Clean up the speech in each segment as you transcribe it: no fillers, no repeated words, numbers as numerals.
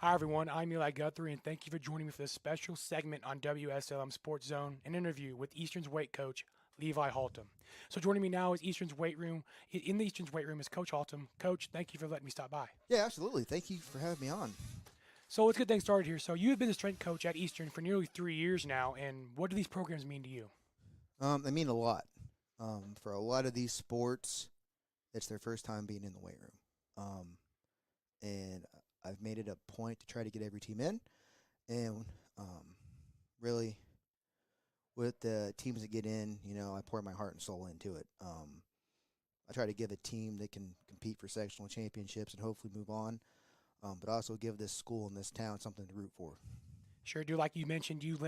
Hi, everyone. I'm Eli Guthrie, and thank you for joining me for this special segment on WSLM Sports Zone, an interview with Eastern's weight coach, Levi Haltom. So joining me now is Eastern's weight room. In the Eastern's weight room is Coach Haltom. Coach, thank you for letting me stop by. Yeah, absolutely. Thank you for having me on. So let's get things started here. So you have been the strength coach at Eastern for nearly 3 years now, and what do these programs mean to you? They mean a lot. For a lot of these sports, it's their first time being in the weight room. And I've made it a point to try to get every team in. And really, with the teams that get in, I pour my heart and soul into it. I try to give a team that can compete for sectional championships and hopefully move on, but also give this school and this town something to root for. Sure do. Like you mentioned, you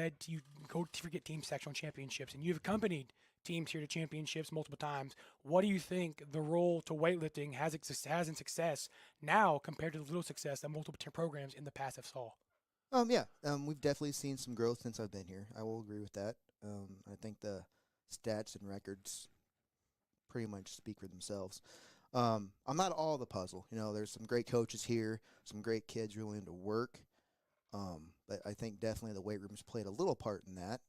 go to forget team sectional championships, and you've accompanied teams here to championships multiple times. What do you think the role to weightlifting has in success now compared to the little success that multiple programs in the past have saw? Yeah, we've definitely seen some growth since I've been here. I will agree with that. I think the stats and records pretty much speak for themselves. I'm not all the puzzle. There's some great coaches here, some great kids willing to work. But I think definitely the weight room's played a little part in that,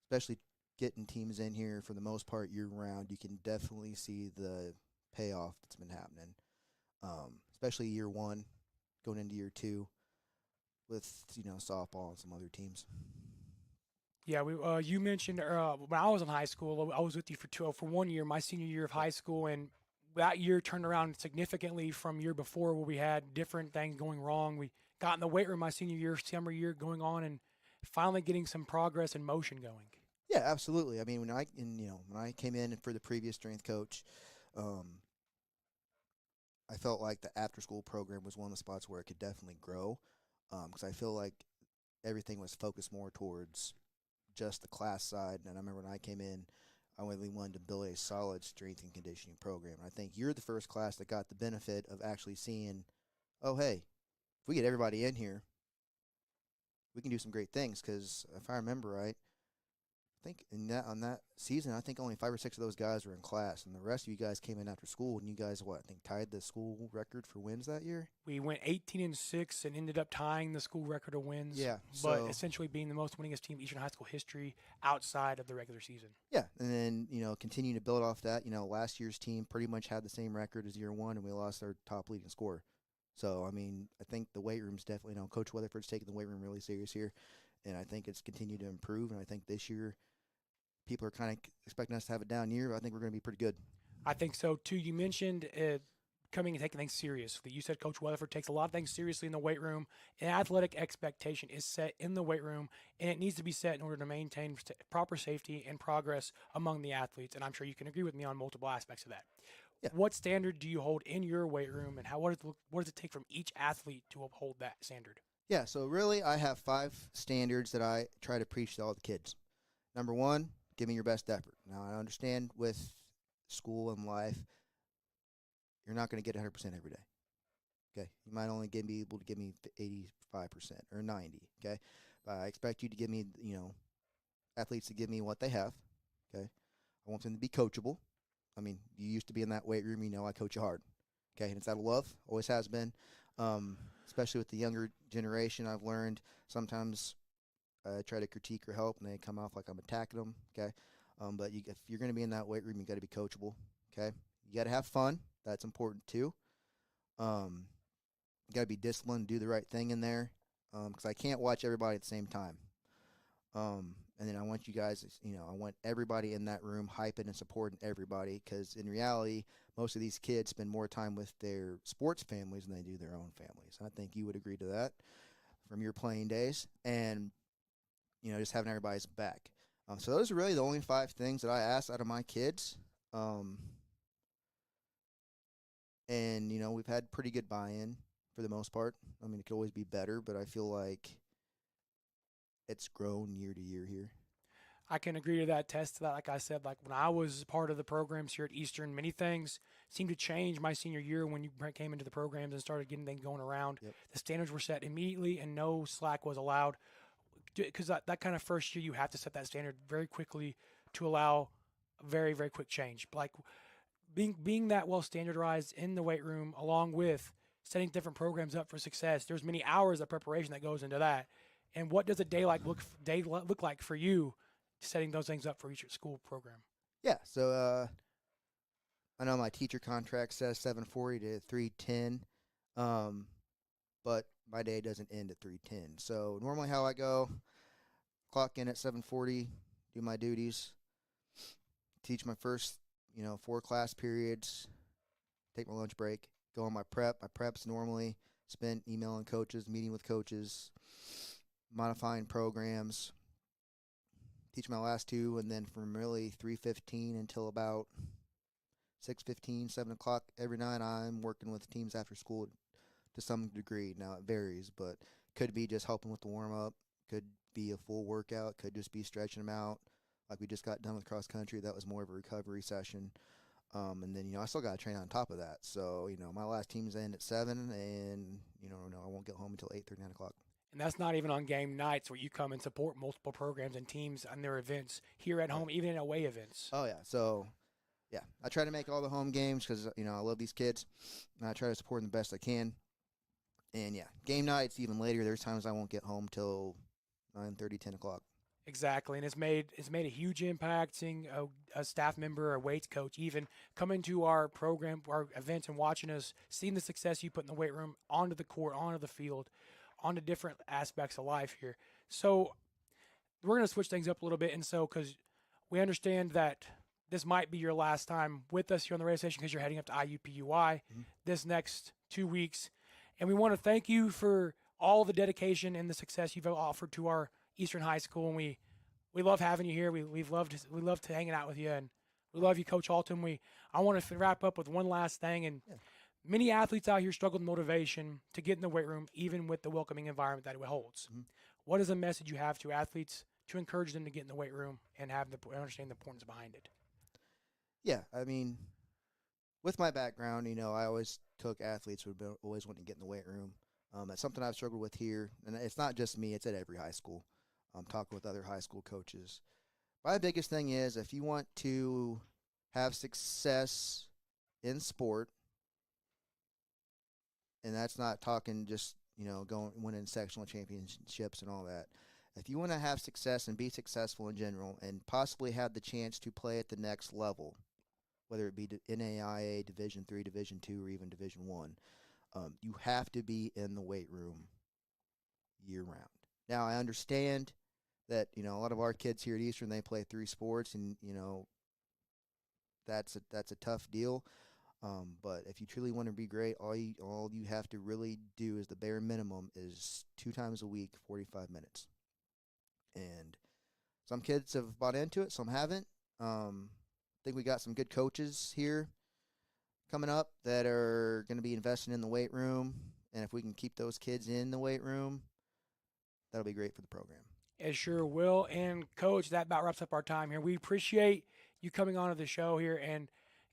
especially getting teams in here for the most part year round. You can definitely see the payoff that's been happening, especially year one, going into year two with softball and some other teams. Yeah, you mentioned when I was in high school, I was with you for 1 year, my senior year of high school, and that year turned around significantly from year before where we had different things going wrong. We got in the weight room my senior year, summer year going on, and finally getting some progress and motion going. Yeah, absolutely. I mean, when I came in for the previous strength coach, um, I felt like the after school program was one of the spots where it could definitely grow, because I feel like everything was focused more towards just the class side. And I remember when I came in, I really wanted to build a solid strength and conditioning program. And I think you're the first class that got the benefit of actually seeing, oh, hey, if we get everybody in here, we can do some great things. Because if I remember right, I think on that season, I think only 5 or 6 of those guys were in class, and the rest of you guys came in after school, and you guys, I think tied the school record for wins that year. We went 18-6 and ended up tying the school record of wins, Yeah, but so essentially being the most winningest team in Eastern high school history outside of the regular season. yeah, and then continue to build off that. Last year's team pretty much had the same record as year one, and we lost our top leading scorer. So I mean, I think the weight room's definitely Coach Weatherford's taking the weight room really serious here, and I think it's continued to improve. And I think this year people are kind of expecting us to have a down year, but I think we're going to be pretty good. I think so too. You mentioned coming and taking things seriously. You said Coach Weatherford takes a lot of things seriously in the weight room. An athletic expectation is set in the weight room, and it needs to be set in order to maintain proper safety and progress among the athletes. And I'm sure you can agree with me on multiple aspects of that. Yeah, What standard do you hold in your weight room, and what does it take from each athlete to uphold that standard? yeah. So really, I have 5 standards that I try to preach to all the kids. Number one, give me your best effort. Now I understand with school and life, you're not going to get 100% every day. Okay, you might only be able to give me 85% or 90. Okay, but I expect you to give me, athletes to give me what they have. Okay, I want them to be coachable. I mean, you used to be in that weight room, I coach you hard. Okay, and it's out of love, always has been. Especially with the younger generation, I've learned sometimes I try to critique or help, and they come off like I'm attacking them. Okay, but if you're going to be in that weight room, you got to be coachable. Okay, you got to have fun. That's important too. Um, you got to be disciplined, do the right thing in there, because I can't watch everybody at the same time. And then I want you guys, I want everybody in that room hyping and supporting everybody, because in reality, most of these kids spend more time with their sports families than they do their own families. I think you would agree to that from your playing days, and just having everybody's back. So those are really the only 5 things that I ask out of my kids. And we've had pretty good buy-in for the most part. I mean, it could always be better, but I feel like it's grown year to year here. I can agree to that, test to that. Like I said, like when I was part of the programs here at Eastern, many things seemed to change my senior year when you came into the programs and started getting things going around. Yep. The standards were set immediately and no slack was allowed. Because that kind of first year, you have to set that standard very quickly to allow very, very quick change. Like being that well standardized in the weight room, along with setting different programs up for success. There's many hours of preparation that goes into that. And what does a day look like for you, setting those things up for each school program? Yeah. So I know my teacher contract says 7:40 to 3:10, um, but my day doesn't end at 3:10. So normally how I go, clock in at 7:40, do my duties, teach my first 4 class periods, take my lunch break, go on my prep. My prep's normally spent emailing coaches, meeting with coaches, modifying programs. Teach my last 2, and then from really 3:15 until about 6:15, 7 o'clock every night, I'm working with teams after school to some degree. Now it varies, but could be just helping with the warm up, could be a full workout, could just be stretching them out. Like we just got done with cross country, that was more of a recovery session. And then I still got to train on top of that. So my last team's end at 7, and I won't get home until 8:30, 9 o'clock. And that's not even on game nights where you come and support multiple programs and teams on their events here at home, even in away events. Oh yeah, so yeah, I try to make all the home games because I love these kids, and I try to support them the best I can. And yeah, game nights even later. There's times I won't get home till 9:30, 10 o'clock. Exactly, and it's made a huge impact seeing a staff member, a weights coach, even coming to our program, our events, and watching us, seeing the success you put in the weight room, onto the court, onto the field, onto different aspects of life here. So we're going to switch things up a little bit, and so because we understand that this might be your last time with us here on the radio station because you're heading up to IUPUI this next 2 weeks, and we want to thank you for all the dedication and the success you've offered to our Eastern High School, and we love having you here. We loved hanging out with you, and we love you, Coach Alton. I want to wrap up with one last thing, and many athletes out here struggle with motivation to get in the weight room, even with the welcoming environment that it holds. What is a message you have to athletes to encourage them to get in the weight room and understand the importance behind it? Yeah, I mean, with my background, I always took athletes who always wanted to get in the weight room. That's something I've struggled with here, and it's not just me; it's at every high school. I'm talking with other high school coaches. My biggest thing is if you want to have success in sport, and that's not talking just going winning sectional championships and all that. If you want to have success and be successful in general, and possibly have the chance to play at the next level, whether it be NAIA, Division III, Division II, or even Division I, you have to be in the weight room year round. Now I understand that a lot of our kids here at Eastern, they play 3 sports, and that's a tough deal. But if you truly want to be great, all you have to really do is the bare minimum is 2 times a week, 45 minutes. And some kids have bought into it, some haven't. I think we got some good coaches here coming up that are going to be investing in the weight room. And if we can keep those kids in the weight room, that'll be great for the program. It sure will. And, Coach, that about wraps up our time here. We appreciate you coming on to the show here and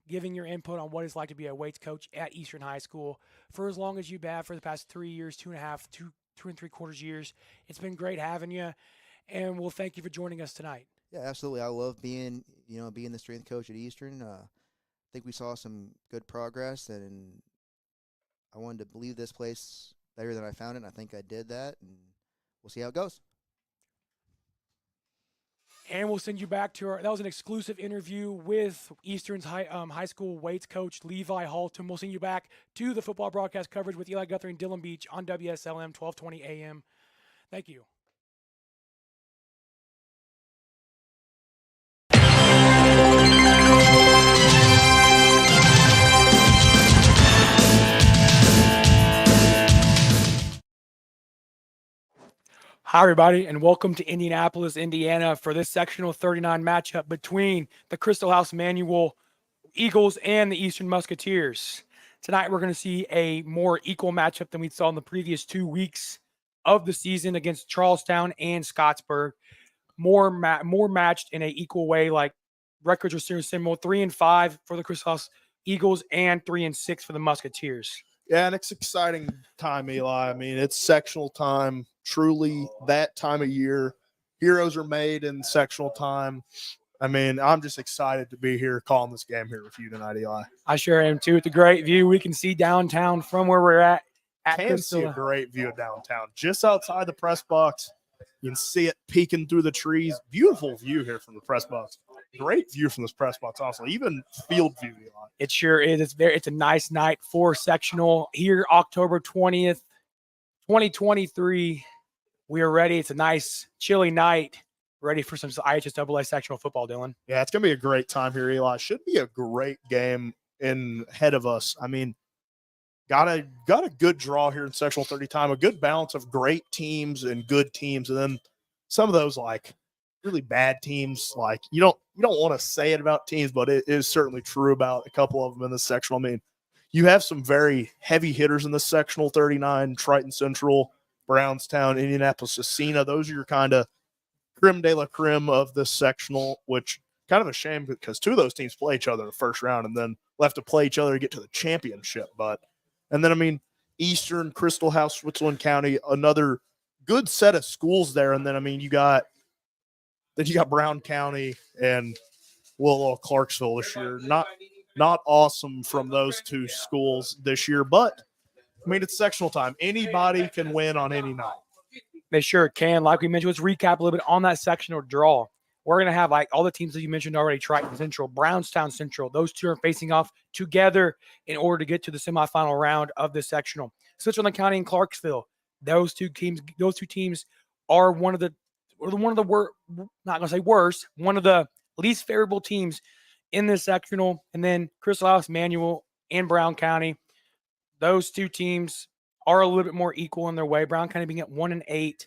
giving your input on what it's like to be a weights coach at Eastern High School for as long as you've been for the past 3 years, 2.5, 2 3/4 years. It's been great having you, and we'll thank you for joining us tonight. Yeah, absolutely. I love being the strength coach at Eastern. I think we saw some good progress, and I wanted to leave this place better than I found it, and I think I did that, and we'll see how it goes. And we'll send you back to that was an exclusive interview with Eastern's high school weights coach, Levi Halton. We'll send you back to the football broadcast coverage with Eli Guthrie and Dillon Beach on WSLM 1220 AM. Thank you. Hi, everybody, and welcome to Indianapolis, Indiana for this sectional 39 matchup between the Crystal House Manual Eagles and the Eastern Musketeers. Tonight, we're going to see a more equal matchup than we saw in the previous 2 weeks of the season against Charlestown and Scottsburg. More matched in an equal way, like records are serious similar, 3-5 for the Crystal House Eagles and 3-6 for the Musketeers. Yeah, and it's exciting time, Eli. I mean, it's sectional time, truly that time of year. Heroes are made in sectional time. I mean, I'm just excited to be here calling this game here with you tonight, Eli. I sure am too. It's a great view. We can see downtown from where we're at Can see a Christel. great view of downtown. Just outside the press box, you can see it peeking through the trees. Beautiful view here from the press box. Great view from this press box, honestly. Even field view, Eli. It sure is. It's a nice night for sectional here, October 20th, 2023. We are ready. It's a nice, chilly night. Ready for some IHSAA sectional football, Dylan. Yeah, it's going to be a great time here, Eli. Should be a great game ahead of us. I mean, got a good draw here in sectional 30 time, a good balance of great teams and good teams, and then some of those like really bad teams. Like you don't want to say it about teams, but it is certainly true about a couple of them in this sectional. I mean, you have some very heavy hitters in the sectional 39, Triton Central, Brownstown, Indianapolis, IHSAA. Those are your kind of creme de la creme of this sectional, which kind of a shame because two of those teams play each other in the first round and then left to play each other to get to the championship. And then, I mean, Eastern, Crystal House, Switzerland County, another good set of schools there. And then, I mean, you got Brown County and Willow Clarksville this year. Not awesome from those two schools this year, but I mean, it's sectional time. Anybody can win on any night. They sure can. Like we mentioned, let's recap a little bit on that sectional draw. We're going to have like all the teams that you mentioned already, Triton Central, Brownstown Central. Those two are facing off together in order to get to the semifinal round of the sectional. Switzerland County and Clarksville. Those two teams are one of the least favorable teams in this sectional. And then Crystal House, Manual, and Brown County. Those two teams are a little bit more equal in their way. Brown County being at 1-8.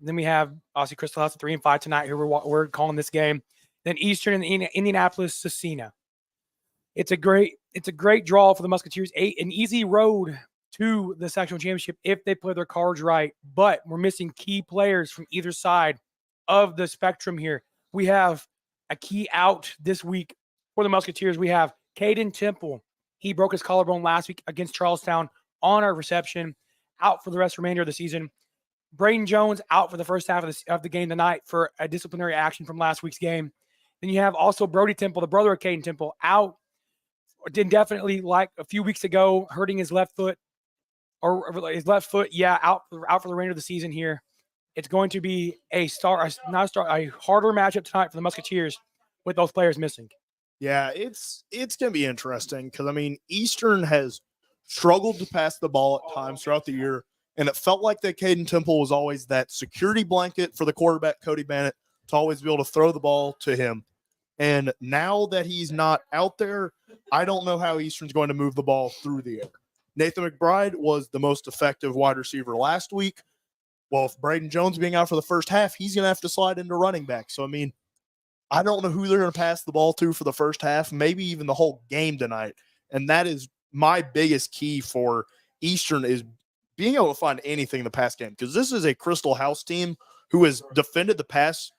Then we have obviously Crystal House at 3-5 tonight. Here we're calling this game. Then Eastern and Indianapolis, IHSAA. It's a great draw for the Musketeers. An easy road to the sectional championship if they play their cards right. But we're missing key players from either side of the spectrum here. We have a key out this week for the Musketeers. We have Caden Temple. He broke his collarbone last week against Charlestown on our reception, out for the remainder of the season. Braden Jones out for the first half of the game tonight for a disciplinary action from last week's game. Then you have also Brody Temple, the brother of Caden Temple, out indefinitely like a few weeks ago, hurting his left foot. Out for the remainder of the season here. It's going to be a harder matchup tonight for the Musketeers with those players missing. Yeah, it's going to be interesting because, I mean, Eastern has struggled to pass the ball at times throughout the year, and it felt like that Caden Temple was always that security blanket for the quarterback, Cody Bannett, to always be able to throw the ball to him. And now that he's not out there, I don't know how Eastern's going to move the ball through the air. Nathan McBride was the most effective wide receiver last week. Well, if Braden Jones being out for the first half, he's going to have to slide into running back. So, I mean, I don't know who they're going to pass the ball to for the first half, maybe even the whole game tonight. And that is my biggest key for Eastern is being able to find anything in the pass game, because this is a Crystal House team who has defended the pass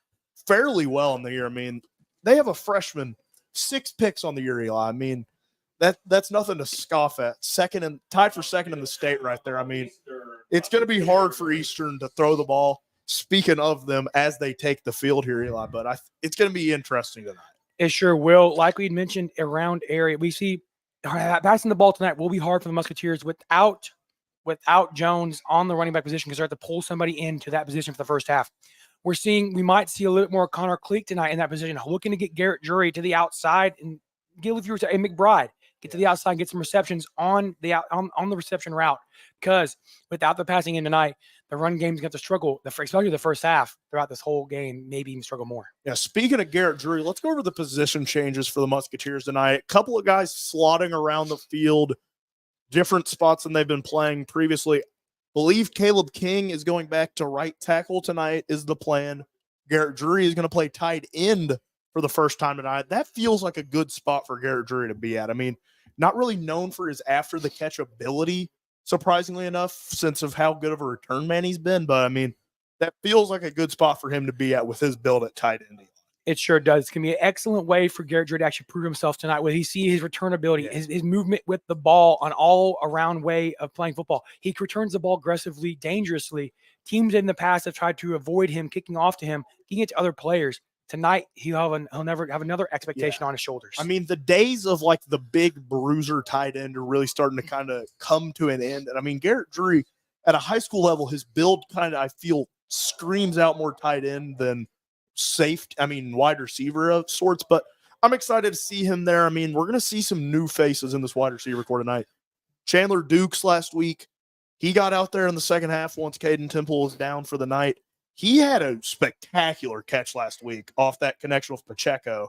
fairly well in the year. I mean, they have a freshman, 6 picks on the year, Eli. I mean, that's nothing to scoff at. Tied for second in the state right there. I mean, it's going to be hard for Eastern to throw the ball. Speaking of them as they take the field here, Eli, but it's going to be interesting tonight. It sure will. Like we mentioned, around area, we see passing the ball tonight will be hard for the Musketeers without Jones on the running back position, because they have to pull somebody into that position for the first half. We might see a little bit more Connor Cleek tonight in that position, looking to get Garrett Drury to the outside and McBride get to the outside and get some receptions on the reception route, because without the passing in tonight, the run game's going to struggle, especially the first half throughout this whole game, maybe even struggle more. Yeah, speaking of Garrett Drury, let's go over the position changes for the Musketeers tonight. A couple of guys slotting around the field, different spots than they've been playing previously. I believe Caleb King is going back to right tackle tonight is the plan. Garrett Drury is going to play tight end for the first time tonight. That feels like a good spot for Garrett Drury to be at. I mean, not really known for his after-the-catch ability, surprisingly enough, since of how good of a return man he's been. But, I mean, that feels like a good spot for him to be at with his build at tight end. It sure does. It's going to be an excellent way for Garrett Drury to actually prove himself tonight, where he see his return ability, his movement with the ball, an all-around way of playing football. He returns the ball aggressively, dangerously. Teams in the past have tried to avoid him, kicking off to him, getting it to other players. Tonight, he'll never have another expectation on his shoulders. I mean, the days of like the big bruiser tight end are really starting to kind of come to an end. And I mean, Garrett Drury at a high school level, his build kind of, I feel, screams out more tight end than wide receiver of sorts. But I'm excited to see him there. I mean, we're going to see some new faces in this wide receiver core tonight. Chandler Dukes last week, he got out there in the second half once Caden Temple was down for the night. He had a spectacular catch last week off that connection with Pacheco.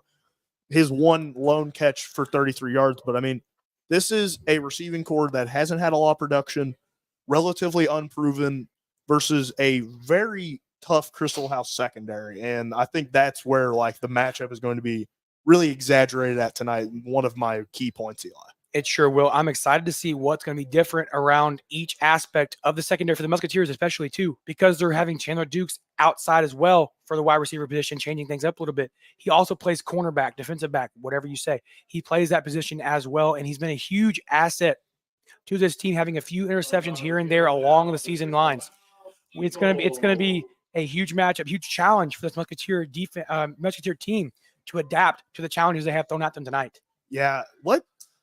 His one lone catch for 33 yards. But, I mean, this is a receiving core that hasn't had a lot of production, relatively unproven, versus a very tough Crystal House secondary. And I think that's where, like, the matchup is going to be really exaggerated at tonight. One of my key points, Eli. It sure will. I'm excited to see what's going to be different around each aspect of the secondary for the Musketeers, especially too, because they're having Chandler Dukes outside as well for the wide receiver position, changing things up a little bit. He also plays cornerback, defensive back, whatever you say. He plays that position as well, and he's been a huge asset to this team, having a few interceptions here and there along the season lines. It's going to be a huge matchup, huge challenge for this Musketeer team to adapt to the challenges they have thrown at them tonight. Yeah,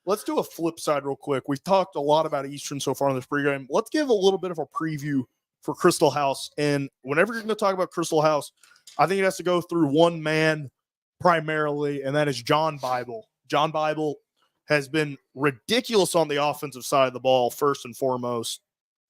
let's do a flip side real quick. We've talked a lot about Eastern so far in this pregame. Let's give a little bit of a preview for Crystal House. And whenever you're going to talk about Crystal House, I think it has to go through one man primarily, and that is John Bible. John Bible has been ridiculous on the offensive side of the ball, first and foremost.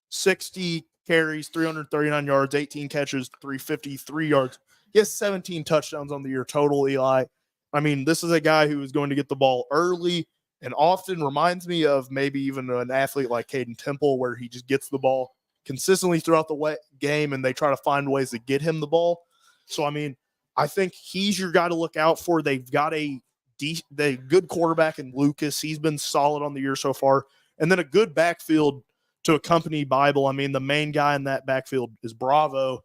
60 carries, 339 yards, 18 catches, 353 yards. He has 17 touchdowns on the year total, Eli. I mean, this is a guy who is going to get the ball early and often reminds me of maybe even an athlete like Caden Temple, where he just gets the ball consistently throughout the game and they try to find ways to get him the ball. So, I mean, I think he's your guy to look out for. They've got a good quarterback in Lucas. He's been solid on the year so far. And then a good backfield to accompany Bible. I mean, the main guy in that backfield is Bravo.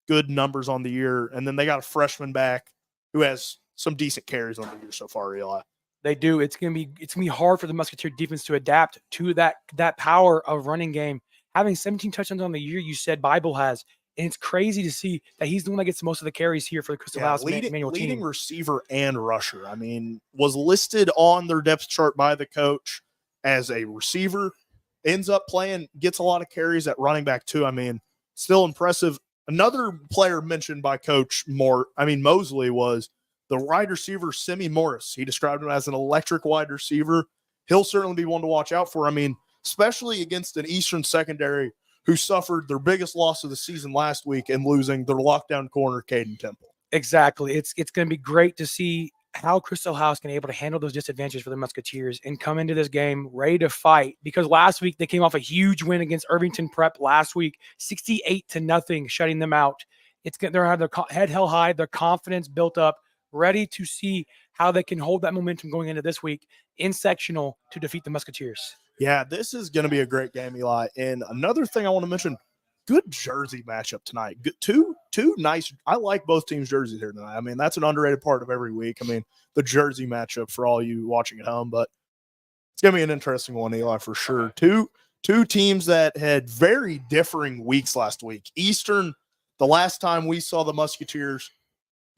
Good numbers on the year. And then they got a freshman back who has some decent carries on the year so far, Eli. They do. It's gonna be hard for the Musketeer defense to adapt to that power of running game. Having 17 touchdowns on the year, you said Bible has, and it's crazy to see that he's the one that gets most of the carries here for the Crystal House manual team. Leading receiver and rusher. I mean, was listed on their depth chart by the coach as a receiver. Ends up gets a lot of carries at running back too. I mean, still impressive. Another player mentioned by Coach Mosley was the wide receiver, Simi Morris. He described him as an electric wide receiver. He'll certainly be one to watch out for. I mean, especially against an Eastern secondary who suffered their biggest loss of the season last week and losing their lockdown corner, Caden Temple. Exactly. It's going to be great to see how Crystal House can be able to handle those disadvantages for the Musketeers and come into this game ready to fight. Because last week they came off a huge win against Irvington Prep last week, 68-0, shutting them out. They're have their head held high, their confidence built up, ready to see how they can hold that momentum going into this week in sectional to defeat the Musketeers. Yeah, this is going to be a great game, Eli. And another thing I want to mention, good jersey matchup tonight. Good, two nice. I like both teams' jerseys here tonight. I mean, that's an underrated part of every week. I mean, the jersey matchup for all you watching at home, but it's going to be an interesting one, Eli, for sure. Two teams that had very differing weeks last week. Eastern, the last time we saw the Musketeers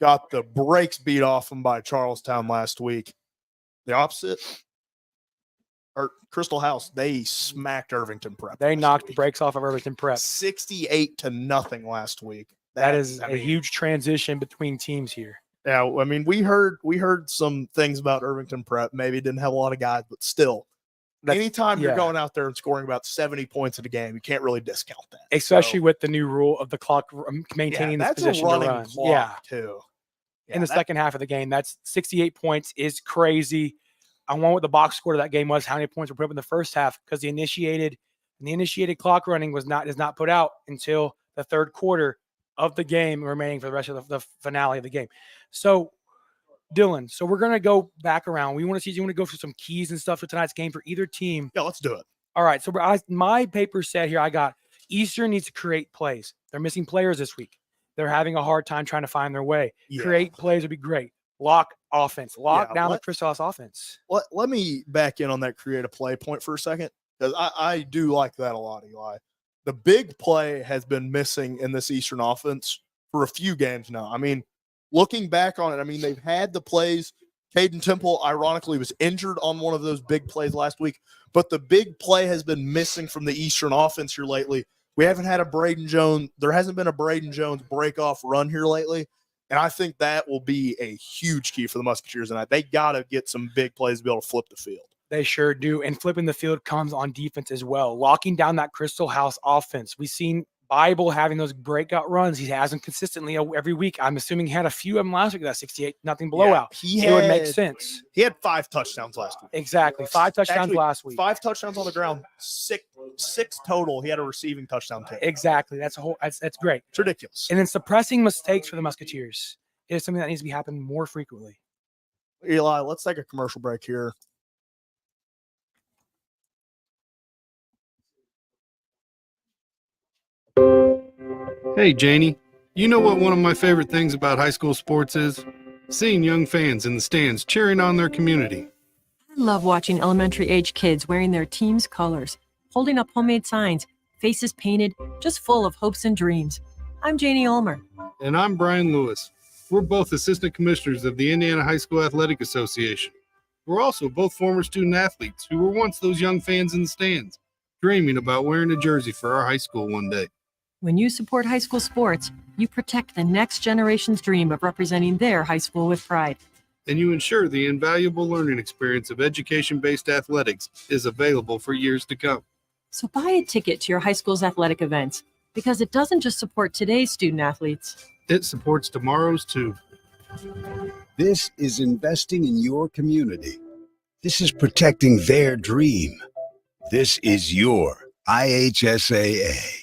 got the brakes beat off them by Charlestown last week. The opposite, or Crystal House, they smacked Irvington Prep. They knocked the brakes off of Irvington Prep. 68-0 last week. That is a huge transition between teams here. Yeah, I mean, we heard some things about Irvington Prep. Maybe didn't have a lot of guys, but still, anytime you're going out there and scoring about 70 points in a game, you can't really discount that. Especially with the new rule of the clock maintaining this position to run. Too. In the second half of the game, that's 68 points is crazy. I wonder what the box score of that game was, how many points were put up in the first half, because the initiated clock running is not put out until the third quarter of the game remaining for the rest of the finale of the game. So, Dylan, we're going to go back around. We want to see, you want to go through some keys and stuff for tonight's game for either team. Yeah, let's do it. All right. So my paper said here, I got Eastern needs to create plays. They're missing players this week. They're having a hard time trying to find their way. Yeah. Create plays would be great. Lock offense. Lock down the Crystal House offense. Let me back in on that create a play point for a second, because I do like that a lot, Eli. The big play has been missing in this Eastern offense for a few games now. I mean, looking back on it, I mean, they've had the plays. Caden Temple, ironically, was injured on one of those big plays last week, but the big play has been missing from the Eastern offense here lately. We haven't had a Braden Jones. There hasn't been a Braden Jones break-off run here lately, and I think that will be a huge key for the Musketeers tonight. They got to get some big plays to be able to flip the field. They sure do. And flipping the field comes on defense as well. Locking down that Crystal House offense. We've seen Bible having those breakout runs. He has them consistently every week. I'm assuming he had a few of them last week, that 68-0 blowout. Yeah, it would make sense. He had 5 touchdowns last week. Exactly. 5 touchdowns Actually, last week. 5 touchdowns on the ground, six total. He had a receiving touchdown too. Exactly. That's great. It's ridiculous. And then suppressing mistakes for the Musketeers is something that needs to be happening more frequently. Eli, let's take a commercial break here. Hey, Janie, you know what one of my favorite things about high school sports is? Seeing young fans in the stands cheering on their community. I love watching elementary-age kids wearing their team's colors, holding up homemade signs, faces painted, just full of hopes and dreams. I'm Janie Ulmer. And I'm Brian Lewis. We're both assistant commissioners of the Indiana High School Athletic Association. We're also both former student athletes who were once those young fans in the stands, dreaming about wearing a jersey for our high school one day. When you support high school sports, you protect the next generation's dream of representing their high school with pride. And you ensure the invaluable learning experience of education-based athletics is available for years to come. So buy a ticket to your high school's athletic events, because it doesn't just support today's student athletes. It supports tomorrow's too. This is investing in your community. This is protecting their dream. This is your IHSAA.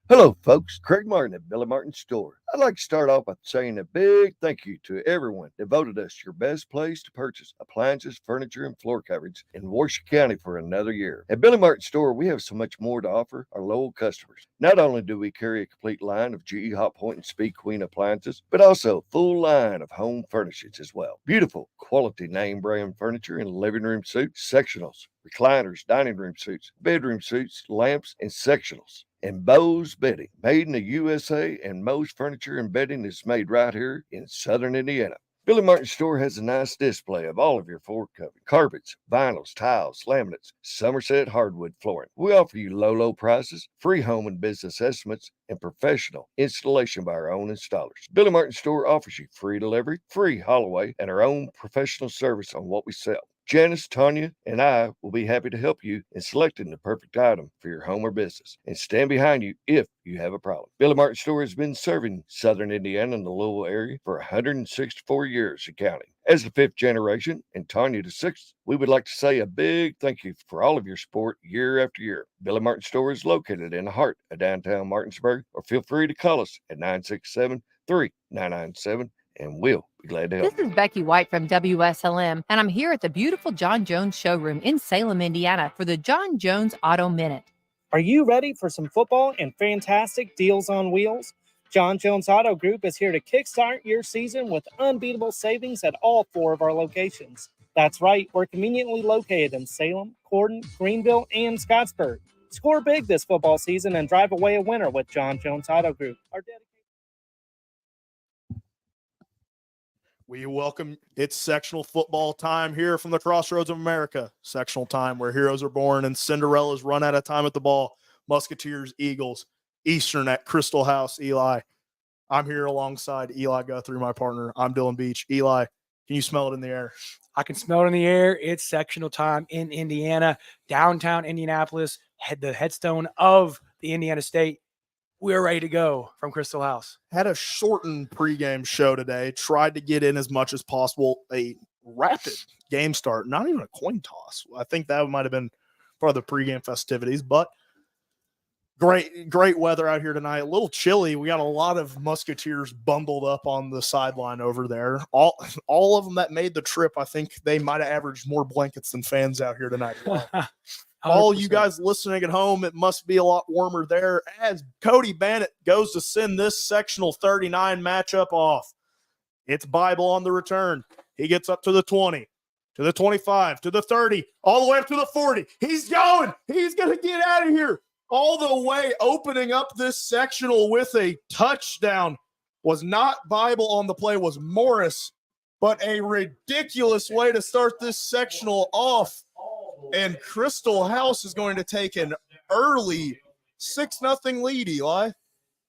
Hello, folks. Craig Martin at Billy Martin Store. I'd like to start off by saying a big thank you to everyone that voted us your best place to purchase appliances, furniture, and floor coverage in Washoe County for another year. At Billy Martin Store, we have so much more to offer our loyal customers. Not only do we carry a complete line of GE Hot Point and Speed Queen appliances, but also a full line of home furnishings as well. Beautiful, quality name brand furniture and living room suites, sectionals, recliners, dining room suites, bedroom suites, lamps, and sectionals. And Bose Bedding, made in the USA, and Moe's Furniture and Bedding is made right here in Southern Indiana. Billy Martin Store has a nice display of all of your floor covering, carpets, vinyls, tiles, laminates, Somerset hardwood flooring. We offer you low prices, free home and business estimates, and professional installation by our own installers. Billy Martin Store offers you free delivery, free haul away, and our own professional service on what we sell. Janice, Tanya, and I will be happy to help you in selecting the perfect item for your home or business and stand behind you if you have a problem. Billy Martin Store has been serving Southern Indiana and the Louisville area for 164 years in counting. As the 5th generation and Tanya the 6th, we would like to say a big thank you for all of your support year after year. Billy Martin Store is located in the heart of downtown Martinsburg, or feel free to call us at 967-3997. And we'll be glad to help. This is Becky White from WSLM, and I'm here at the beautiful John Jones showroom in Salem, Indiana for the John Jones Auto Minute. Are you ready for some football and fantastic deals on wheels? John Jones Auto Group is here to kickstart your season with unbeatable savings at all 4 of our locations. That's right, we're conveniently located in Salem, Corden, Greenville, and Scottsburg. Score big this football season and drive away a winner with John Jones Auto Group. We welcome it's sectional football time here from the Crossroads of America. Sectional time where heroes are born and Cinderellas run out of time at the ball. Musketeers, Eagles, Eastern at Crystal House. Eli, I'm here alongside Eli Guthrie, my partner. I'm Dylan Beach. Eli, can you smell it in the air? I can smell it in the air. It's sectional time in Indiana, downtown Indianapolis, the headstone of the Indiana State. We're ready to go from Crystal House. Had a shortened pregame show today. Tried to get in as much as possible. A rapid game start, not even a coin toss. I think that might have been part of the pregame festivities, but great weather out here tonight. A little chilly. We got a lot of Musketeers bundled up on the sideline over there. All of them that made the trip, I think they might have averaged more blankets than fans out here tonight. All you guys listening at home, it must be a lot warmer there as Cody Bannett goes to send this sectional 39 matchup off. It's Bible on the return. He gets up to the 20, to the 25, to the 30, all the way up to the 40. He's going. He's going to get out of here. All the way opening up this sectional with a touchdown. was not Bible on the play, was Morris, but a ridiculous way to start this sectional off. And Crystal House is going to take an early 6-0 lead, Eli.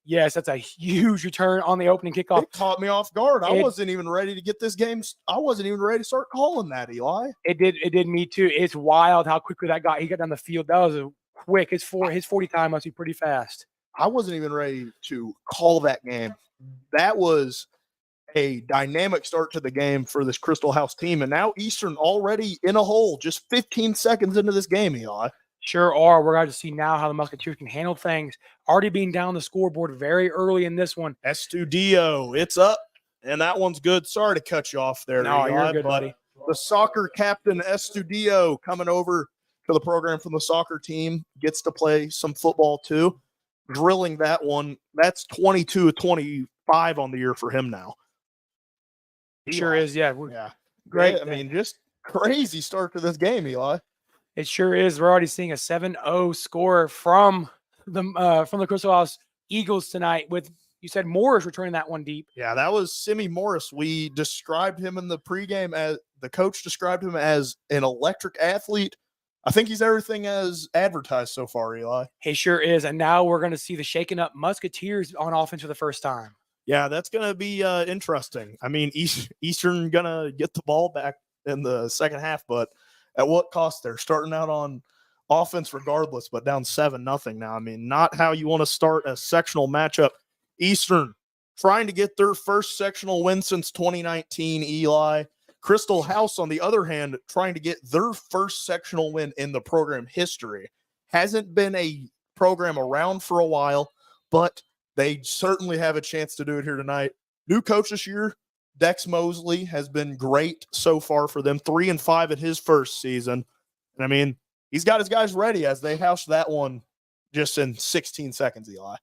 Yes, that's a huge return on the opening kickoff. It caught me off guard. I wasn't even ready to get this game. I wasn't even ready to start calling that, Eli. It did me too. It's wild how quickly he got down the field. That was quick. His 40 time must be pretty fast. I wasn't even ready to call that game. That was a dynamic start to the game for this Crystal House team. And now Eastern already in a hole, just 15 seconds into this game, Eli. Sure are. We're going to see now how the Musketeers can handle things. Already being down the scoreboard very early in this one. Estudio, it's up, and that one's good. Sorry to cut you off there. No, Eli, you're good, buddy. The soccer captain, Estudio, coming over to the program from the soccer team, gets to play some football too. Drilling that one. That's 22-25 on the year for him now. Sure is, yeah. Great. Great. I mean, just crazy start to this game, Eli. It sure is. We're already seeing a 7-0 score from the Crystal House Eagles tonight with, you said, Morris returning that one deep. Yeah, that was Simi Morris. We described him in the pregame as the coach described him as an electric athlete. I think he's everything as advertised so far, Eli. He sure is. And now we're going to see the shaken up Musketeers on offense for the first time. Yeah, that's going to be interesting. I mean, Eastern going to get the ball back in the second half, but at what cost? They're starting out on offense regardless, but down 7-0 now. I mean, not how you want to start a sectional matchup. Eastern trying to get their first sectional win since 2019, Eli. Crystal House, on the other hand, trying to get their first sectional win in the program history. Hasn't been a program around for a while, but they certainly have a chance to do it here tonight. New coach this year, Dex Mosley, has been great so far for them. 3-5 in his first season. And I mean, he's got his guys ready as they house that one just in 16 seconds, Eli.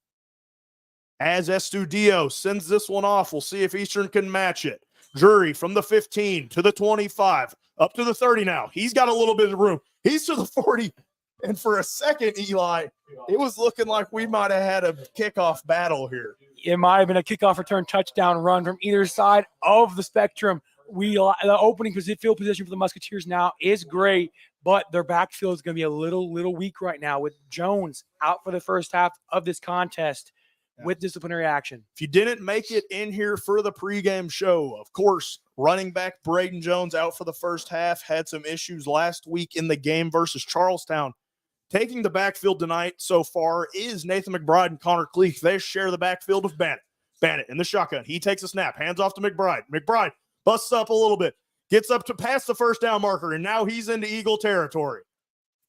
As Estudio sends this one off, we'll see if Eastern can match it. Drury from the 15 to the 25, up to the 30 now. He's got a little bit of room. He's to the 40. And for a second, Eli, it was looking like we might have had a kickoff battle here. It might have been a kickoff return touchdown run from either side of the spectrum. The opening field position for the Musketeers now is great, but their backfield is going to be a little weak right now with Jones out for the first half of this contest with disciplinary action. If you didn't make it in here for the pregame show, of course, running back Braden Jones out for the first half, had some issues last week in the game versus Charlestown. Taking the backfield tonight so far is Nathan McBride and Connor Cleek. They share the backfield of Bannett. Bannett in the shotgun. He takes a snap, hands off to McBride. McBride busts up a little bit, gets up to past the first down marker, and now he's into Eagle territory.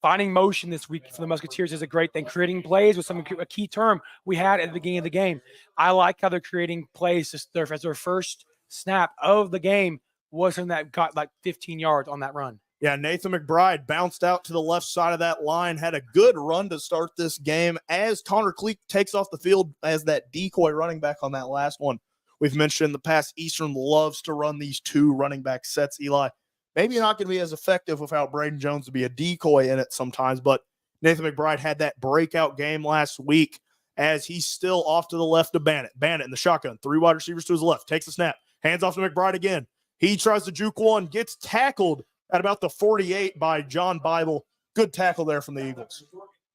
Finding motion this week for the Musketeers is a great thing. Creating plays was a key term we had at the beginning of the game. I like how they're creating plays as their first snap of the game was something that got like 15 yards on that run. Yeah, Nathan McBride bounced out to the left side of that line, had a good run to start this game as Connor Cleek takes off the field as that decoy running back on that last one. We've mentioned in the past, Eastern loves to run these two running back sets, Eli. Maybe not going to be as effective without Braden Jones to be a decoy in it sometimes, but Nathan McBride had that breakout game last week as he's still off to the left of Bannett. Bannett in the shotgun, 3 wide receivers to his left, takes the snap, hands off to McBride again. He tries to juke one, gets tackled at about the 48 by John Bible. Good tackle there from the Eagles.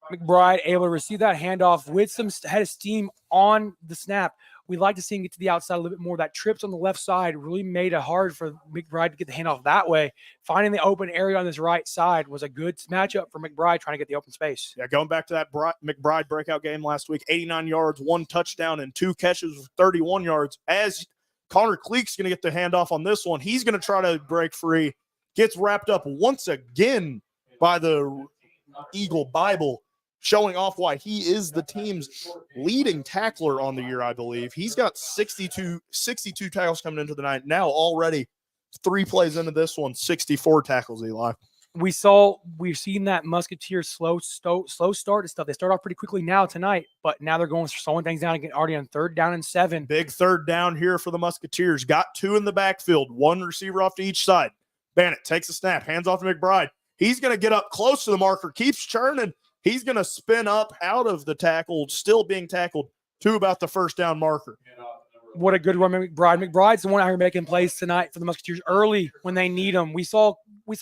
McBride able to receive that handoff with some head of steam on the snap. We'd like to see him get to the outside a little bit more. That trips on the left side really made it hard for McBride to get the handoff that way. Finding the open area on this right side was a good matchup for McBride trying to get the open space. Yeah, going back to that McBride breakout game last week, 89 yards, 1 touchdown, and 2 catches for 31 yards. As Connor Cleek's going to get the handoff on this one, he's going to try to break free. Gets wrapped up once again by the Eagle Bible, showing off why he is the team's leading tackler on the year, I believe. He's got 62 tackles coming into the night. Now already 3 plays into this one, 64 tackles, Eli. We've seen that Musketeers slow start and stuff. They start off pretty quickly now tonight, but now they're slowing things down again already on 3rd down and 7. Big 3rd down here for the Musketeers. Got 2 in the backfield, 1 receiver off to each side. Bannett takes a snap, hands off to McBride. He's going to get up close to the marker, keeps churning. He's going to spin up out of the tackle, still being tackled, to about the first down marker. What a good run, McBride. McBride's the one out here making plays tonight for the Musketeers early when they need him. We saw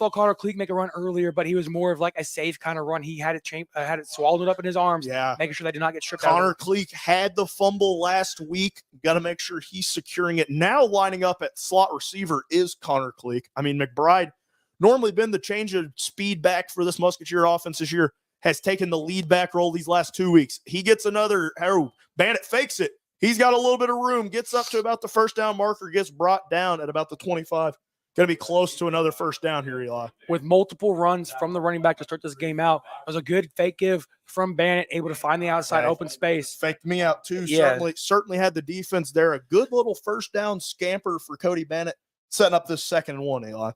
Connor Cleek make a run earlier, but he was more of like a safe kind of run. He had it swallowed up in his arms, making sure they did not get stripped out. Connor Cleek had the fumble last week. Got to make sure he's securing it. Now lining up at slot receiver is Connor Cleek. I mean, McBride, normally been the change of speed back for this Musketeer offense this year, has taken the lead back role these last 2 weeks. He gets another, Bandit fakes it. He's got a little bit of room, gets up to about the first down marker, gets brought down at about the 25. Going to be close to another first down here, Eli. With multiple runs from the running back to start this game out, it was a good fake give from Bandit, able to find the outside open space. Faked me out too. Yeah. Certainly had the defense there. A good little first down scamper for Cody Bandit, setting up this 2nd and 1, Eli.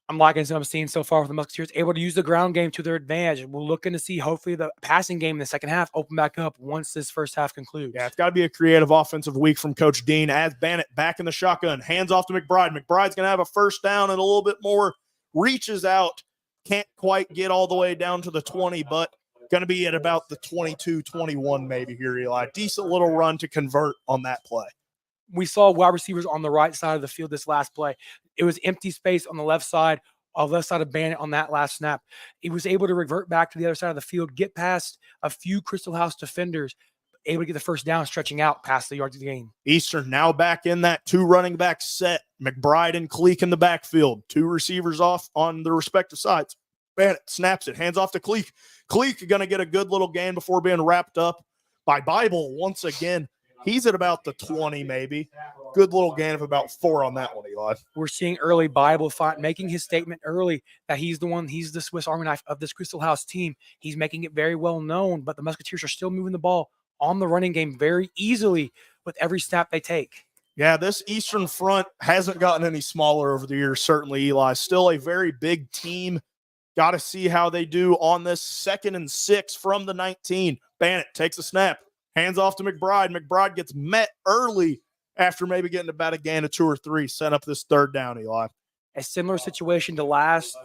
I'm liking what I'm seeing so far with the Musketeers, able to use the ground game to their advantage. We're looking to see hopefully the passing game in the second half open back up once this first half concludes. Yeah, it's got to be a creative offensive week from Coach Dean as Bandit back in the shotgun. Hands off to McBride. McBride's going to have a first down and a little bit more. Reaches out. Can't quite get all the way down to the 20, but going to be at about the 22, 21 maybe here, Eli. Decent little run to convert on that play. We saw wide receivers on the right side of the field this last play. It was empty space on the left side of Bandit on that last snap. He was able to revert back to the other side of the field, get past a few Crystal House defenders, able to get the first down, stretching out past the yards of the game. Eastern now back in that 2 running back set. McBride and Cleek in the backfield. 2 receivers off on the respective sides. Bandit snaps it, hands off to Cleek. Cleek going to get a good little gain before being wrapped up by Bible once again. He's at about the 20 maybe. Good little gain of about 4 on that one, Eli. We're seeing early Bible making his statement early that he's the Swiss Army knife of this Crystal House team. He's making it very well known, but the Musketeers are still moving the ball on the running game very easily with every snap they take. Yeah, this Eastern front hasn't gotten any smaller over the years, certainly, Eli. Still a very big team. Got to see how they do on this 2nd and 6 from the 19. Bandit takes a snap. Hands off to McBride. McBride gets met early after maybe getting about a gain of 2 or 3. Set up this 3rd down, Eli. A similar situation to last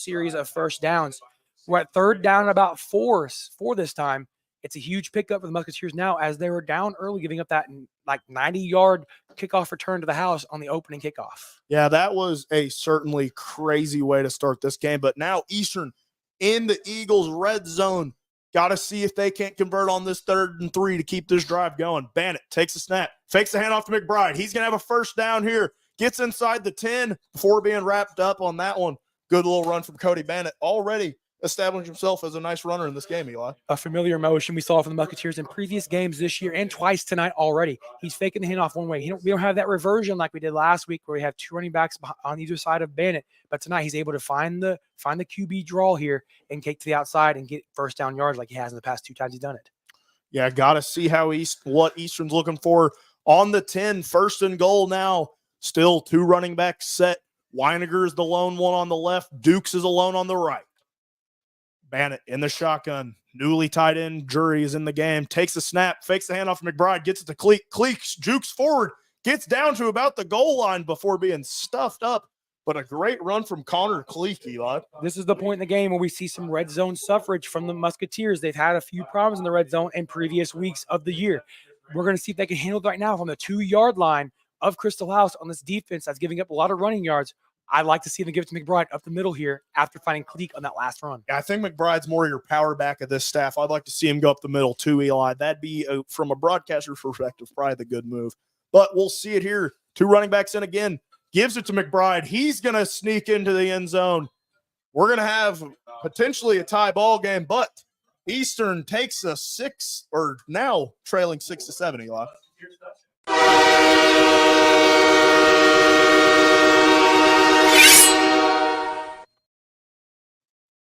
series of first downs. We're at 3rd down and about 4 this time. It's a huge pickup for the Musketeers now as they were down early, giving up that 90-yard kickoff return to the house on the opening kickoff. Yeah, that was a certainly crazy way to start this game. But now Eastern in the Eagles' red zone. Got to see if they can't convert on this 3rd and 3 to keep this drive going. Bandit takes a snap, fakes the handoff to McBride. He's going to have a first down here. Gets inside the 10 before being wrapped up on that one. Good little run from Cody Bandit. Already established himself as a nice runner in this game, Eli. A familiar motion we saw from the Musketeers in previous games this year and twice tonight already. He's faking the handoff one way. We don't have that reversion like we did last week where we have 2 running backs on either side of Bandit. But tonight he's able to find the QB draw here and take to the outside and get first down yards like he has in the past 2 times he's done it. Yeah, got to see what Eastern's looking for on the 10. 1st and goal now. Still 2 running backs set. Weiniger is the lone one on the left. Dukes is alone on the right. Bandit in the shotgun. Newly tight end Jury is in the game. Takes the snap. Fakes the handoff to McBride. Gets it to Cleek. Cleek jukes forward. Gets down to about the goal line before being stuffed up. But a great run from Connor Cleek, Eli. This is the point in the game where we see some red zone suffrage from the Musketeers. They've had a few problems in the red zone in previous weeks of the year. We're going to see if they can handle it right now from the 2-yard line of Crystal House on this defense that's giving up a lot of running yards. I'd like to see them give it to McBride up the middle here after finding Cleek on that last run. Yeah, I think McBride's more your power back of this staff. I'd like to see him go up the middle too, Eli. That'd be, from a broadcaster's perspective, probably the good move. But we'll see it here. 2 running backs in again. Gives it to McBride. He's going to sneak into the end zone. We're going to have potentially a tie ball game, but Eastern takes a 6, or now trailing 6-7, Eli.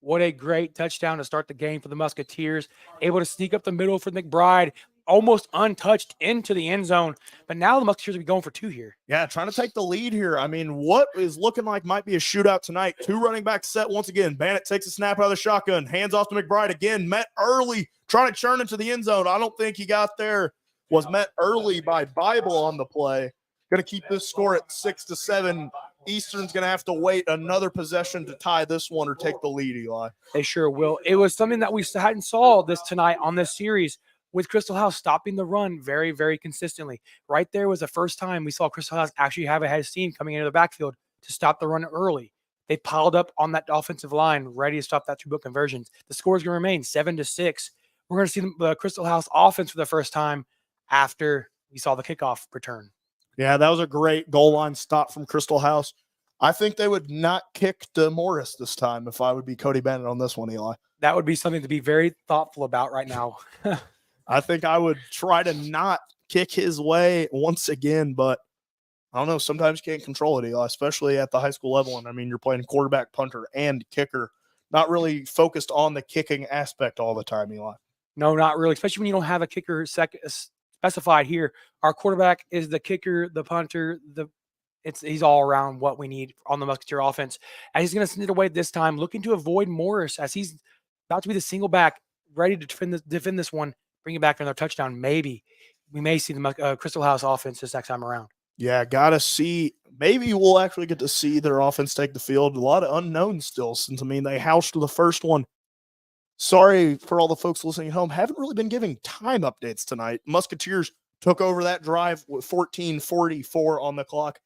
What a great touchdown to start the game for the Musketeers. Able to sneak up the middle for McBride, almost untouched into the end zone. But now the Musketeers will be going for 2 here. Yeah, trying to take the lead here. I mean, what is looking like might be a shootout tonight. 2 running backs set once again. Bandit takes a snap out of the shotgun. Hands off to McBride again. Met early, trying to churn into the end zone. I don't think he got there. Was met early by Bible on the play. Going to keep this score at 6-7. Eastern's going to have to wait another possession to tie this one or take the lead, Eli. They sure will. It was something that we hadn't saw this tonight on this series. with Crystal House stopping the run very, very consistently. Right there was the first time we saw Crystal House actually have a head of steam coming into the backfield to stop the run early. They piled up on that offensive line, ready to stop that two-point conversions. The score is going to remain 7-6. We're going to see the Crystal House offense for the first time after we saw the kickoff return. Yeah, that was a great goal line stop from Crystal House. I think they would not kick to Morris this time if I would be Cody Bennett on this one, Eli. That would be something to be very thoughtful about right now. I think I would try to not kick his way once again, but I don't know. Sometimes you can't control it, Eli, especially at the high school level. And I mean, you're playing quarterback, punter, and kicker, not really focused on the kicking aspect all the time, Eli. No, not really, especially when you don't have a kicker specified here. Our quarterback is the kicker, the punter, he's all around what we need on the Musketeer offense. And he's going to send it away this time, looking to avoid Morris as he's about to be the single back, ready to defend this one, bring it back for another touchdown. Maybe we may see the Crystal House offense this next time around. Yeah, got to see. Maybe we'll actually get to see their offense take the field. A lot of unknowns still, since, I mean, they housed the first one. Sorry for all the folks listening at home. Haven't really been giving time updates tonight. Musketeers took over that drive with 14:44 on the clock.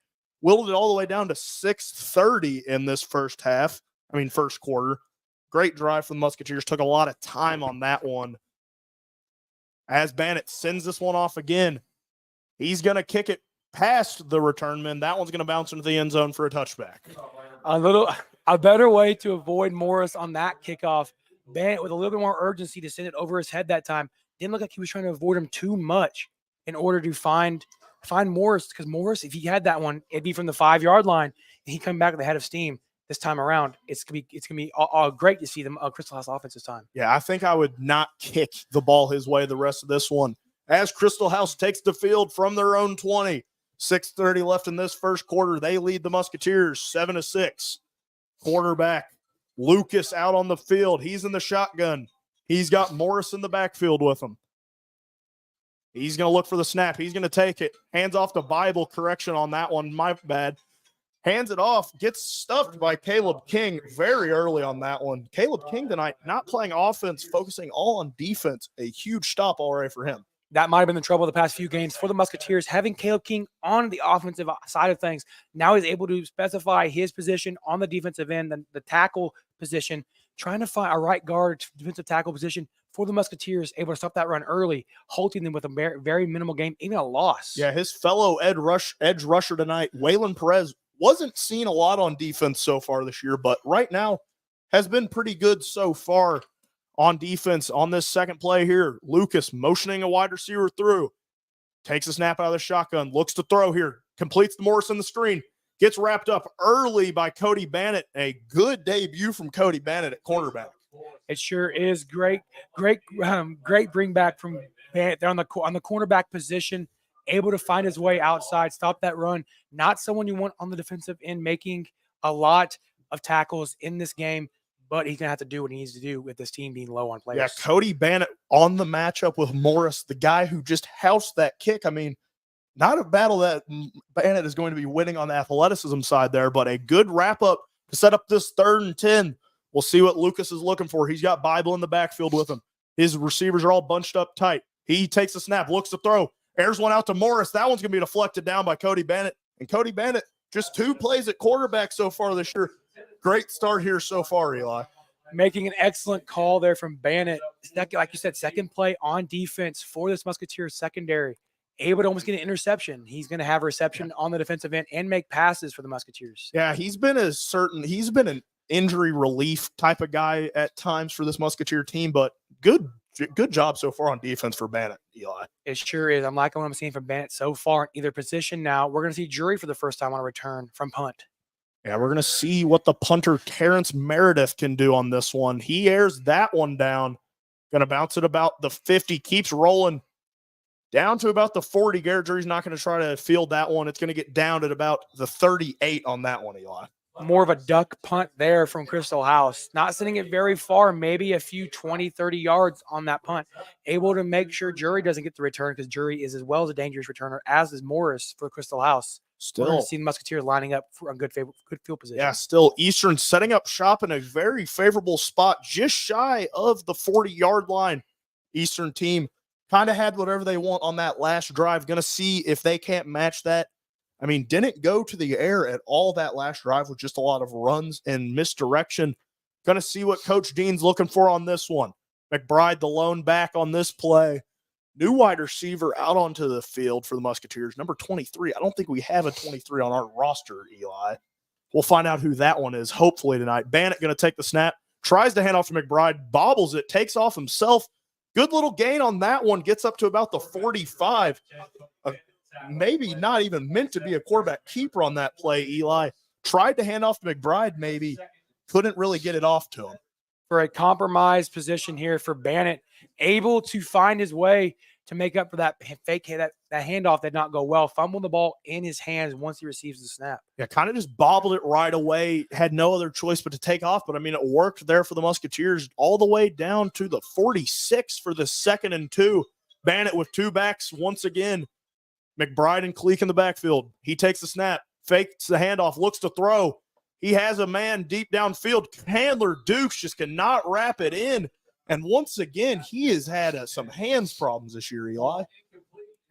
Willed it all the way down to 6:30 in this first quarter. Great drive from the Musketeers. Took a lot of time on that one. As Bannett sends this one off again, he's going to kick it past the return man. That one's going to bounce into the end zone for a touchback. A better way to avoid Morris on that kickoff. Bannett with a little bit more urgency to send it over his head that time. Didn't look like he was trying to avoid him too much in order to find Morris, because Morris, if he had that one, it'd be from the 5-yard line, and he come back with a head of steam this time around. It's gonna be great to see them Crystal House offense this time. Yeah, I think I would not kick the ball his way the rest of this one. As Crystal House takes the field from their own 20, 6:30 left in this first quarter. They lead the Musketeers 7-6. Quarterback Lucas out on the field. He's in the shotgun. He's got Morris in the backfield with him. He's going to look for the snap. He's going to take it. Hands off to Bible. Correction on that one. My bad. Hands it off. Gets stuffed by Caleb King very early on that one. Caleb King tonight not playing offense, focusing all on defense. A huge stop already for him. That might have been the trouble of the past few games for the Musketeers, having Caleb King on the offensive side of things. Now he's able to specify his position on the defensive end, the tackle position, trying to find a right guard defensive tackle position for the Musketeers, able to stop that run early, halting them with a very minimal game, even a loss. Yeah, his fellow edge rusher tonight, Waylon Perez, wasn't seen a lot on defense so far this year, but right now has been pretty good so far on defense. On this second play here, Lucas motioning a wide receiver through, takes a snap out of the shotgun, looks to throw here, completes the Morris in the screen, gets wrapped up early by Cody Bannett. A good debut from Cody Bannett at cornerback. It sure is great bring back from Bannett there on the cornerback position, able to find his way outside, stop that run. Not someone you want on the defensive end making a lot of tackles in this game, but he's going to have to do what he needs to do with this team being low on players. Yeah, Cody Bannett on the matchup with Morris, the guy who just housed that kick. I mean, not a battle that Bannett is going to be winning on the athleticism side there, but a good wrap-up to set up this 3rd and 10. We'll see what Lucas is looking for. He's got Bible in the backfield with him. His receivers are all bunched up tight. He takes a snap, looks to throw, airs one out to Morris. That one's going to be deflected down by Cody Bannett. And Cody Bannett, just 2 plays at quarterback so far this year. Great start here so far, Eli. Making an excellent call there from Bannett. Like you said, second play on defense for this Musketeers secondary. Able to almost get an interception. He's going to have a reception on the defensive end and make passes for the Musketeers. Yeah, he's been an injury relief type of guy at times for this Musketeer team, but good job so far on defense for Bannett, Eli. It sure is. I'm liking what I'm seeing from Bannett so far in either position. Now we're going to see Drury for the first time on a return from punt. Yeah, we're going to see what the punter Terrence Meredith can do on this one. He airs that one down. Going to bounce it about the 50, keeps rolling down to about the 40. Garrett Drury's not going to try to field that one. It's going to get down at about the 38 on that one, Eli. More of a duck punt there from Crystal House. Not sending it very far, maybe a few 20, 30 yards on that punt. Able to make sure Drury doesn't get the return because Drury is as well as a dangerous returner, as is Morris for Crystal House. Still see the Musketeers lining up for a good field position. Yeah, still Eastern setting up shop in a very favorable spot, just shy of the 40-yard line. Eastern team kind of had whatever they want on that last drive. Going to see if they can't match that. I mean, didn't go to the air at all that last drive with just a lot of runs and misdirection. Going to see what Coach Dean's looking for on this one. McBride, the lone back on this play. New wide receiver out onto the field for the Musketeers, number 23. I don't think we have a 23 on our roster, Eli. We'll find out who that one is hopefully tonight. Bannett going to take the snap, tries to hand off to McBride, bobbles it, takes off himself. Good little gain on that one, gets up to about the 45. Maybe not even meant to be a quarterback keeper on that play, Eli. Tried to hand off to McBride maybe, couldn't really get it off to him. For a compromised position here for Bannett, able to find his way to make up for that fake that handoff did not go well. Fumbled the ball in his hands once he receives the snap. Yeah, kind of just bobbled it right away. Had no other choice but to take off. But, I mean, it worked there for the Musketeers all the way down to the 46 for the 2nd and 2. Bannett with two backs once again. McBride and Cleek in the backfield. He takes the snap, fakes the handoff, looks to throw. He has a man deep downfield. Handler Dukes just cannot wrap it in. And once again, he has had some hands problems this year, Eli.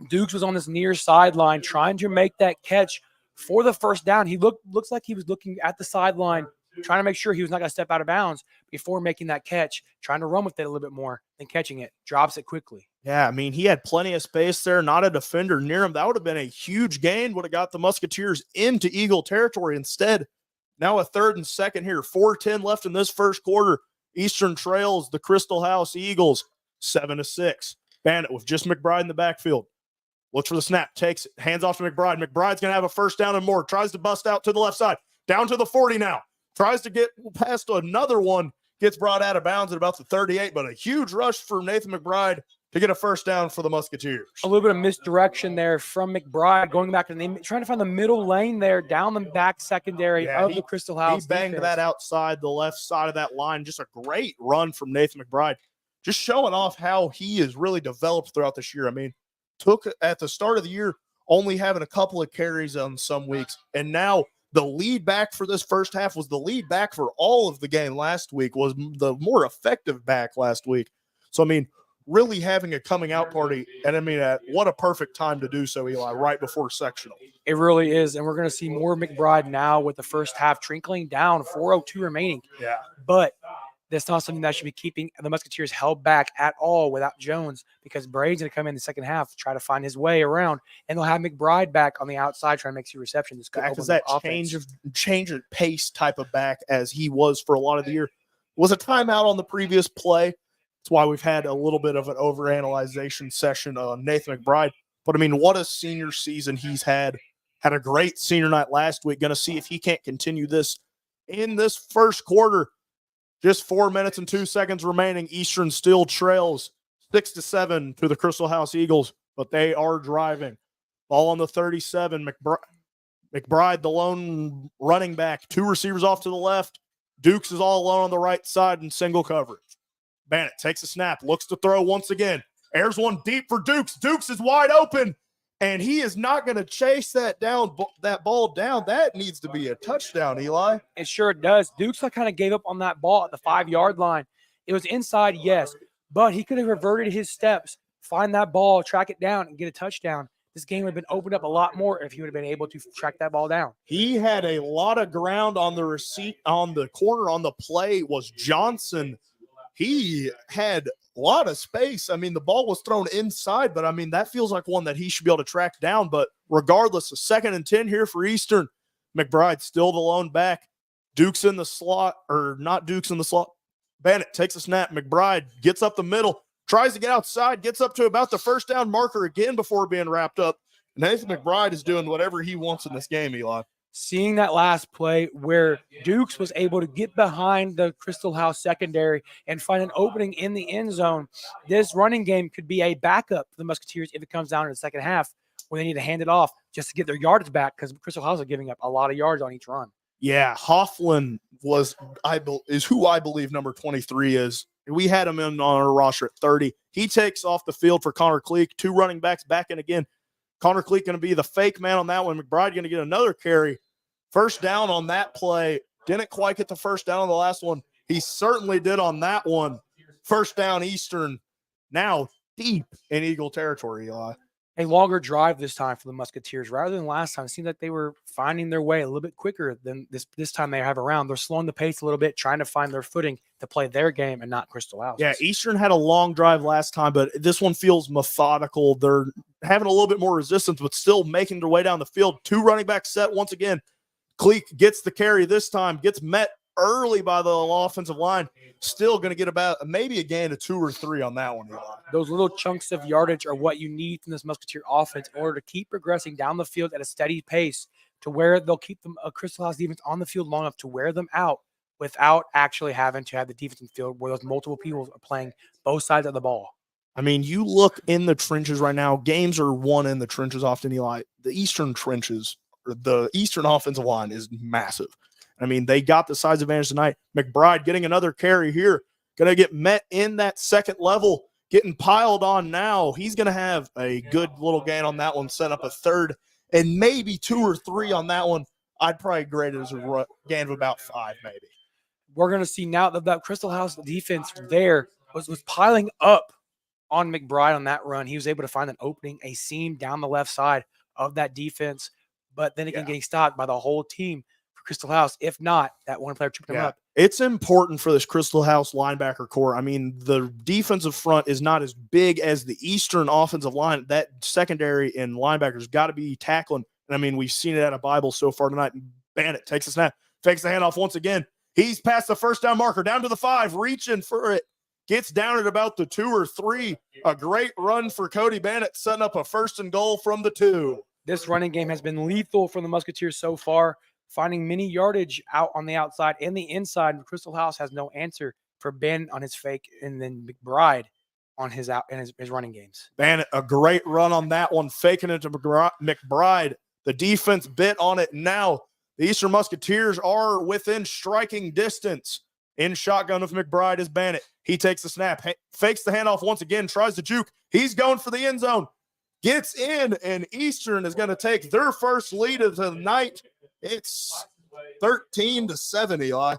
Dukes was on this near sideline trying to make that catch for the first down. He looks like he was looking at the sideline, trying to make sure he was not going to step out of bounds before making that catch, trying to run with it a little bit more than catching it. Drops it quickly. Yeah, I mean, he had plenty of space there, not a defender near him. That would have been a huge gain, would have got the Musketeers into Eagle territory. Instead, now a 3rd and 2 here, 4:10 left in this first quarter. Eastern trails the Crystal House Eagles 7-6. Bannett with just McBride in the backfield. Looks for the snap, takes it, hands off to McBride. McBride's going to have a first down and more. Tries to bust out to the left side, down to the 40 now. Tries to get past another one, gets brought out of bounds at about the 38, but a huge rush for Nathan McBride to get a first down for the Musketeers. A little bit of misdirection there from McBride, going back and trying to find the middle lane there, down the back secondary of the Crystal House. He banged that outside the left side of that line. Just a great run from Nathan McBride. Just showing off how he is really developed throughout this year. I mean, took at the start of the year only having a couple of carries on some weeks, and now the lead back for this first half was the lead back for all of the game last week, was the more effective back last week. So, I mean, really having a coming out party, and I mean, what a perfect time to do so, Eli, right before sectional. It really is, and we're going to see more McBride now with the first half trickling down, 4:02 remaining. Yeah. But that's not something that should be keeping the Musketeers held back at all without Jones, because Braid's going to come in the second half to try to find his way around, and they'll have McBride back on the outside trying to make some receptions. Back as that change of pace type of back as he was for a lot of the year. Was a timeout on the previous play. That's why we've had a little bit of an overanalyzation session on Nathan McBride. But, I mean, what a senior season he's had. Had a great senior night last week. Going to see if he can't continue this in this first quarter. Just 4 minutes and 2 seconds remaining. Eastern still trails 6-7 to the Crystal House Eagles, but they are driving. Ball on the 37. McBride, the lone running back. 2 receivers off to the left. Dukes is all alone on the right side in single coverage. Bannett takes a snap, looks to throw once again. Airs one deep for Dukes. Dukes is wide open, and he is not going to chase that ball down. That needs to be a touchdown, Eli. It sure does. Dukes kind of gave up on that ball at the 5-yard line. It was inside, yes, but he could have reverted his steps, find that ball, track it down, and get a touchdown. This game would have been opened up a lot more if he would have been able to track that ball down. He had a lot of ground on the receipt, on the corner, on the play was Johnson. He had a lot of space. I mean, the ball was thrown inside, but, I mean, that feels like one that he should be able to track down. But regardless, a 2nd and 10 here for Eastern. McBride still the lone back. Dukes in the slot, or not Dukes in the slot. Bannett takes a snap. McBride gets up the middle, tries to get outside, gets up to about the first down marker again before being wrapped up. Nathan McBride is doing whatever he wants in this game, Eli. Seeing that last play where Dukes was able to get behind the Crystal House secondary and find an opening in the end zone, this running game could be a backup for the Musketeers if it comes down to the second half, where they need to hand it off just to get their yardage back, because Crystal House is giving up a lot of yards on each run. Yeah, Hofflin is who I believe number 23 is. We had him in on our roster at 30. He takes off the field for Connor Cleek. 2 running backs back in again. Connor Cleek going to be the fake man on that one. McBride going to get another carry. First down on that play. Didn't quite get the first down on the last one. He certainly did on that one. First down Eastern. Now deep in Eagle territory, Eli. A longer drive this time for the Musketeers rather than last time. It seemed like they were finding their way a little bit quicker than this time they have around. They're slowing the pace a little bit, trying to find their footing to play their game and not Crystal House. Yeah, Eastern had a long drive last time, but this one feels methodical. They're having a little bit more resistance, but still making their way down the field. 2 running back set once again. Cleek gets the carry this time, gets met early by the offensive line. Still going to get about maybe a gain of 2 or 3 on that one, Eli. Those little chunks of yardage are what you need from this Musketeer offense in order to keep progressing down the field at a steady pace to where they'll keep them a Crystal House defense on the field long enough to wear them out without actually having to have the defense in the field where those multiple people are playing both sides of the ball. I mean, you look in the trenches right now. Games are won in the trenches often, Eli. The Eastern trenches, or the Eastern offensive line is massive. I mean, they got the size advantage tonight. McBride getting another carry here. Going to get met in that second level, getting piled on now. He's going to have a good little gain on that one, set up a third, and maybe 2 or 3 on that one. I'd probably grade it as a gain of about 5, maybe. We're going to see now that Crystal House defense there was piling up on McBride on that run. He was able to find an opening, a seam down the left side of that defense, but then again getting stopped by the whole team for Crystal House. If not, that one player tripped him up. It's important for this Crystal House linebacker core. I mean, the defensive front is not as big as the Eastern offensive line. That secondary and linebackers got to be tackling. And I mean, we've seen it at a Bible so far tonight. Bandit takes a snap, fakes the handoff once again. He's past the first down marker, down to the 5, reaching for it. Gets down at about the 2 or 3. A great run for Cody Bandit, setting up a 1st and goal from the 2. This running game has been lethal for the Musketeers so far, finding many yardage out on the outside and the inside. Crystal House has no answer for Ben on his fake, and then McBride on his out and his running games. Bandit, a great run on that one, faking it to McBride. The defense bit on it now. The Eastern Musketeers are within striking distance. In shotgun with McBride is Bandit. He takes the snap, fakes the handoff once again, tries to juke. He's going for the end zone. Gets in, and Eastern is going to take their first lead of the night. It's 13-7, Eli.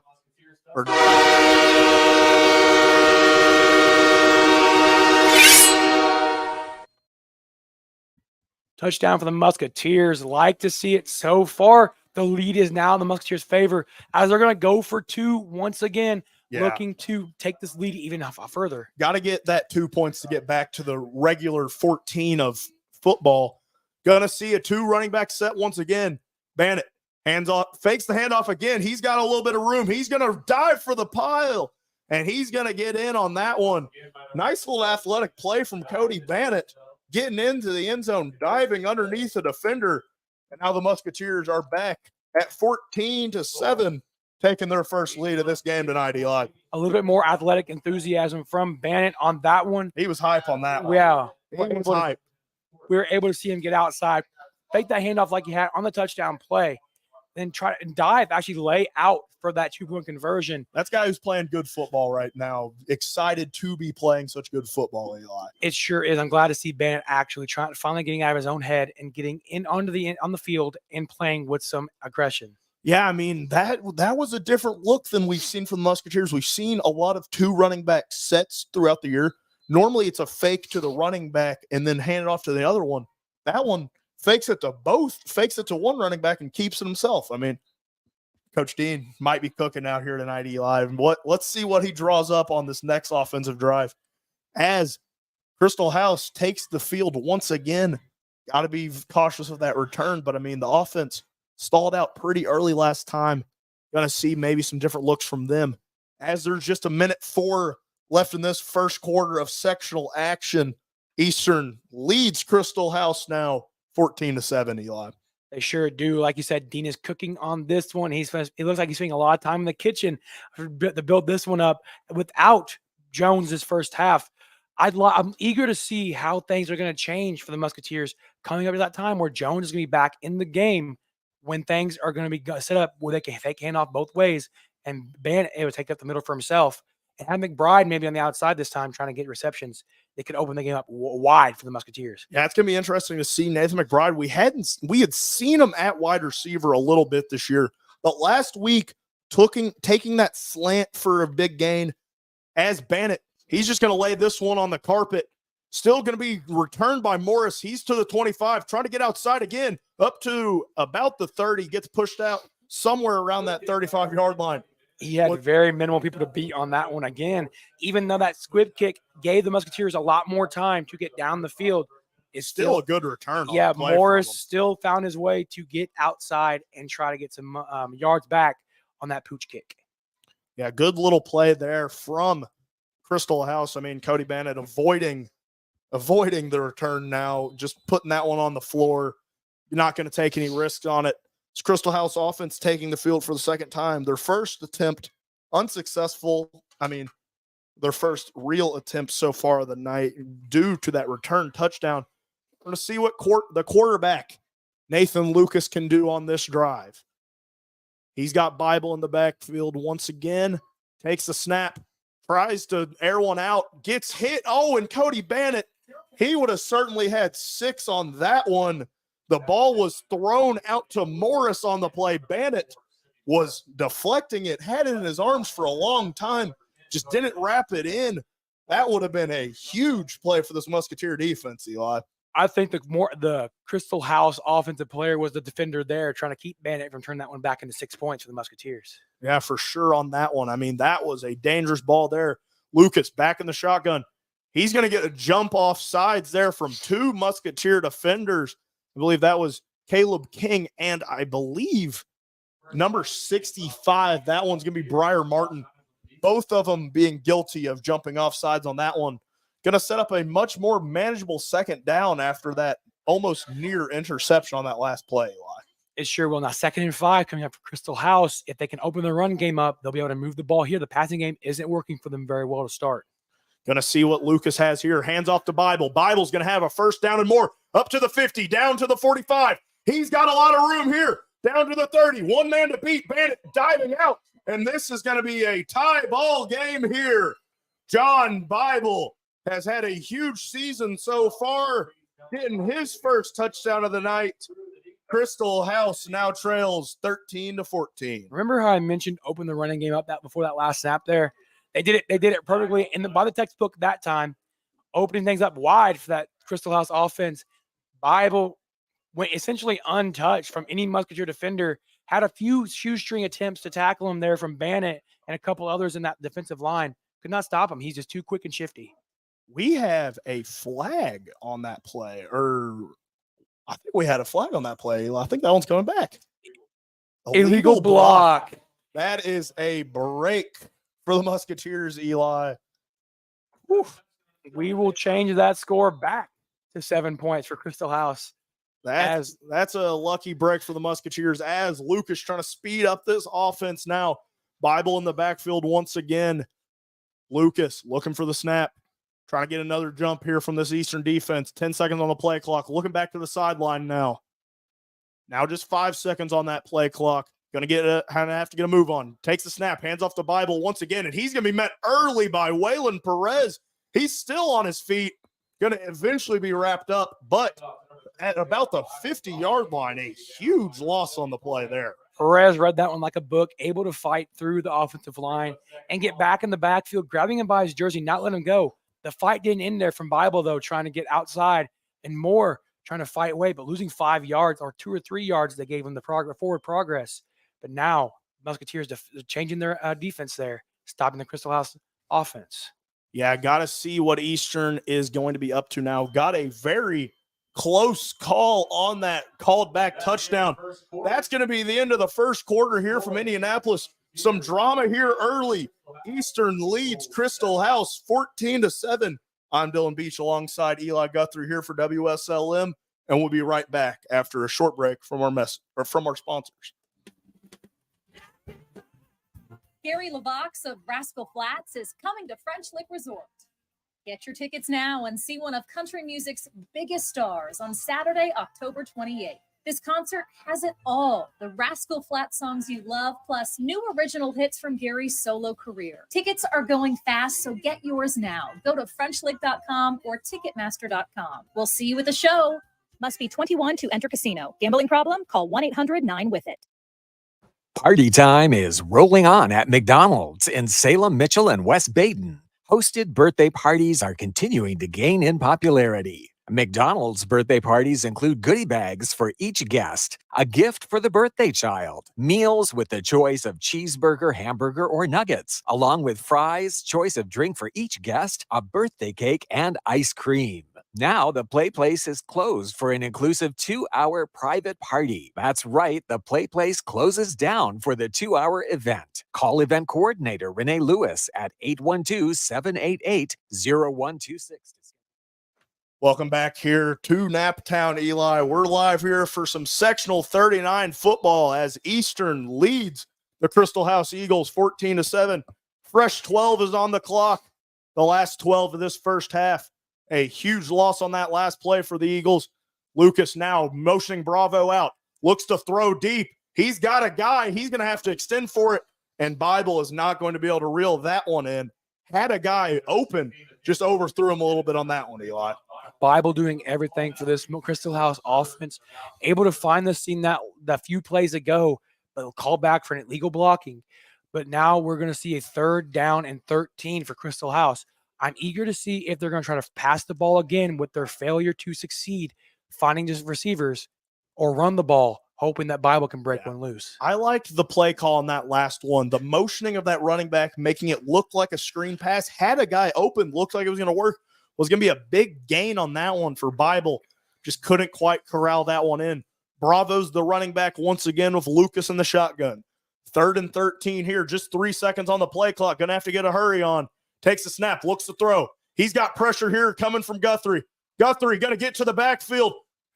Touchdown for the Musketeers. Like to see it so far. The lead is now in the Musketeers' favor as they're going to go for 2 once again, looking to take this lead even further. Got to get that 2 points to get back to the regular 14 of football. Going to see a 2 running back set once again. Bandit hands off, fakes the handoff again. He's got a little bit of room. He's going to dive for the pile, and he's going to get in on that one. Nice little athletic play from Cody Bandit, getting into the end zone, diving underneath the defender. And now the Musketeers are back at 14-7, taking their first lead of this game tonight, Eli. A little bit more athletic enthusiasm from Bandit on that one. He was hype on that one. Yeah. He was hype. We were able to see him get outside, fake that handoff like he had on the touchdown play, then try and dive, actually lay out for that 2-point conversion. That's a guy who's playing good football right now. Excited to be playing such good football, Eli. It sure is. I'm glad to see Bandit actually finally getting out of his own head and getting in on the field and playing with some aggression. Yeah, I mean, that was a different look than we've seen from the Musketeers. We've seen a lot of 2 running back sets throughout the year. Normally it's a fake to the running back and then hand it off to the other one. That one fakes it to both, fakes it to one running back and keeps it himself. I mean, Coach Dean might be cooking out here tonight, Eli. Let's see what he draws up on this next offensive drive. As Crystal House takes the field once again, got to be cautious of that return. But, I mean, the offense stalled out pretty early last time. Going to see maybe some different looks from them. As there's just 1:04 left in this first quarter of sectional action, Eastern leads Crystal House now 14-7, Eli. They sure do. Like you said, Dean is cooking on this one. It looks like he's spending a lot of time in the kitchen to build this one up without Jones's first half. I'm eager to see how things are going to change for the Musketeers coming up to that time where Jones is going to be back in the game when things are going to be set up where they can fake hand off both ways and Bandit able to take up the middle for himself. And have McBride maybe on the outside this time trying to get receptions. They could open the game up wide for the Musketeers. Yeah, it's going to be interesting to see Nathan McBride. We had seen him at wide receiver a little bit this year, but last week taking that slant for a big gain as Bandit. He's just going to lay this one on the carpet, Still going to be returned by Morris. He's to the 25, trying to get outside again, up to about the 30, gets pushed out somewhere around that 35-yard line. He had very minimal people to beat on that one again. Even though that squib kick gave the Musketeers a lot more time to get down the field, it's Still a good return. Yeah, on the play Morris from him. still found his way to get outside and try to get some yards back on that pooch kick. Yeah, good little play there from Crystal House. I mean, Cody Bannett avoiding the return now, just putting that one on the floor. You're not going to take any risks on it. It's Crystal House offense taking the field for the second time. Their first attempt unsuccessful. I mean, their first real attempt so far of the night due to that return touchdown. We're going to see what the quarterback, Nathan Lucas, can do on this drive. He's got Bible in the backfield once again, takes the snap, tries to air one out, gets hit. Oh, and Cody Bannett, he would have certainly had 6 on that one. The ball was thrown out to Morris on the play. Bannett was deflecting it, had it in his arms for a long time, just didn't wrap it in. That would have been a huge play for this Musketeer defense, Eli. I think the Crystal House offensive player was the defender there, trying to keep Bannett from turning that one back into 6 points for the Musketeers. Yeah, for sure on that one. I mean, that was a dangerous ball there. Lucas back in the shotgun. He's going to get a jump off sides there from 2 Musketeer defenders. I believe that was Caleb King and I believe number 65. That one's going to be Briar Martin. Both of them being guilty of jumping off sides on that one. Going to set up a much more manageable second down after that almost near interception on that last play, Eli. It sure will. Now, 2nd and 5 coming up for Crystal House. If they can open the run game up, they'll be able to move the ball here. The passing game isn't working for them very well to start. Going to see what Lucas has here. Hands off to Bible. Bible's going to have a first down and more. Up to the 50, down to the 45. He's got a lot of room here. Down to the 30. One man to beat. Bannett diving out. And this is going to be a tie ball game here. John Bible has had a huge season so far, getting his first touchdown of the night. Crystal House now trails 13-14. Remember how I mentioned open the running game up before that last snap there? They did it perfectly by the textbook that time, opening things up wide for that Crystal House offense. Bible went essentially untouched from any Musketeer defender, had a few shoestring attempts to tackle him there from Bannett and a couple others in that defensive line. Could not stop him. He's just too quick and shifty. We have a flag on that play, or I think we had a flag on that play. I think that one's coming back. Illegal block. That is a break for the Musketeers, Eli. Whew. We will change that score back to 7 points for Crystal House. That's a lucky break for the Musketeers as Lucas trying to speed up this offense now. Bible in the backfield once again. Lucas looking for the snap. Trying to get another jump here from this Eastern defense. 10 seconds on the play clock. Looking back to the sideline now. Now just 5 seconds on that play clock. Gonna have to get a move on. Takes the snap, hands off the Bible once again, and he's gonna be met early by Waylon Perez. He's still on his feet. Gonna eventually be wrapped up, but at about the 50-yard line, a huge loss on the play there. Perez read that one like a book, able to fight through the offensive line and get back in the backfield, grabbing him by his jersey, not letting him go. The fight didn't end there from Bible, though, trying to get outside and more trying to fight away, but losing 5 yards or 2 or 3 yards, they gave him the forward progress. But now Musketeers changing their defense there, stopping the Crystal House offense. Yeah, got to see what Eastern is going to be up to now. Got a very close call on that called back touchdown. That's going to be the end of the first quarter here from Indianapolis. Some drama here early. Eastern leads Crystal House 14-7. I'm Dylan Beach alongside Eli Guthrie here for WSLM, and we'll be right back after a short break from our sponsors. Gary LaVox of Rascal Flats is coming to French Lick Resort. Get your tickets now and see one of country music's biggest stars on Saturday, October 28th. This concert has it all. The Rascal Flatts songs you love, plus new original hits from Gary's solo career. Tickets are going fast, so get yours now. Go to FrenchLick.com or Ticketmaster.com. We'll see you at the show. Must be 21 to enter casino. Gambling problem? Call 1-800-9-WITH-IT. Party time is rolling on at McDonald's in Salem, Mitchell, and West Baden. Hosted birthday parties are continuing to gain in popularity. McDonald's birthday parties include goodie bags for each guest, a gift for the birthday child, meals with the choice of cheeseburger, hamburger, or nuggets, along with fries, choice of drink for each guest, a birthday cake, and ice cream. Now, the Play Place is closed for an inclusive 2-hour private party. That's right, the Play Place closes down for the 2-hour event. Call event coordinator Renee Lewis at 812-788-0126. Welcome back here to Naptown, Eli. We're live here for some Sectional 39 football as Eastern leads the Crystal House Eagles 14-7. Fresh 12 is on the clock. The last 12 of this first half. A huge loss on that last play for the Eagles. Lucas now motioning Bravo out. Looks to throw deep. He's got a guy. He's going to have to extend for it. And Bible is not going to be able to reel that one in. Had a guy open. Just overthrew him a little bit on that one, Eli. Bible doing everything for this Crystal House offense, able to find the seam that few plays ago, but call back for an illegal blocking. But now we're going to see a 3rd down and 13 for Crystal House. I'm eager to see if they're going to try to pass the ball again with their failure to succeed, finding just receivers, or run the ball, hoping that Bible can break one loose. I liked the play call on that last one. The motioning of that running back, making it look like a screen pass, had a guy open, looked like it was going to work. Was going to be a big gain on that one for Bible. Just couldn't quite corral that one in. Bravo's the running back once again with Lucas in the shotgun. 3rd and 13 here, just 3 seconds on the play clock. Going to have to get a hurry on. Takes a snap, looks to throw. He's got pressure here coming from Guthrie. Guthrie going to get to the backfield.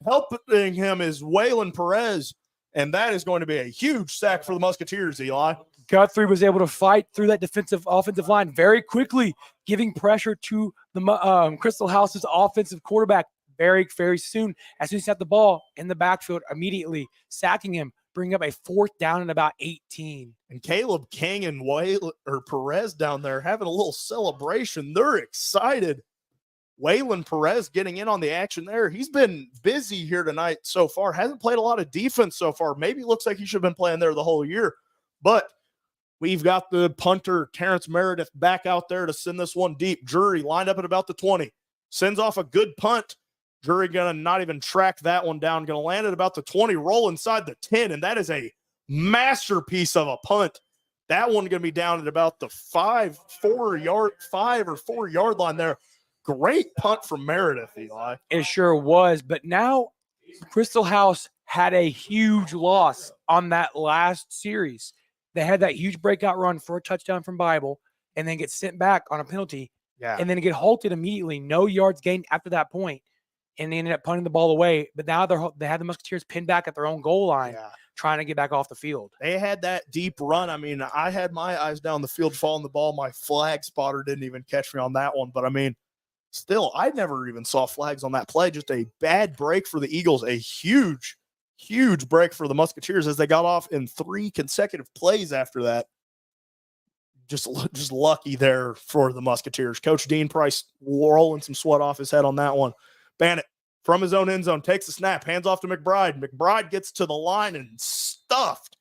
Helping him is Waylon Perez, and that is going to be a huge sack for the Musketeers, Eli. Guthrie was able to fight through that offensive line very quickly, giving pressure to the Crystal House's offensive quarterback very, very soon. As soon as he got the ball in the backfield, immediately sacking him, bringing up a 4th down and about 18. And Caleb King and Perez down there having a little celebration. They're excited. Waylon Perez getting in on the action there. He's been busy here tonight so far. Hasn't played a lot of defense so far. Maybe looks like he should have been playing there the whole year. But we've got the punter, Terrence Meredith, back out there to send this one deep. Drury lined up at about the 20. Sends off a good punt. Drury going to not even track that one down. Going to land at about the 20, roll inside the 10, and that is a masterpiece of a punt. That one going to be down at about the 5 or 4 yard line there. Great punt from Meredith, Eli. It sure was. But now Crystal House had a huge loss on that last series. They had that huge breakout run for a touchdown from Bible and then get sent back on a penalty. Yeah. And then get halted immediately. No yards gained after that point. And they ended up punting the ball away. But now they had the Musketeers pinned back at their own goal line, trying to get back off the field. They had that deep run. I mean, I had my eyes down the field following the ball. My flag spotter didn't even catch me on that one. But, I mean, still, I never even saw flags on that play. Just a bad break for the Eagles. A huge break for the Musketeers as they got off in 3 consecutive plays after that. Just lucky there for the Musketeers. Coach Dean Price rolling some sweat off his head on that one. Bannett from his own end zone takes the snap, hands off to McBride. McBride gets to the line and stuffed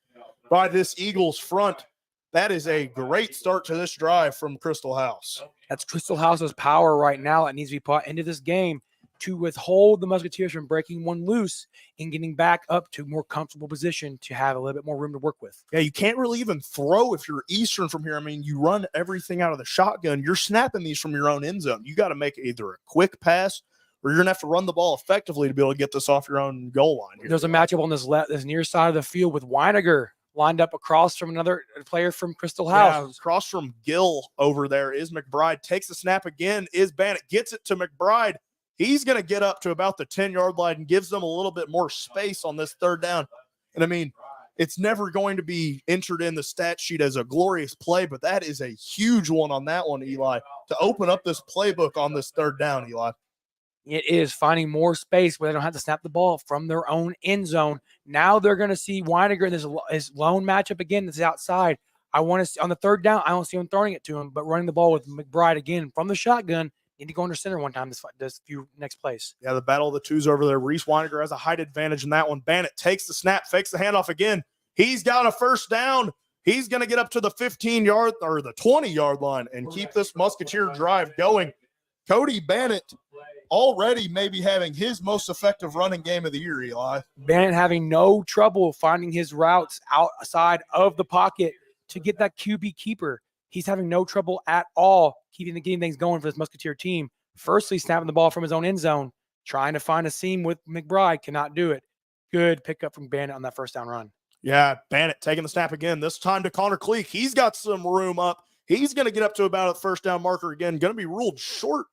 by this Eagles front. That is a great start to this drive from Crystal House. That's Crystal House's power right now that needs to be put into this game to withhold the Musketeers from breaking one loose and getting back up to a more comfortable position to have a little bit more room to work with. Yeah, you can't really even throw if you're Eastern from here. I mean, you run everything out of the shotgun. You're snapping these from your own end zone. You got to make either a quick pass or you're going to have to run the ball effectively to be able to get this off your own goal line. There's a matchup on this near side of the field with Weiniger lined up across from another player from Crystal House. Yeah, across from Gill over there is McBride. Takes the snap again, is Bannett. Gets it to McBride. He's going to get up to about the 10-yard line and gives them a little bit more space on this 3rd down. And, I mean, it's never going to be entered in the stat sheet as a glorious play, but that is a huge one on that one, Eli, to open up this playbook on this 3rd down, Eli. It is finding more space where they don't have to snap the ball from their own end zone. Now they're going to see Weiniger in this lone matchup again. That's outside. I want to see on the 3rd down. I don't see him throwing it to him, but running the ball with McBride again from the shotgun. Need to go under center one time this few next plays. Yeah, the battle of the twos over there. Reese Weiniger has a height advantage in that one. Bannett takes the snap, fakes the handoff again. He's got a 1st down. He's going to get up to the 15-yard or the 20-yard line and keep this Musketeer drive going. Cody Bannett already maybe having his most effective running game of the year, Eli. Bennett having no trouble finding his routes outside of the pocket to get that QB keeper. He's having no trouble at all getting things going for this Musketeer team. Firstly, snapping the ball from his own end zone, trying to find a seam with McBride, cannot do it. Good pickup from Bennett on that first down run. Yeah, Bannett taking the snap again, this time to Connor Cleek. He's got some room up. He's going to get up to about a first down marker again. Going to be ruled short.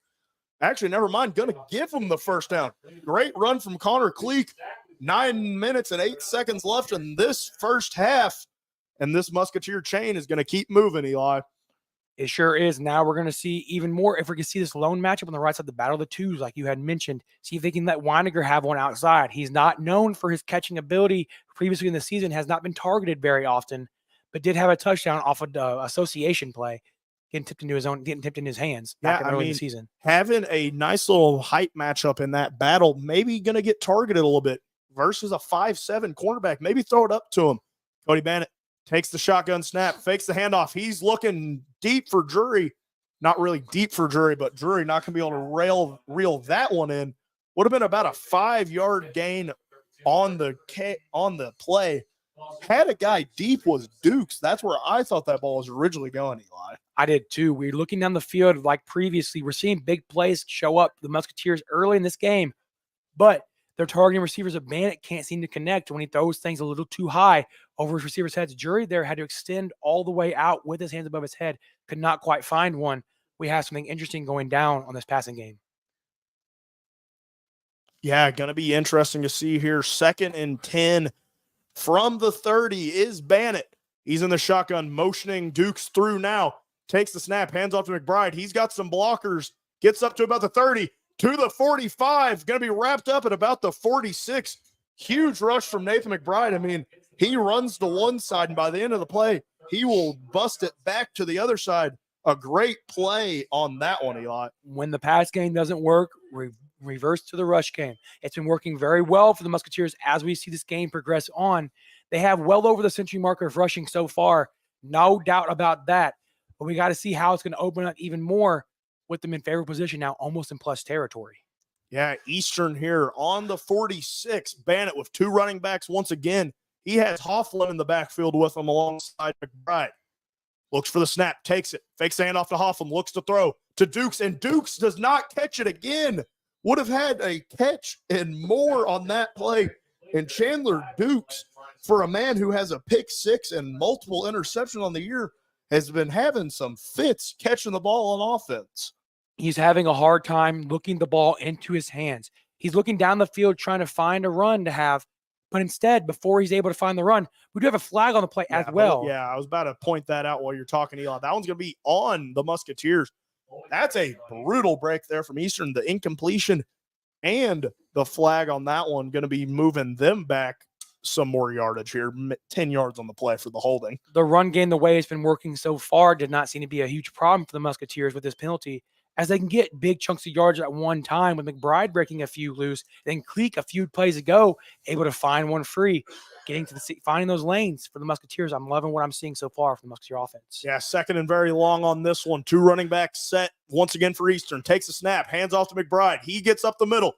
Actually, never mind. Going to give him the first down. Great run from Connor Cleek. 9 minutes and 8 seconds left in this first half. And this Musketeer chain is going to keep moving, Eli. It sure is. Now we're going to see even more. If we can see this lone matchup on the right side, the battle of the twos, like you had mentioned, see if they can let Weiniger have one outside. He's not known for his catching ability. Previously in the season has not been targeted very often, but did have a touchdown off of the association play, getting tipped in his hands back in early in the season. Having a nice little height matchup in that battle, maybe going to get targeted a little bit versus a 5'7" cornerback. Maybe throw it up to him. Cody Bannett takes the shotgun snap, fakes the handoff. He's looking deep for Drury. Not really deep for Drury, but Drury not going to be able to reel that one in. Would have been about a 5-yard gain on the play. Had a guy deep was Dukes. That's where I thought that ball was originally going, Eli. I did too. We're looking down the field like previously. We're seeing big plays show up for the Musketeers early in this game, but they're targeting receivers of Bannett can't seem to connect when he throws things a little too high over his receiver's heads. Drury there had to extend all the way out with his hands above his head. Could not quite find one. We have something interesting going down on this passing game. Yeah, going to be interesting to see here. 2nd and 10 from the 30 is Bannett. He's in the shotgun, motioning Dukes through now. Takes the snap, hands off to McBride. He's got some blockers. Gets up to about the 30, to the 45. Going to be wrapped up at about the 46. Huge rush from Nathan McBride. I mean, he runs to one side, and by the end of the play, he will bust it back to the other side. A great play on that one, Eli. When the pass game doesn't work, reverse to the rush game. It's been working very well for the Musketeers as we see this game progress on. They have well over the century marker of rushing so far. No doubt about that. But we got to see how it's going to open up even more with them in favorable position now, almost in plus territory. Yeah, Eastern here on the 46. Bannett with 2 running backs once again. He has Hoffman in the backfield with him alongside McBride. Looks for the snap, takes it, fakes the handoff to Hoffman, looks to throw to Dukes, and Dukes does not catch it again. Would have had a catch and more on that play. And Chandler Dukes, for a man who has a pick 6 and multiple interceptions on the year, has been having some fits catching the ball on offense. He's having a hard time looking the ball into his hands. He's looking down the field trying to find a run to have, but instead, before he's able to find the run, we do have a flag on the play as well. Yeah, I was about to point that out while you're talking, Eli. That one's going to be on the Musketeers. That's a brutal break there from Eastern. The incompletion and the flag on that one going to be moving them back some more yardage here, 10 yards on the play for the holding. The run game, the way it's been working so far, did not seem to be a huge problem for the Musketeers with this penalty, as they can get big chunks of yards at one time, with McBride breaking a few loose, then Cleek a few plays ago, able to find one free, getting to finding those lanes for the Musketeers. I'm loving what I'm seeing so far from the Musketeer offense. Yeah, 2nd and very long on this one. 2 running backs set once again for Eastern. Takes a snap, hands off to McBride. He gets up the middle.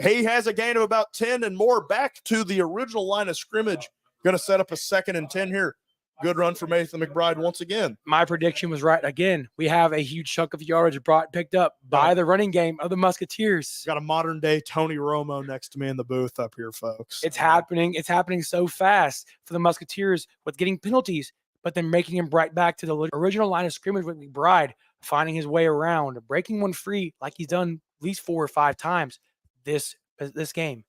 He has a gain of about 10 and more back to the original line of scrimmage. Going to set up a 2nd and 10 here. Good run for Nathan McBride once again. My prediction was right again. We have a huge chunk of yardage picked up by the running game of the Musketeers. Got a modern-day Tony Romo next to me in the booth up here, folks. It's happening. It's happening so fast for the Musketeers with getting penalties, but then making him right back to the original line of scrimmage with McBride, finding his way around, breaking one free like he's done at least 4 or 5 times this game.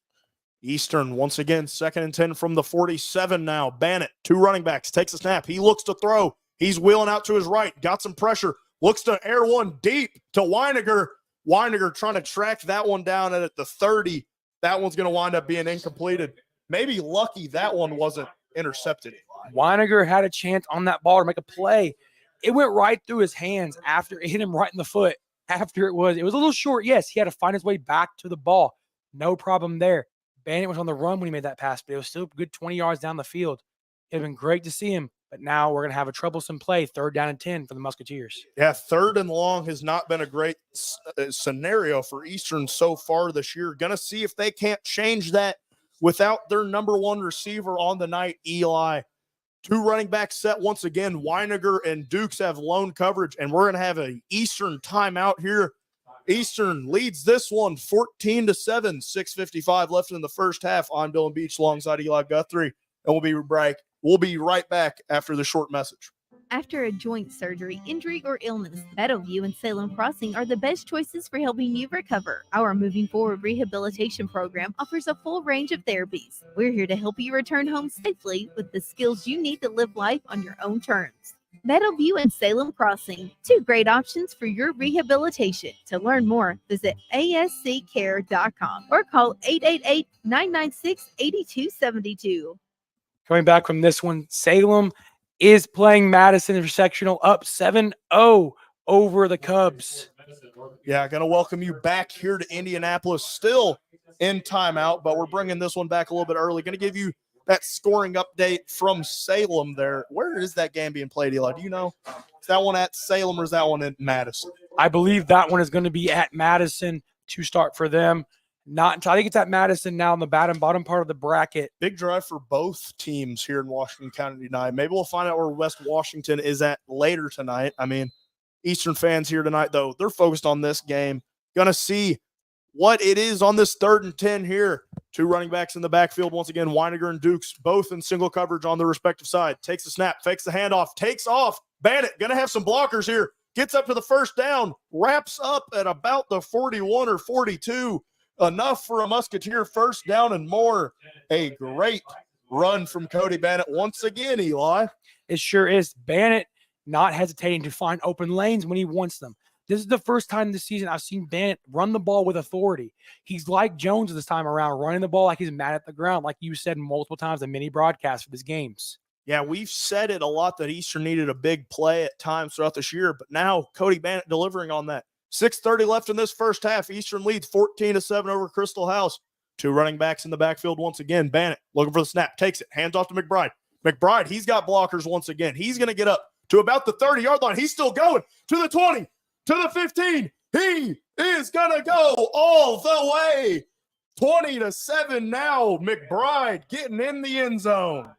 Eastern, once again, 2nd and 10 from the 47 now. Bannett, 2 running backs, takes a snap. He looks to throw. He's wheeling out to his right, got some pressure, looks to air one deep to Weiniger. Weiniger trying to track that one down at the 30. That one's going to wind up being incompleted. Maybe lucky that one wasn't intercepted. Weiniger had a chance on that ball to make a play. It went right through his hands after it hit him right in the foot. After it was a little short. Yes, he had to find his way back to the ball. No problem there. Bannett was on the run when he made that pass, but it was still a good 20 yards down the field. It would have been great to see him But now we're going to have a troublesome play, 3rd down and 10 for the Musketeers. Yeah, 3rd and long has not been a great scenario for Eastern so far this year. Going to see if they can't change that without their number 1 receiver on the night, Eli. 2 running back set once again. Weiniger and Dukes have lone coverage, and we're going to have an Eastern timeout here. Eastern leads this one 14-7, 6:55 left in the first half. I'm Dylan Beach alongside Eli Guthrie, and we'll be right back after the short message. After a joint surgery, injury, or illness, Meadowview and Salem Crossing are the best choices for helping you recover. Our Moving Forward rehabilitation program offers a full range of therapies. We're here to help you return home safely with the skills you need to live life on your own terms. Meadowview and Salem Crossing, 2 great options for your rehabilitation. To learn more, visit asccare.com or call 888-996-8272. Coming back from this one, Salem is playing Madison for sectional, up 7-0 over the Cubs. Yeah, going to welcome you back here to Indianapolis, still in timeout, but we're bringing this one back a little bit early. Going to give you that scoring update from Salem there. Where is that game being played, Eli? Do you know? Is that one at Salem or is that one in Madison? I believe that one is going to be at Madison to start for them. Not until I think it's at Madison now in the bottom part of the bracket. Big drive for both teams here in Washington County tonight. Maybe we'll find out where West Washington is at later tonight. I mean, Eastern fans here tonight, though, they're focused on this game. Going to see what it is on this 3rd and 10 here. 2 running backs in the backfield. Once again, Weiniger and Dukes, both in single coverage on their respective side. Takes the snap, fakes the handoff, takes off. Bannett going to have some blockers here. Gets up to the first down, wraps up at about the 41 or 42. Enough for a Musketeer first down and more. A great run from Cody Bannett once again, Eli. It sure is. Bannett not hesitating to find open lanes when he wants them. This is the first time this season I've seen Bannett run the ball with authority. He's like Jones this time around, running the ball like he's mad at the ground, like you said multiple times in many broadcasts for these games. Yeah, we've said it a lot that Eastern needed a big play at times throughout this year, but now Cody Bannett delivering on that. 6:30 left in this first half. Eastern leads 14-7 over Crystal House. 2 running backs in the backfield once again. Bannett looking for the snap, takes it, hands off to McBride. McBride, he's got blockers once again. He's going to get up to about the 30-yard line. He's still going to the 20, to the 15. He is going to go all the way. 20-7 now. McBride getting in the end zone.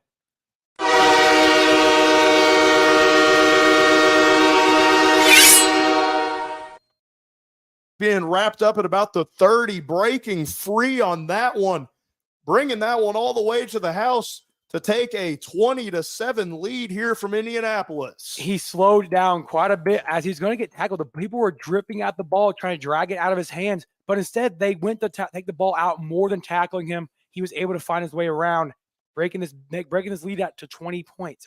Being wrapped up at about the 30, breaking free on that one, bringing that one all the way to the house to take a 20-7 lead here from Indianapolis. He slowed down quite a bit as he's going to get tackled. The people were dripping out the ball, trying to drag it out of his hands, but instead they went to take the ball out more than tackling him. He was able to find his way around, breaking this lead out to 20 points,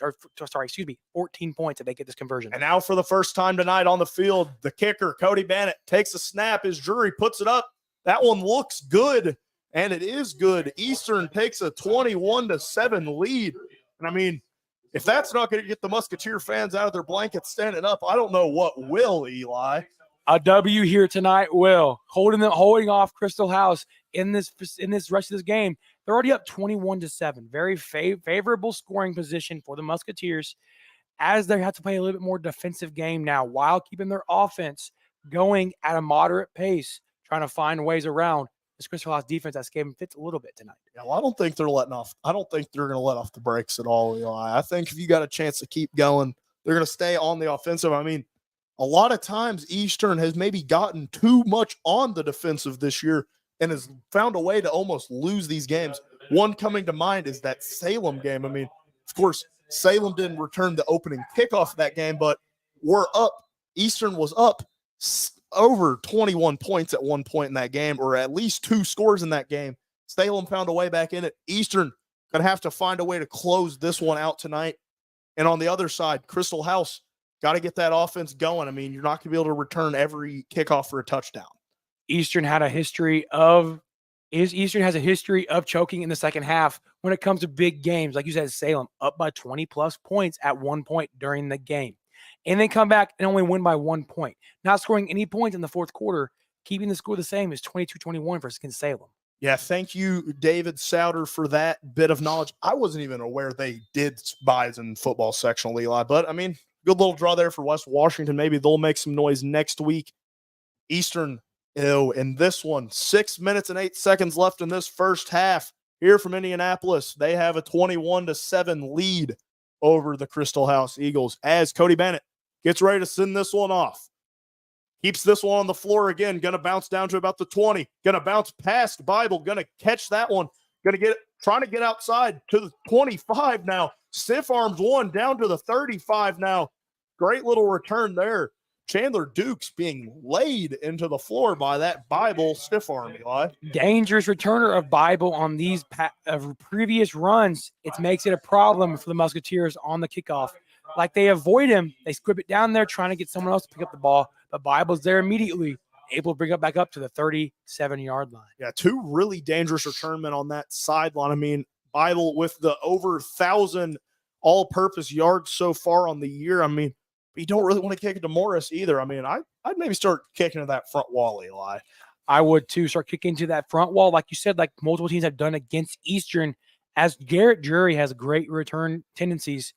14 points if they get this conversion. And now for the first time tonight on the field, the kicker, Cody Bannett, takes a snap. His jury puts it up. That one looks good, and it is good. Eastern takes a 21-7 lead. And I mean, if that's not going to get the Musketeer fans out of their blankets standing up, I don't know what will, Eli. A W here tonight will. Holding off Crystal House in this rest of this game. They're already up 21-7. Very favorable scoring position for the Musketeers as they have to play a little bit more defensive game now while keeping their offense going at a moderate pace, trying to find ways around this Crystal House defense that's gave them fits a little bit tonight. Yeah, well, I don't think they're going to let off the brakes at all, Eli. I think if you got a chance to keep going, they're going to stay on the offensive. I mean, a lot of times Eastern has maybe gotten too much on the defensive this year and has found a way to almost lose these games. One coming to mind is that Salem game. I mean, of course, Salem didn't return the opening kickoff of that game, but we're up. Eastern was up over 21 points at one point in that game, or at least 2 scores in that game. Salem found a way back in it. Eastern going to have to find a way to close this one out tonight. And on the other side, Crystal House got to get that offense going. I mean, you're not going to be able to return every kickoff for a touchdown. Eastern has a history of choking in the second half when it comes to big games. Like you said, Salem up by 20-plus points at one point during the game. And they come back and only win by 1 point. Not scoring any points in the fourth quarter, keeping the score the same as 22-21 versus Salem. Yeah, thank you, David Souter, for that bit of knowledge. I wasn't even aware they did Bison football sectional, Eli. But, I mean, good little draw there for West Washington. Maybe they'll make some noise next week. Eastern, in this one, 6 minutes and 8 seconds left in this first half. Here from Indianapolis, they have a 21-7 lead over the Crystal House Eagles as Cody Bennett gets ready to send this one off. Keeps this one on the floor again. Going to bounce down to about the 20. Going to bounce past Bible. Going to catch that one. Trying to get outside to the 25 now. Stiff arms one down to the 35 now. Great little return there. Chandler Dukes being laid into the floor by that Bible stiff arm, Eli. Dangerous returner of Bible on these previous runs. It makes it a problem for the Musketeers on the kickoff. Like they avoid him. They squib it down there trying to get someone else to pick up the ball. But Bible's there immediately, able to bring it back up to the 37-yard line. Yeah, two really dangerous return men on that sideline. I mean, Bible with the over 1,000 all-purpose yards so far on the year. I mean, you don't really want to kick it to Morris either. I mean, I'd maybe start kicking to that front wall, Eli. I would too. Start kicking to that front wall, like you said, like multiple teams have done against Eastern, as Garrett Drury has great return tendencies.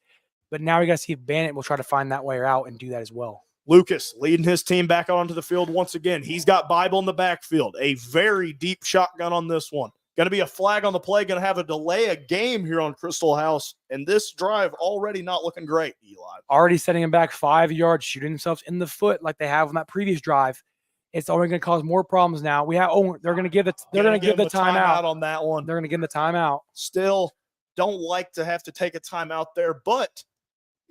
But now we got to see if Bennett will try to find that way out and do that as well. Lucas leading his team back onto the field once again. He's got Bible in the backfield. A very deep shotgun on this one. Going to be a flag on the play. Going to have a delay a game here on Crystal House. And this drive already not looking great, Eli. Already setting him back 5 yards, shooting themselves in the foot like they have on that previous drive. It's only going to cause more problems now. They're going to give the timeout on that one. They're going to give the timeout. Still don't like to have to take a timeout there, but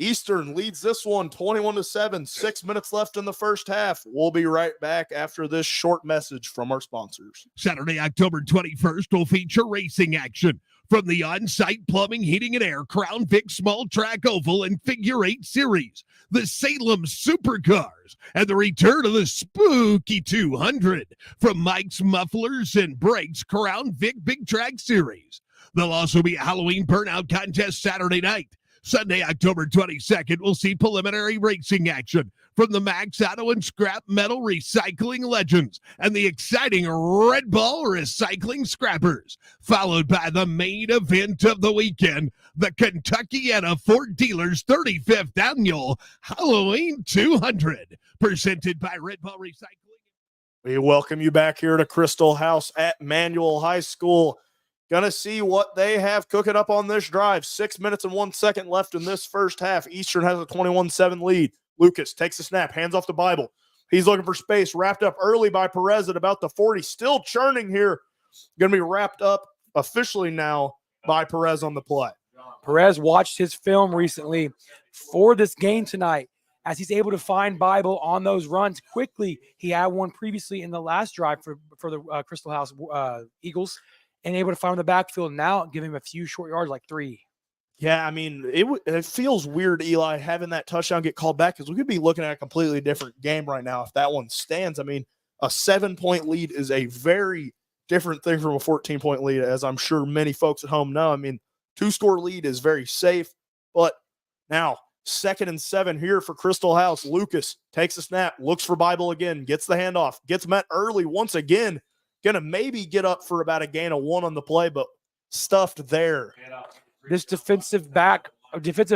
Eastern leads this one 21-7, 6 minutes left in the first half. We'll be right back after this short message from our sponsors. Saturday, October 21st will feature racing action from the on-site plumbing, heating, and air Crown Vic Small Track Oval and Figure 8 Series, the Salem Supercars, and the return of the Spooky 200 from Mike's Mufflers and Brakes Crown Vic Big Track Series. There'll also be a Halloween burnout contest Saturday night. Sunday, October 22nd, we'll see preliminary racing action from the Max Auto and Scrap Metal Recycling Legends and the exciting Red Ball Recycling Scrappers, followed by the main event of the weekend, the Kentuckiana Ford Dealers 35th Annual Halloween 200, presented by Red Ball Recycling. We welcome you back here to Crystal House at Manual High School. Gonna see what they have cooking up on this drive. 6 minutes and 1 second left in this first half. Eastern has a 21-7 lead. Lucas takes a snap, hands off the Bible. He's looking for space, wrapped up early by Perez at about the 40. Still churning here. Gonna be wrapped up officially now by Perez on the play. Perez watched his film recently for this game tonight as he's able to find Bible on those runs quickly. He had one previously in the last drive for the Crystal House Eagles. And able to find the backfield now, give him a few short yards, like 3. Yeah, I mean, it feels weird, Eli, having that touchdown get called back because we could be looking at a completely different game right now if that one stands. I mean, a 7-point lead is a very different thing from a 14-point lead, as I'm sure many folks at home know. I mean, 2-score lead is very safe, but now 2nd and 7 here for Crystal House. Lucas takes a snap, looks for Bible again, gets the handoff, gets met early once again. Going to maybe get up for about a gain of 1 on the play, but stuffed there. This defensive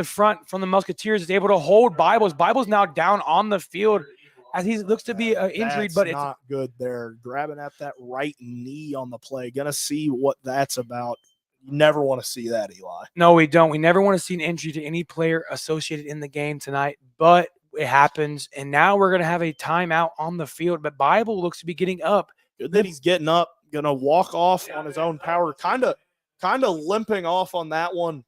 front from the Musketeers is able to hold Bibles. Bibles now down on the field as he looks to be injured, but it's not good there. Grabbing at that right knee on the play. Going to see what that's about. You never want to see that, Eli. No, we don't. We never want to see an injury to any player associated in the game tonight, but it happens. And now we're going to have a timeout on the field, but Bible looks to be getting up. Good that he's getting up, going to walk off on his own power, kind of limping off on that one.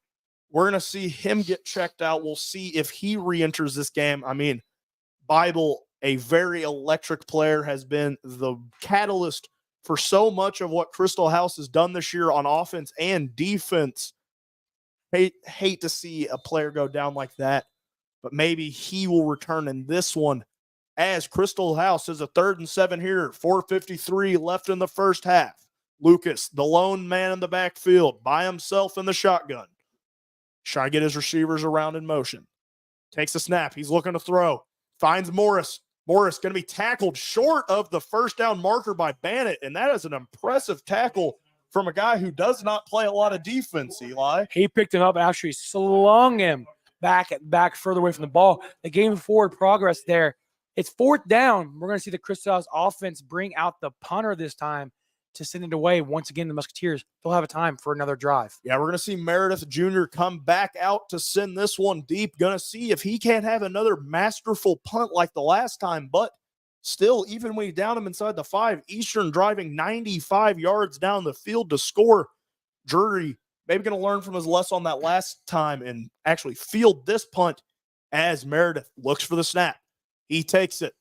We're going to see him get checked out. We'll see if he re-enters this game. I mean, Bible, a very electric player, has been the catalyst for so much of what Crystal House has done this year on offense and defense. Hate to see a player go down like that, but maybe he will return in this one. As Crystal House is a 3rd and 7 here, 4:53 left in the first half. Lucas, the lone man in the backfield, by himself in the shotgun. Trying to get his receivers around in motion. Takes a snap. He's looking to throw. Finds Morris. Morris going to be tackled short of the first down marker by Bannett, and that is an impressive tackle from a guy who does not play a lot of defense, Eli. He picked him up and actually slung him back further away from the ball. The game forward progress there. It's 4th down. We're going to see the Christel House offense bring out the punter this time to send it away. Once again, the Musketeers, they'll have a time for another drive. Yeah, we're going to see Meredith Jr. come back out to send this one deep. Going to see if he can't have another masterful punt like the last time, but still, even when you down him inside the 5, Eastern driving 95 yards down the field to score. Drury maybe going to learn from his lesson on that last time and actually field this punt as Meredith looks for the snap. He takes it.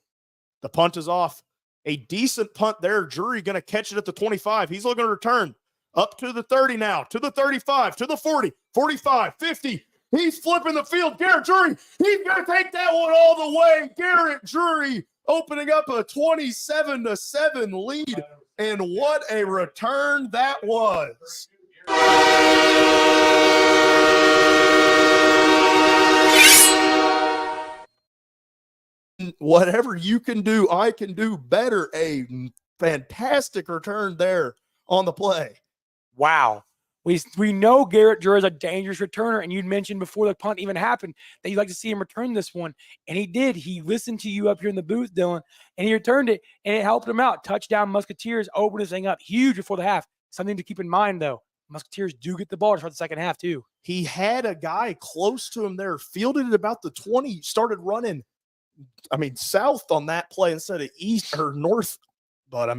The punt is off. A decent punt there. Drury going to catch it at the 25. He's looking to return up to the 30 now, to the 35, to the 40, 45, 50. He's flipping the field. Garrett Drury, he's going to take that one all the way. Garrett Drury opening up a 27-7 lead. And what a return that was. Whatever you can do, I can do better. A fantastic return there on the play. Wow. We know Garrett Drury is a dangerous returner, and you'd mentioned before the punt even happened that you'd like to see him return this one, and he did. He listened to you up here in the booth, Dylan, and he returned it, and it helped him out. Touchdown Musketeers, open this thing up huge before the half. Something to keep in mind, though. Musketeers do get the ball to start the second half, too. He had a guy close to him there, fielded it about the 20, started running, south on that play instead of east or north. But,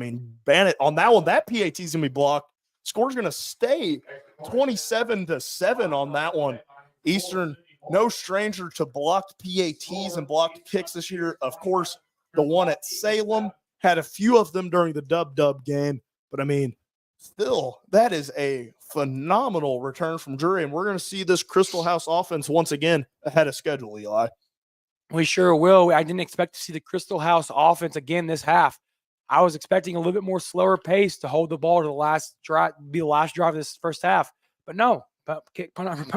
Bannett on that one, that PAT is going to be blocked. Score's going to stay 27-7 on that one. Eastern, no stranger to blocked PATs and blocked kicks this year. Of course, the one at Salem had a few of them during the dub game. But, still, that is a phenomenal return from Drury. And we're going to see this Christel House offense once again ahead of schedule, Eli. We sure will. I didn't expect to see the Christel House offense again this half. I was expecting a little bit more slower pace to hold the ball to the last drive, be the last drive of this first half. But no, punt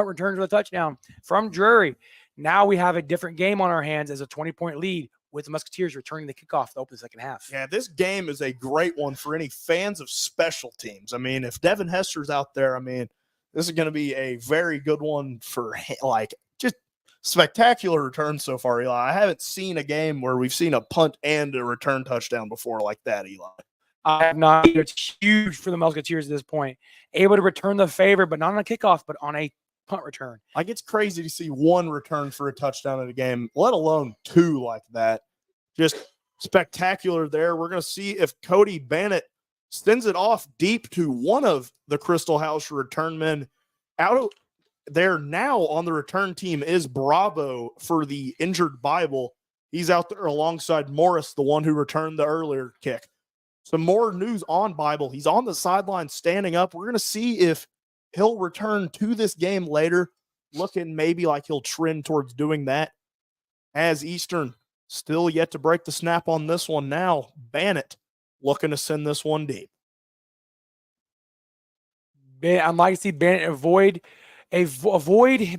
return to the touchdown from Drury. Now we have a different game on our hands as a 20-point lead with the Musketeers returning the kickoff to open the second half. Yeah, this game is a great one for any fans of special teams. If Devin Hester's out there, this is going to be a very good one for just spectacular returns so far, Eli. I haven't seen a game where we've seen a punt and a return touchdown before like that, Eli. I have not. It's huge for the Musketeers at this point. Able to return the favor, but not on a kickoff, but on a punt return. It's crazy to see one return for a touchdown in a game, let alone two like that. Just spectacular there. We're going to see if Cody Bannett sends it off deep to one of the Christel House return men. Out there now on the return team is Bravo for the injured Bible. He's out there alongside Morris, the one who returned the earlier kick. Some more news on Bible. He's on the sideline standing up. We're going to see if he'll return to this game later, looking maybe like he'll trend towards doing that. As Eastern still yet to break the snap on this one now. Bannett looking to send this one deep. I'd like to see Bannett avoid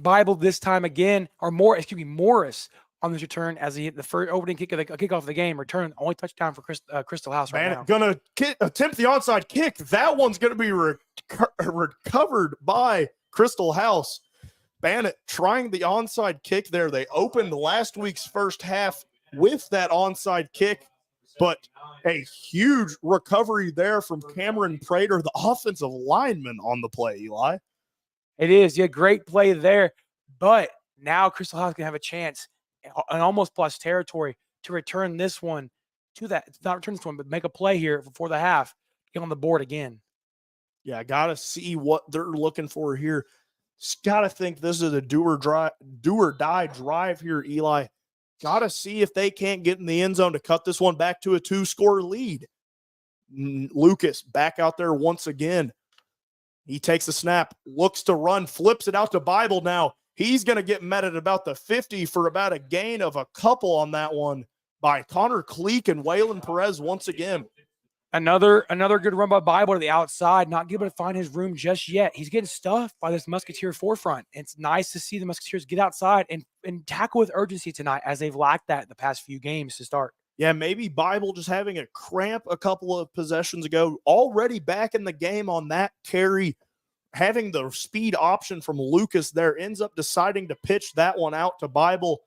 Bible this time again, or Morris on this return as he hit the first opening kickoff of the game. Return, only touchdown for Christel House right now. Bannett going to attempt the onside kick. That one's going to be recovered by Christel House. Bannett trying the onside kick there. They opened last week's first half with that onside kick, but a huge recovery there from Cameron Prater, the offensive lineman on the play, Eli. It is. Yeah, great play there. But now Christel House can have a chance in almost plus territory to return this one to that. Not return this one, but make a play here before the half. Get on the board again. Yeah, got to see what they're looking for here. Got to think this is a do or die drive here, Eli. Got to see if they can't get in the end zone to cut this one back to a 2-score lead. Lucas back out there once again. He takes the snap, looks to run, flips it out to Bible now. He's going to get met at about the 50 for about a gain of a couple on that one by Connor Cleek and Waylon Perez once again. Another good run by Bible to the outside, not able to find his room just yet. He's getting stuffed by this Musketeer forefront. It's nice to see the Musketeers get outside and tackle with urgency tonight, as they've lacked that the past few games to start. Yeah, maybe Bible just having a cramp a couple of possessions ago, already back in the game on that carry, having the speed option from Lucas there, ends up deciding to pitch that one out to Bible.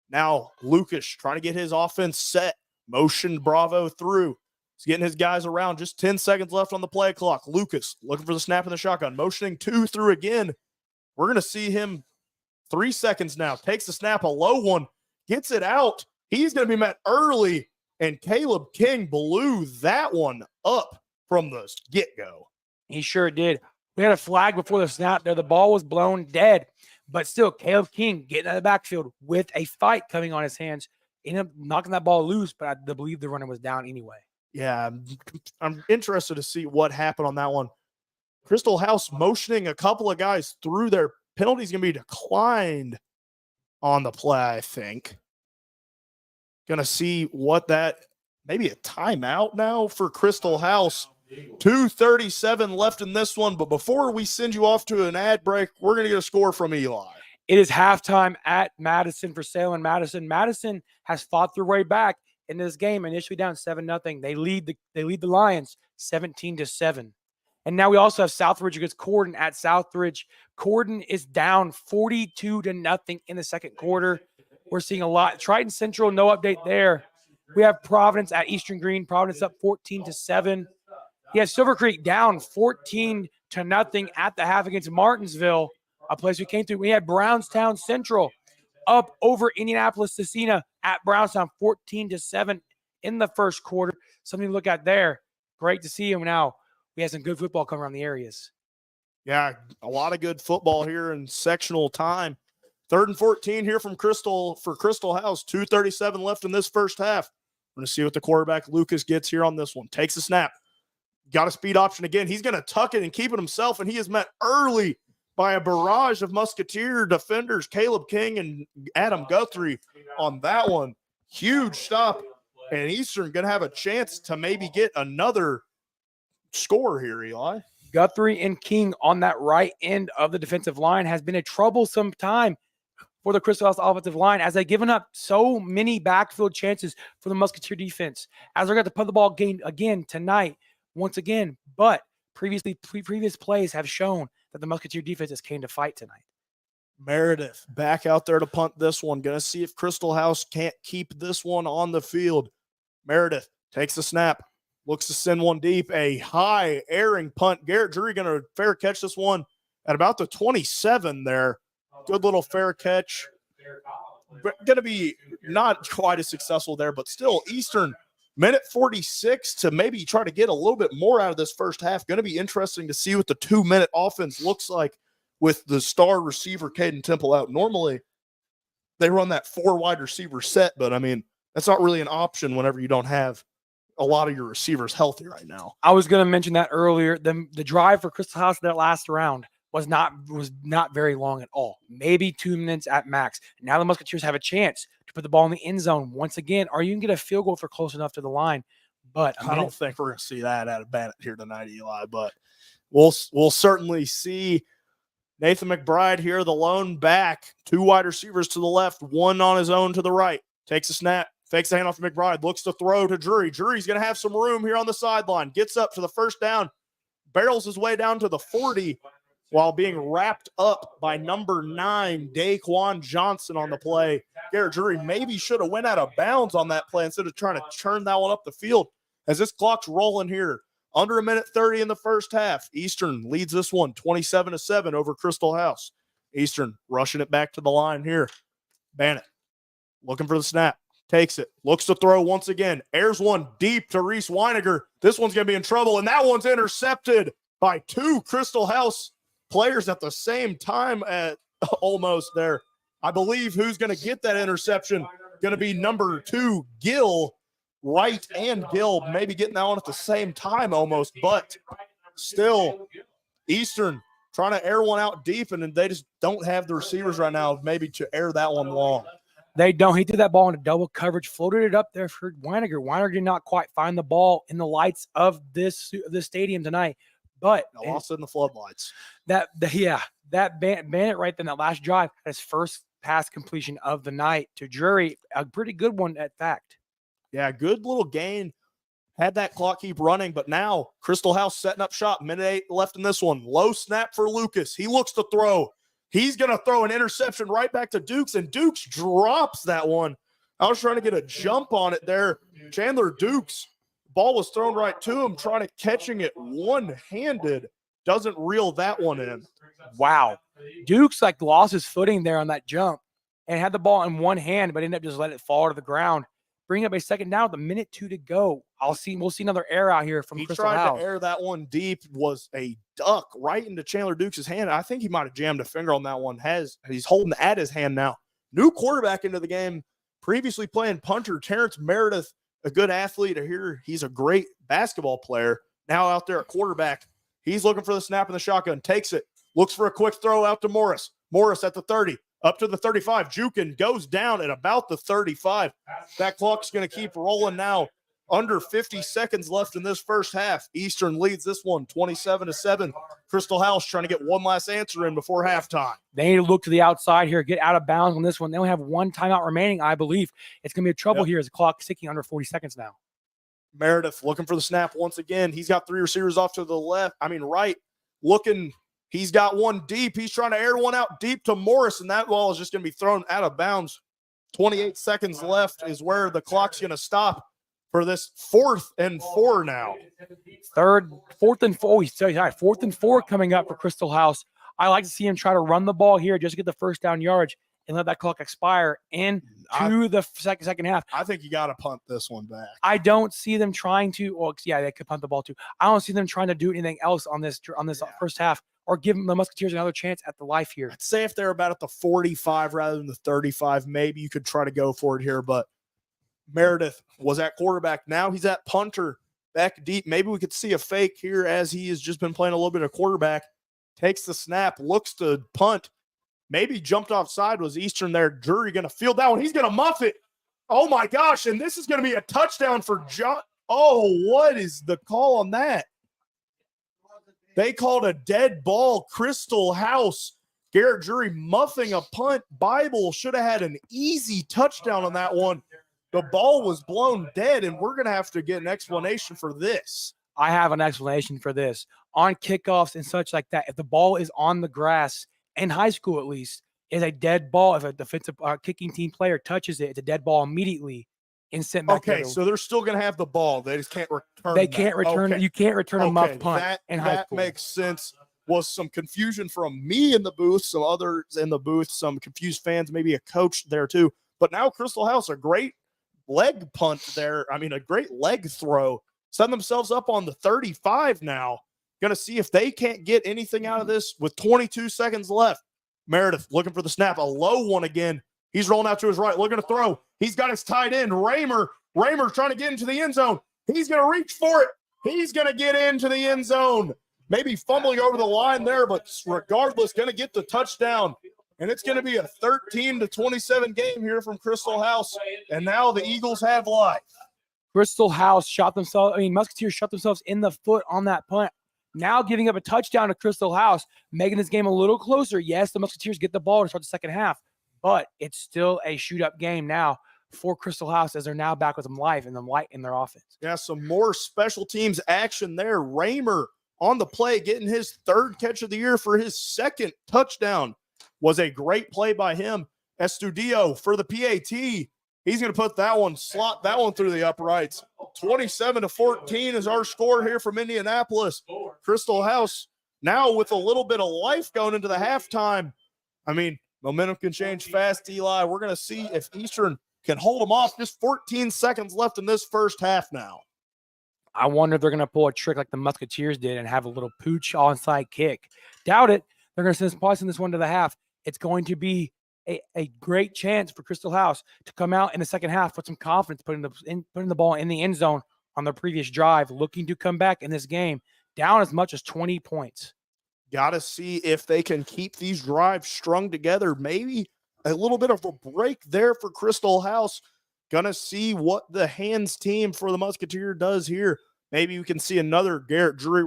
Now Lucas trying to get his offense set, motioned Bravo through. He's getting his guys around, just 10 seconds left on the play clock. Lucas looking for the snap in the shotgun, motioning 2 through again. We're going to see him 3 seconds now, takes the snap, a low one, gets it out. He's going to be met early, and Caleb King blew that one up from the get-go. He sure did. We had a flag before the snap there. The ball was blown dead, but still Caleb King getting out of the backfield with a fight coming on his hands, ended up knocking that ball loose, but I believe the runner was down anyway. Yeah, I'm interested to see what happened on that one. Crystal House motioning a couple of guys through. Their penalty's going to be declined on the play, I think. Going to see what that, maybe a timeout now for Crystal House. 2:37 left in this one, but before we send you off to an ad break, we're going to get a score from Eli. It is halftime at Madison for Salem. Madison has fought their way back in this game, initially down 7-0. They lead the Lions 17-7. And now we also have Southridge against Corden at Southridge. Corden is down 42-0 in the second quarter. We're seeing a lot. Triton Central, no update there. We have Providence at Eastern Green. Providence up 14-7. Yeah, Silver Creek down 14-0 at the half against Martinsville, a place we came through. We had Brownstown Central up over Indianapolis Cecina at Brownstown 14-7 in the first quarter. Something to look at there. Great to see him now. We had some good football come around the areas. Yeah, a lot of good football here in sectional time. 3rd and 14 here from Crystal House. 2:37 left in this first half. We're going to see what the quarterback Lucas gets here on this one. Takes a snap. Got a speed option again. He's going to tuck it and keep it himself, and he is met early by a barrage of Musketeer defenders, Caleb King and Adam Guthrie on that one. Huge stop, and Eastern going to have a chance to maybe get another score here, Eli. Guthrie and King on that right end of the defensive line has been a troublesome time for the Crystal House offensive line, as they've given up so many backfield chances for the Musketeer defense, as they're going to punt the ball again tonight, once again. But previous plays have shown that the Musketeer defense came to fight tonight. Meredith back out there to punt this one. Going to see if Crystal House can't keep this one on the field. Meredith takes the snap, looks to send one deep, a high airing punt. Garrett Drury going to fair catch this one at about the 27 there. Good little fair catch. Going to be not quite as successful there, but still Eastern, minute 46 to maybe try to get a little bit more out of this first half. Going to be interesting to see what the 2-minute offense looks like with the star receiver Caden Temple out. Normally, they run that 4 wide receiver set, but I mean, that's not really an option whenever you don't have a lot of your receivers healthy right now. I was going to mention that earlier. The drive for Crystal House that last round was not very long at all. Maybe 2 minutes at max. Now the Musketeers have a chance to put the ball in the end zone once again, or you can get a field goal if they're close enough to the line. But I don't think we're going to see that out of Bennett here tonight, Eli, but we'll certainly see. Nathan McBride here, the lone back, 2 wide receivers to the left, 1 on his own to the right. Takes a snap, fakes the handoff to McBride, looks to throw to Drury. Drury's going to have some room here on the sideline. Gets up to the first down, barrels his way down to the 40 while being wrapped up by number 9, Daquan Johnson on the play. Garrett Drury maybe should have went out of bounds on that play instead of trying to churn that one up the field. As this clock's rolling here, under a minute 30 in the first half, Eastern leads this one 27-7 over Crystal House. Eastern rushing it back to the line here. Bennett looking for the snap. Takes it. Looks to throw once again. Airs one deep to Reese Weiniger. This one's going to be in trouble, and that one's intercepted by 2 Crystal House players at the same time at almost there. I believe who's going to get that interception going to be number 2, Gill. Wright and Gill maybe getting that one at the same time almost, but still Eastern trying to air one out deep, and they just don't have the receivers right now maybe to air that one long. They don't. He threw that ball into double coverage, floated it up there for Weiniger. Weiniger did not quite find the ball in the lights of this stadium tonight, but lost in the floodlights. That Bennett right there in that last drive had his first pass completion of the night to Drury, a pretty good one at fact. Yeah, good little gain. Had that clock keep running, but now Crystal House setting up shop. Minute 8 left in this one. Low snap for Lucas. He looks to throw. He's going to throw an interception right back to Dukes, and Dukes drops that one. I was trying to get a jump on it there. Chandler Dukes, ball was thrown right to him, trying to catching it one-handed. Doesn't reel that one in. Wow. Dukes like lost his footing there on that jump and had the ball in one hand, but ended up just letting it fall to the ground. Bring up a second down with a minute 2 to go. We'll see another air out here from He Crystal tried House. to air that one deep, was a duck right into Chandler Dukes' hand. I think he might have jammed a finger on that one. He's holding at his hand now. New quarterback into the game, previously playing punter, Terrence Meredith, a good athlete here. He's a great basketball player. Now out there at quarterback. He's looking for the snap in the shotgun, takes it, looks for a quick throw out to Morris. Morris at the 30, up to the 35. Jukin goes down at about the 35. That clock's going to keep rolling now. Under 50 seconds left in this first half. Eastern leads this one 27-7. Crystal House trying to get one last answer in before halftime. They need to look to the outside here, get out of bounds on this one. They only have one timeout remaining, I believe. It's going to be a trouble here as the clock ticking under 40 seconds now. Meredith looking for the snap once again. He's got 3 receivers off to the right. Looking, he's got one deep. He's trying to air one out deep to Morris, and that ball is just going to be thrown out of bounds. 28 seconds left is where the clock's going to stop for this 4th and 4 now. 4th and 4. He's 4th and 4 coming up for Crystal House. I like to see him try to run the ball here just to get the first down yardage and let that clock expire into the second half. I think you got to punt this one back. I don't see them trying to. Well, yeah, they could punt the ball too. I don't see them trying to do anything else on this first half or give the Musketeers another chance at the life here. I'd say if they're about at the 45 rather than the 35, maybe you could try to go for it here, but Meredith was at quarterback. Now he's at punter, back deep. Maybe we could see a fake here as he has just been playing a little bit of quarterback. Takes the snap, looks to punt. Maybe jumped offside. Was Eastern there? Drury going to field that one. He's going to muff it. Oh, my gosh, and this is going to be a touchdown for John. Oh, what is the call on that? They called a dead ball. Crystal House. Garrett Drury muffing a punt. Bible should have had an easy touchdown on that one. The ball was blown dead, and we're going to have to get an explanation for this. I have an explanation for this. On kickoffs and such like that, if the ball is on the grass, in high school at least, is a dead ball. If a defensive kicking team player touches it, it's a dead ball immediately and sent back. Okay, so they're still going to have the ball. They just can't return They can't return. Okay. You can't return a muff punt in high that school. makes sense. Was some confusion from me in the booth, some others in the booth, some confused fans, maybe a coach there too. But now Crystal House, a great leg punt there. I mean, a great leg throw. Setting themselves up on the 35 now. Going to see if they can't get anything out of this with 22 seconds left. Meredith looking for the snap. A low one again. He's rolling out to his right, looking to throw. He's got his tight end, Raymer. Raymer trying to get into the end zone. He's going to reach for it. He's going to get into the end zone. Maybe fumbling over the line there, but regardless, going to get the touchdown. And it's going to be a 13-27 game here from Crystal House. And now the Eagles have life. Crystal House Musketeers shot themselves in the foot on that punt. Now giving up a touchdown to Crystal House, making this game a little closer. Yes, the Musketeers get the ball to start the second half, but it's still a shoot-up game now for Crystal House as they're now back with some life and the light in their offense. Yeah, some more special teams action there. Raymer on the play, getting his 3rd catch of the year for his 2nd touchdown. Was a great play by him. Estudio for the PAT. He's going to put slot that one through the uprights. 27-14 is our score here from Indianapolis. Crystal House now with a little bit of life going into the halftime. I mean, momentum can change fast, Eli. We're going to see if Eastern can hold them off. Just 14 seconds left in this first half now. I wonder if they're going to pull a trick like the Musketeers did and have a little pooch onside kick. Doubt it. They're going to send this one to the half. It's going to be a great chance for Crystal House to come out in the second half with some confidence, putting the ball in the end zone on their previous drive, looking to come back in this game down as much as 20 points. Got to see if they can keep these drives strung together. Maybe a little bit of a break there for Crystal House. Gonna see what the hands team for the Musketeer does here. Maybe we can see another Garrett Drury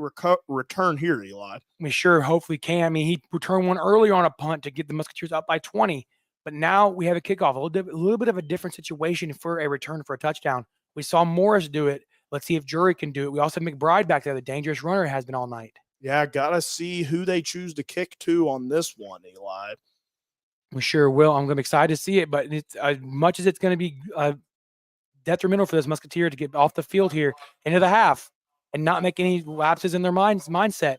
return here, Eli. We sure hopefully can. I mean, he returned one earlier on a punt to get the Musketeers up by 20, but now we have a kickoff, a little bit of a different situation for a return for a touchdown We saw Morris do it. Let's see if Jury can do it. We also have McBride back there. The dangerous runner has been all night. Yeah, gotta see who they choose to kick to on this one, Eli. We sure will. I'm going to be excited to see it, but it's, as much as it's going to be detrimental for this Musketeer to get off the field here into the half and not make any lapses in their mindset,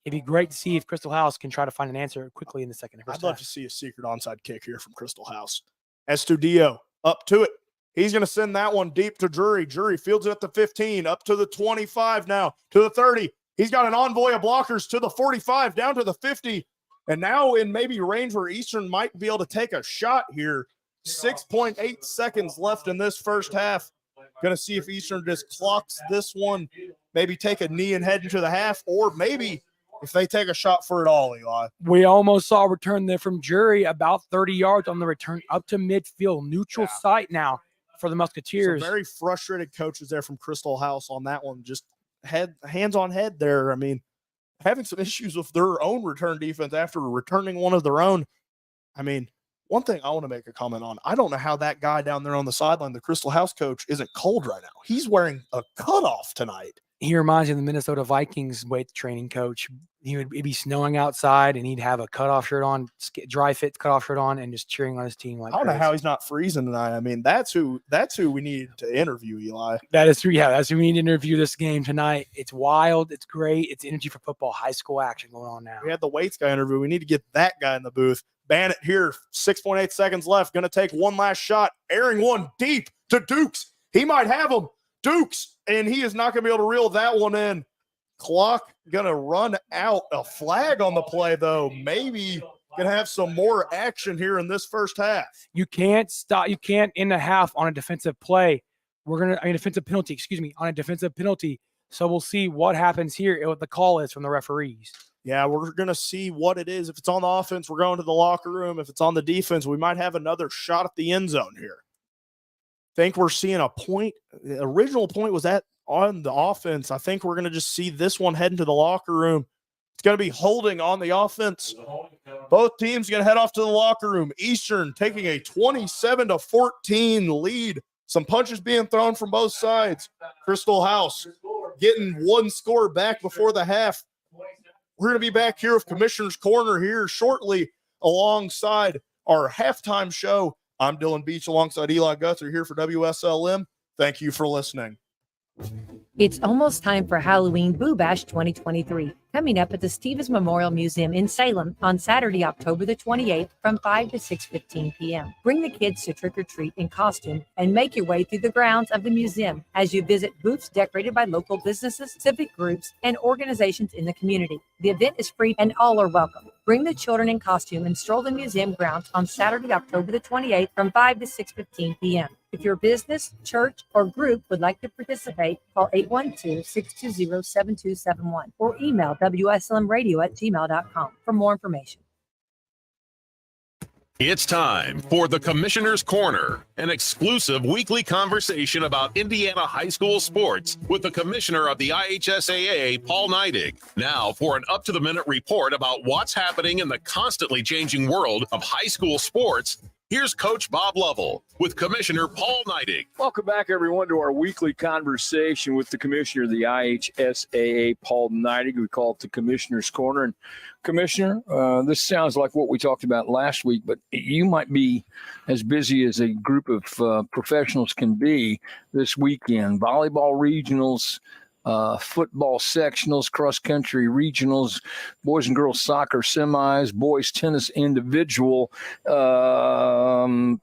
it'd be great to see if Crystal House can try to find an answer quickly in the second. I'd love to see a secret onside kick here from Crystal House. Estudillo up to it. He's going to send that one deep to Jury. Jury fields it at the 15, up to the 25 now, to the 30. He's got an envoy of blockers to the 45, down to the 50. And now in maybe range where Eastern might be able to take a shot here. 6.8 seconds left in this first half. Going to see if Eastern just clocks this one, maybe take a knee and head into the half, or maybe if they take a shot for it all, Eli. We almost saw a return there from Jury, about 30 yards on the return up to midfield, neutral site now for the Musketeers. Some very frustrated coaches there from Crystal House on that one. Just hands on head there. I mean, having some issues with their own return defense after returning one of their own. I mean, one thing I want to make a comment on, I don't know how that guy down there on the sideline, the Crystal House coach, isn't cold right now. He's wearing a cutoff tonight. He reminds me of the Minnesota Vikings weight training coach. It'd be snowing outside, and he'd have a cutoff shirt on, dry fit cutoff shirt on, and just cheering on his team like I don't crazy. know how he's not freezing tonight. I mean, that's who we need to interview, Eli. That's who we need to interview this game tonight. It's wild. It's great. It's energy for football, high school action going on now. We had the weights guy interview. We need to get that guy in the booth. Bannett here, 6.8 seconds left. Going to take one last shot, airing one deep to Dukes. He might have him. Dukes, and he is not going to be able to reel that one in. Clock going to run out. A flag on the play, though. Maybe going to have some more action here in this first half. You can't stop. You can't end the half on a defensive play. Defensive penalty, on a defensive penalty. So we'll see what happens here, what the call is from the referees. Yeah, we're going to see what it is. If it's on the offense, we're going to the locker room. If it's on the defense, we might have another shot at the end zone here. Think we're seeing a point. The original point was that on the offense. I think we're going to just see this one head into the locker room. It's going to be holding on the offense. Both teams going to head off to the locker room. Eastern taking a 27-14 lead. Some punches being thrown from both sides. Crystal House getting one score back before the half. We're going to be back here with Commissioner's Corner here shortly alongside our halftime show. I'm Dylan Beach alongside Eli Guthrie here for WSLM. Thank you for listening. It's almost time for Halloween Boo Bash 2023, coming up at the Stevens Memorial Museum in Salem on Saturday, October the 28th from 5 to 6:15 p.m. Bring the kids to trick or treat in costume and make your way through the grounds of the museum as you visit booths decorated by local businesses, civic groups, and organizations in the community. The event is free and all are welcome. Bring the children in costume and stroll the museum grounds on Saturday, October the 28th from 5 to 6:15 p.m. If your business, church, or group would like to participate, call 812-620-7271 or email wslmradio@gmail.com for more information. It's time for the Commissioner's Corner, an exclusive weekly conversation about Indiana high school sports with the Commissioner of the IHSAA, Paul Neidig. Now for an up-to-the-minute report about what's happening in the constantly changing world of high school sports. Here's Coach Bob Lovell with Commissioner Paul Neidig. Welcome back, everyone, to our weekly conversation with the Commissioner of the IHSAA, Paul Neidig. We call it the Commissioner's Corner. And Commissioner, this sounds like what we talked about last week, but you might be as busy as a group of professionals can be this weekend. Volleyball regionals, football sectionals, cross-country regionals, boys and girls soccer semis, boys tennis individual.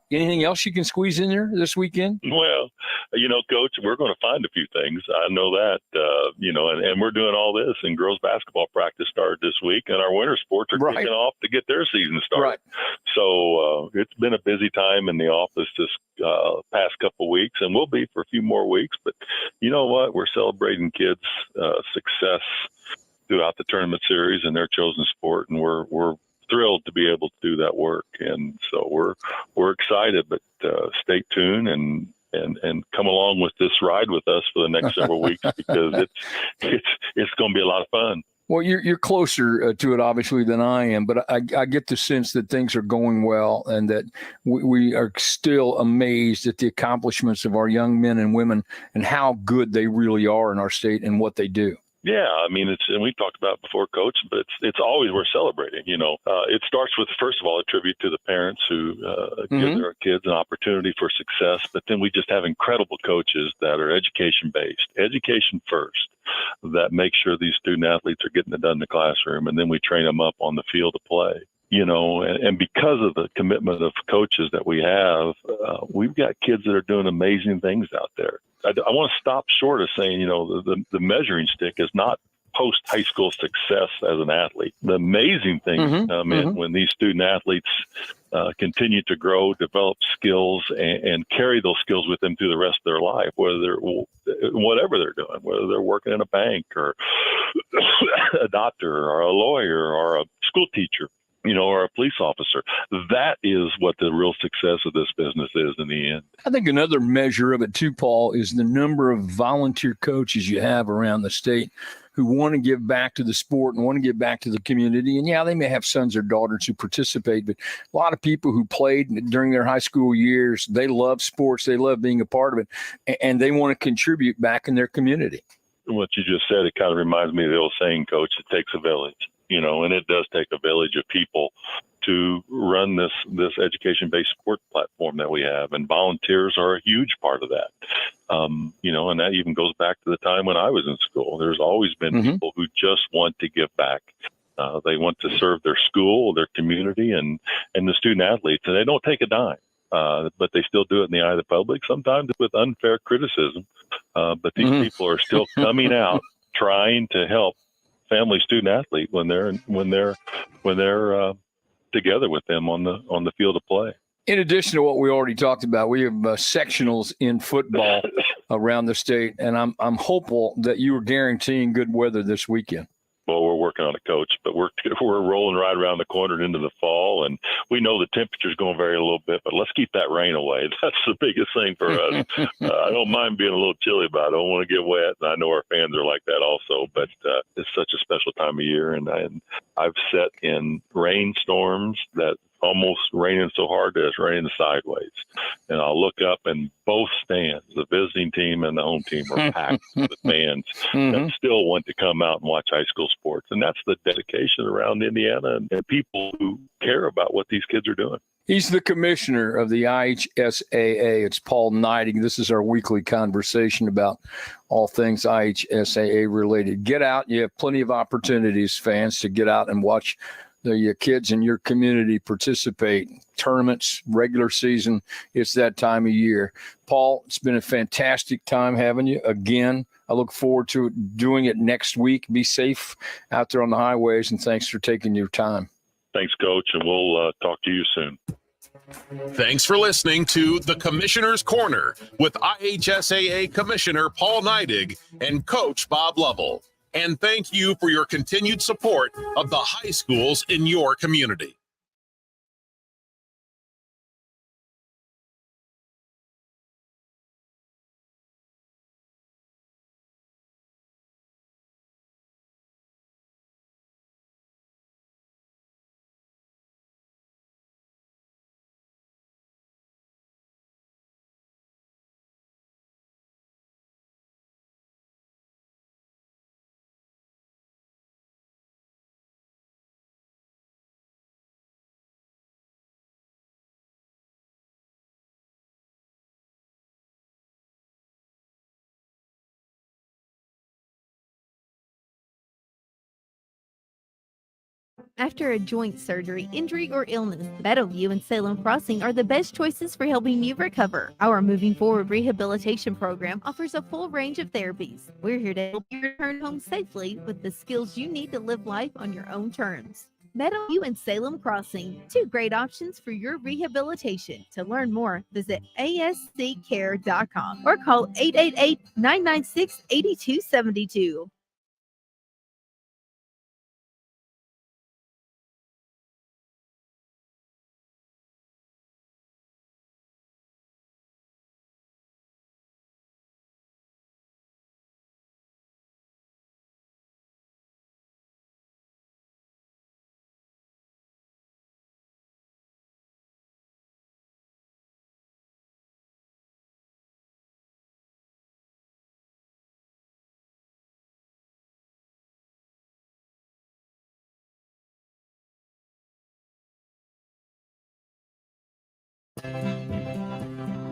Anything else you can squeeze in there this weekend? Well, Coach, we're going to find a few things. I know that, and we're doing all this. And girls basketball practice started this week, and our winter sports are kicking off to get their season started. Right. So it's been a busy time in the office this past couple of weeks, and will be for a few more weeks. But you know what? We're celebrating kids' success throughout the tournament series and their chosen sport, and we're thrilled to be able to do that work. And so we're excited, but stay tuned and come along with this ride with us for the next several weeks because it's going to be a lot of fun. Well, you're closer to it, obviously, than I am, but I get the sense that things are going well and that we are still amazed at the accomplishments of our young men and women and how good they really are in our state and what they do. Yeah, I mean, and we talked about it before, Coach, but it's always worth celebrating. It starts with, first of all, a tribute to the parents who give their kids an opportunity for success. But then we just have incredible coaches that are education based, education first, that make sure these student athletes are getting it done in the classroom, and then we train them up on the field to play. And because of the commitment of coaches that we have, we've got kids that are doing amazing things out there. I want to stop short of saying, the measuring stick is not post high school success as an athlete. The amazing things come in when these student athletes continue to grow, develop skills, and carry those skills with them through the rest of their life, whatever they're doing, whether they're working in a bank or a doctor or a lawyer or a school teacher, or a police officer. That is what the real success of this business is in the end. I think another measure of it too, Paul, is the number of volunteer coaches you have around the state who want to give back to the sport and want to give back to the community. And yeah, they may have sons or daughters who participate, but a lot of people who played during their high school years, they love sports, they love being a part of it, and they want to contribute back in their community. What you just said, it kind of reminds me of the old saying, Coach, it takes a village. And it does take a village of people to run this education-based sport platform that we have, and volunteers are a huge part of that. And that even goes back to the time when I was in school. There's always been people who just want to give back. They want to serve their school, their community, and the student athletes, and they don't take a dime. But they still do it in the eye of the public, sometimes with unfair criticism. But these people are still coming out trying to help family student athlete when they're together with them on the field of play. In addition to what we already talked about, we have sectionals in football around the state, and I'm hopeful that you are guaranteeing good weather this weekend. Well, we're working on it, Coach, but we're rolling right around the corner into the fall, and we know the temperature's going to vary a little bit, but let's keep that rain away. That's the biggest thing for us. I don't mind being a little chilly, but I don't want to get wet, and I know our fans are like that also, but it's such a special time of year, and I've sat in rainstorms that almost raining so hard that it's raining sideways. And I'll look up and both stands, the visiting team and the home team, are packed with fans that still want to come out and watch high school sports. And that's the dedication around Indiana and people who care about what these kids are doing. He's the commissioner of the IHSAA. It's Paul Neidig. This is our weekly conversation about all things IHSAA related. Get out. You have plenty of opportunities, fans, to get out and watch the kids in your community participate. Tournaments, regular season, it's that time of year. Paul, it's been a fantastic time having you again. I look forward to doing it next week. Be safe out there on the highways, and thanks for taking your time. Thanks, Coach, and we'll talk to you soon. Thanks for listening to The Commissioner's Corner with IHSAA Commissioner Paul Neidig and Coach Bob Lovell. And thank you for your continued support of the high schools in your community. After a joint surgery, injury, or illness, Meadowview and Salem Crossing are the best choices for helping you recover. Our Moving Forward rehabilitation program offers a full range of therapies. We're here to help you return home safely with the skills you need to live life on your own terms. Meadowview and Salem Crossing, two great options for your rehabilitation. To learn more, visit asccare.com or call 888-996-8272.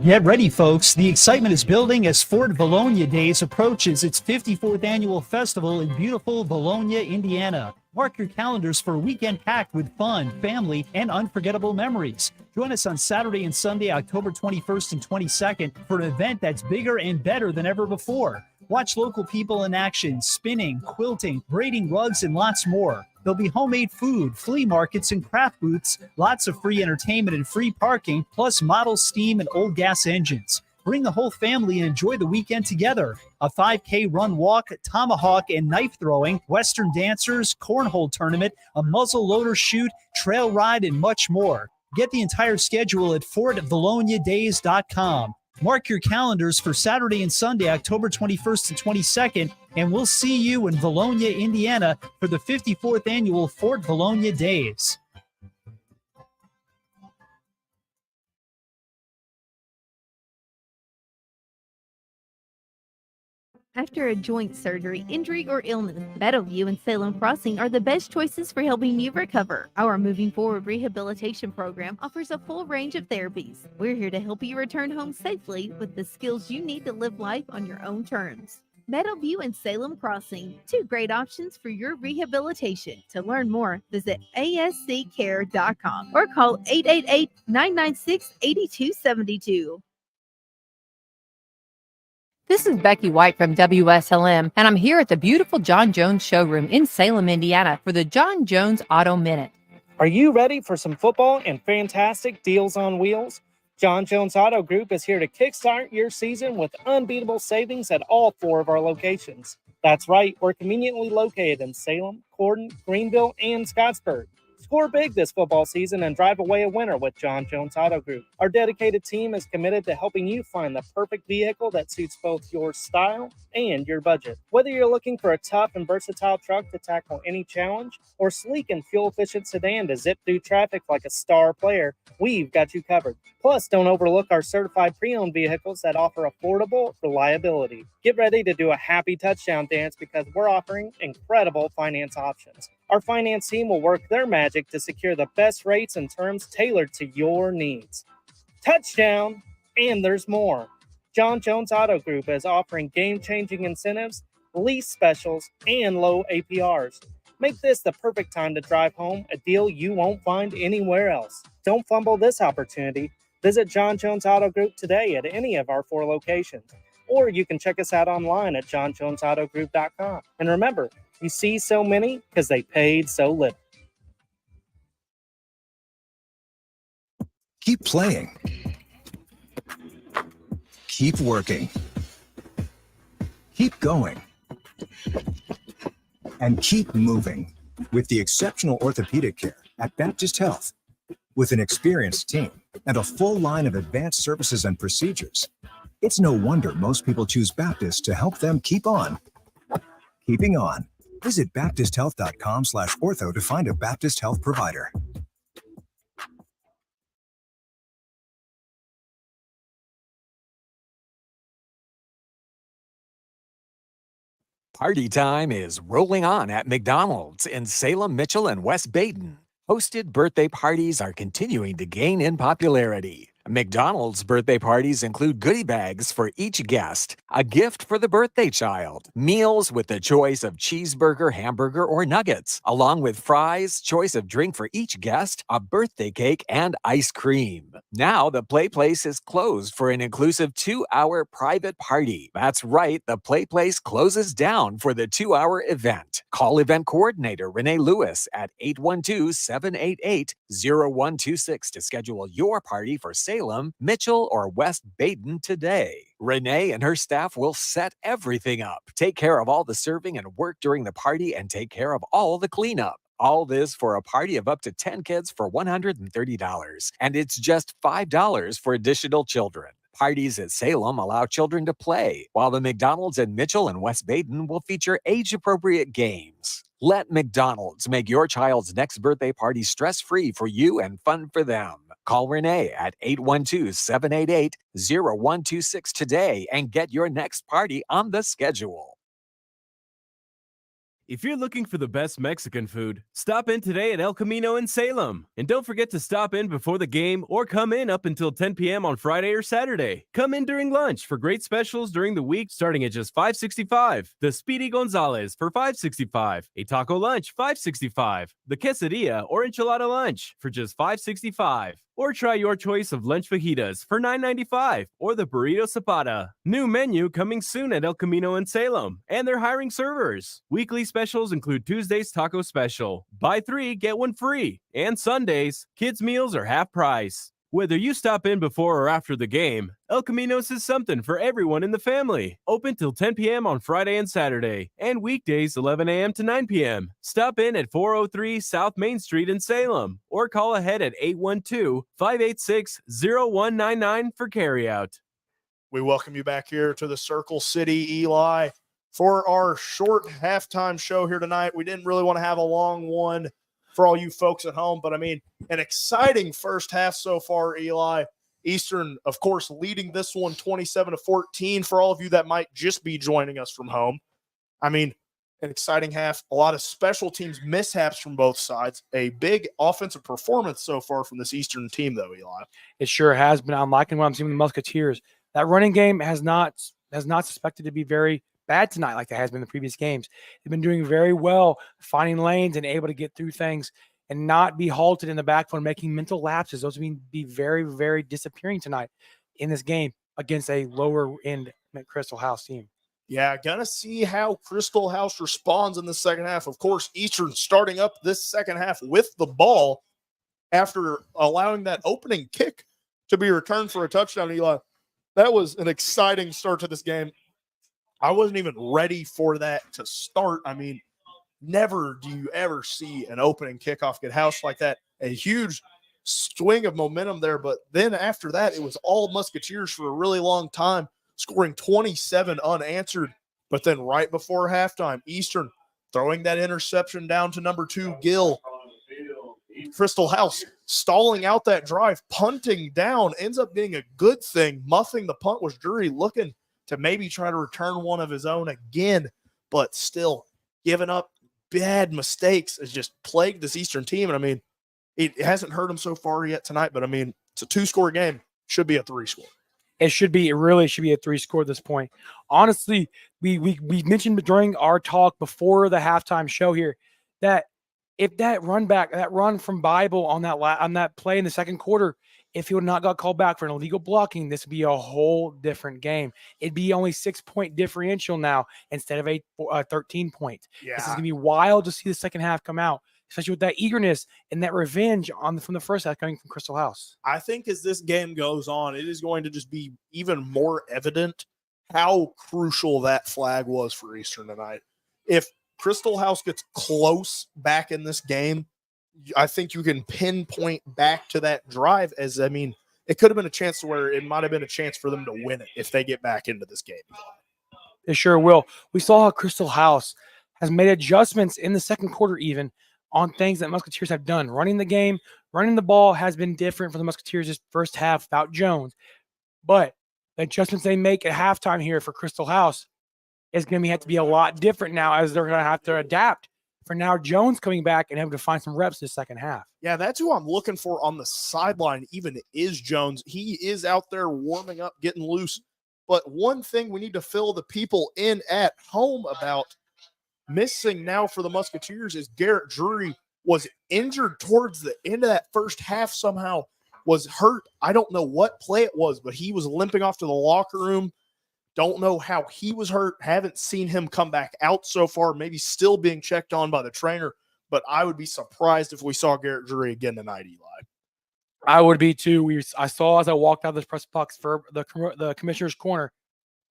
Get ready, folks. The excitement is building as Fort Bologna Days approaches its 54th annual festival in beautiful Bologna, Indiana. Mark your calendars for a weekend packed with fun, family, and unforgettable memories. Join us on Saturday and Sunday, October 21st and 22nd for an event that's bigger and better than ever before. Watch local people in action, spinning, quilting, braiding rugs, and lots more. There'll be homemade food, flea markets, and craft booths, lots of free entertainment and free parking, plus model steam and old gas engines. Bring the whole family and enjoy the weekend together. A 5K run walk, tomahawk and knife throwing, Western dancers, cornhole tournament, a muzzle loader shoot, trail ride, and much more. Get the entire schedule at FortBolognaDays.com. Mark your calendars for Saturday and Sunday, October 21st and 22nd, and we'll see you in Bologna, Indiana for the 54th annual Fort Bologna Days. After a joint surgery, injury, or illness, Meadowview and Salem Crossing are the best choices for helping you recover. Our Moving Forward rehabilitation program offers a full range of therapies. We're here to help you return home safely with the skills you need to live life on your own terms. Meadowview and Salem Crossing, two great options for your rehabilitation. To learn more, visit asccare.com or call 888-996-8272. This is Becky White from WSLM, and I'm here at the beautiful John Jones showroom in Salem, Indiana for the John Jones Auto Minute. Are you ready for some football and fantastic deals on wheels? John Jones Auto Group is here to kickstart your season with unbeatable savings at all 4 of our locations. That's right, we're conveniently located in Salem, Corden, Greenville, and Scottsburg. Score big this football season and drive away a winner with John Jones Auto Group. Our dedicated team is committed to helping you find the perfect vehicle that suits both your style and your budget. Whether you're looking for a tough and versatile truck to tackle any challenge or sleek and fuel-efficient sedan to zip through traffic like a star player, we've got you covered. Plus, don't overlook our certified pre-owned vehicles that offer affordable reliability. Get ready to do a happy touchdown dance because we're offering incredible finance options. Our finance team will work their magic to secure the best rates and terms tailored to your needs. Touchdown! And there's more. John Jones Auto Group is offering game-changing incentives, lease specials, and low APRs. Make this the perfect time to drive home, a deal you won't find anywhere else. Don't fumble this opportunity. Visit John Jones Auto Group today at any of our 4 locations. Or you can check us out online at johnjonesautogroup.com. And remember, you see so many because they paid so little. Keep playing. Keep working. Keep going. And keep moving with the exceptional orthopedic care at Baptist Health. With an experienced team and a full line of advanced services and procedures, it's no wonder most people choose Baptist to help them keep on. Keeping on. Visit baptisthealth.com/ortho to find a Baptist Health provider. Party time is rolling on at McDonald's in Salem, Mitchell, and West Baden. Hosted birthday parties are continuing to gain in popularity. McDonald's birthday parties include goodie bags for each guest, a gift for the birthday child, meals with the choice of cheeseburger, hamburger, or nuggets, along with fries, choice of drink for each guest, a birthday cake, and ice cream. Now the Play Place is closed for an inclusive 2-hour private party. That's right, the Play Place closes down for the 2-hour event. Call event coordinator Renee Lewis at 812-788-0126 to schedule your party for Salem, Mitchell, or West Baden today. Renee and her staff will set everything up, take care of all the serving and work during the party, and take care of all the cleanup. All this for a party of up to 10 kids for $130. And it's just $5 for additional children. Parties at Salem allow children to play, while the McDonald's in Mitchell and West Baden will feature age-appropriate games. Let McDonald's make your child's next birthday party stress-free for you and fun for them. Call Renee at 812-788-0126 today and get your next party on the schedule. If you're looking for the best Mexican food, stop in today at El Camino in Salem. And don't forget to stop in before the game or come in up until 10 p.m. on Friday or Saturday. Come in during lunch for great specials during the week starting at just $5.65. The Speedy Gonzalez for $5.65. A taco lunch, $5.65. The quesadilla or enchilada lunch for just $5.65. Or try your choice of lunch fajitas for $9.95 or the burrito zapata. New menu coming soon at El Camino in Salem, and they're hiring servers. Weekly specials include Tuesday's taco special, buy 3, get 1 free, and Sundays, kids' meals are half price. Whether you stop in before or after the game, El Camino's is something for everyone in the family. Open till 10 p.m. on Friday and Saturday, and weekdays 11 a.m. to 9 p.m. Stop in at 403 South Main Street in Salem, or call ahead at 812-586-0199 for carryout. We welcome you back here to the Circle City, Eli, for our short halftime show here tonight. We didn't really want to have a long one for all you folks at home, but I mean, an exciting first half so far, Eli. Eastern, of course, leading this one 27-14 for all of you that might just be joining us from home. I mean, an exciting half, a lot of special teams mishaps from both sides, a big offensive performance so far from this Eastern team, though, Eli. It sure has been. I'm liking what I'm seeing with the Musketeers. That running game has not suspected to be very bad tonight like it has been in the previous games. They've been doing very well, finding lanes and able to get through things and not be halted in the backfield, making mental lapses. Those would be very, very disappearing tonight in this game against a lower-end Crystal House team. Yeah, gonna see how Crystal House responds in the second half. Of course, Eastern starting up this second half with the ball after allowing that opening kick to be returned for a touchdown, Eli. That was an exciting start to this game. I wasn't even ready for that to start. I mean, never do you ever see an opening kickoff get housed like that. A huge swing of momentum there. But then after that, it was all Musketeers for a really long time, scoring 27 unanswered. But then right before halftime, Eastern throwing that interception down to number 2, Gill. Crystal House stalling out that drive, punting down, ends up being a good thing. Muffing the punt was Drury looking to maybe try to return one of his own again, but still giving up bad mistakes has just plagued this Eastern team. And I mean, it hasn't hurt them so far yet tonight, but I mean, it's a 2-score game. Should be a 3-score. It really should be a 3-score at this point. Honestly, we mentioned during our talk before the halftime show here that if that run from Bible on that play in the second quarter, if he would not got called back for an illegal blocking, this would be a whole different game. It'd be only 6-point differential now instead of a 13-point. Yeah. This is going to be wild to see the second half come out, especially with that eagerness and that revenge from the first half coming from Crystal House. I think as this game goes on, it is going to just be even more evident how crucial that flag was for Eastern tonight. If Crystal House gets close back in this game, I think you can pinpoint back to that drive as, I mean, it could have been a chance to where it might have been a chance for them to win it if they get back into this game. They sure will. We saw how Crystal House has made adjustments in the second quarter even on things that Musketeers have done. Running the game, running the ball has been different for the Musketeers this first half without Jones. But the adjustments they make at halftime here for Crystal House is going to have to be a lot different now as they're going to have to adapt. For now, Jones coming back and able to find some reps in the second half. Yeah, that's who I'm looking for on the sideline, even is Jones. He is out there warming up, getting loose. But one thing we need to fill the people in at home about missing now for the Musketeers is Garrett Drury was injured towards the end of that first half somehow, was hurt. I don't know what play it was, but he was limping off to the locker room. Don't know how he was hurt. Haven't seen him come back out so far. Maybe still being checked on by the trainer. But I would be surprised if we saw Garrett Drury again tonight, Eli. I would be too. I saw as I walked out of this press box for the commissioner's corner,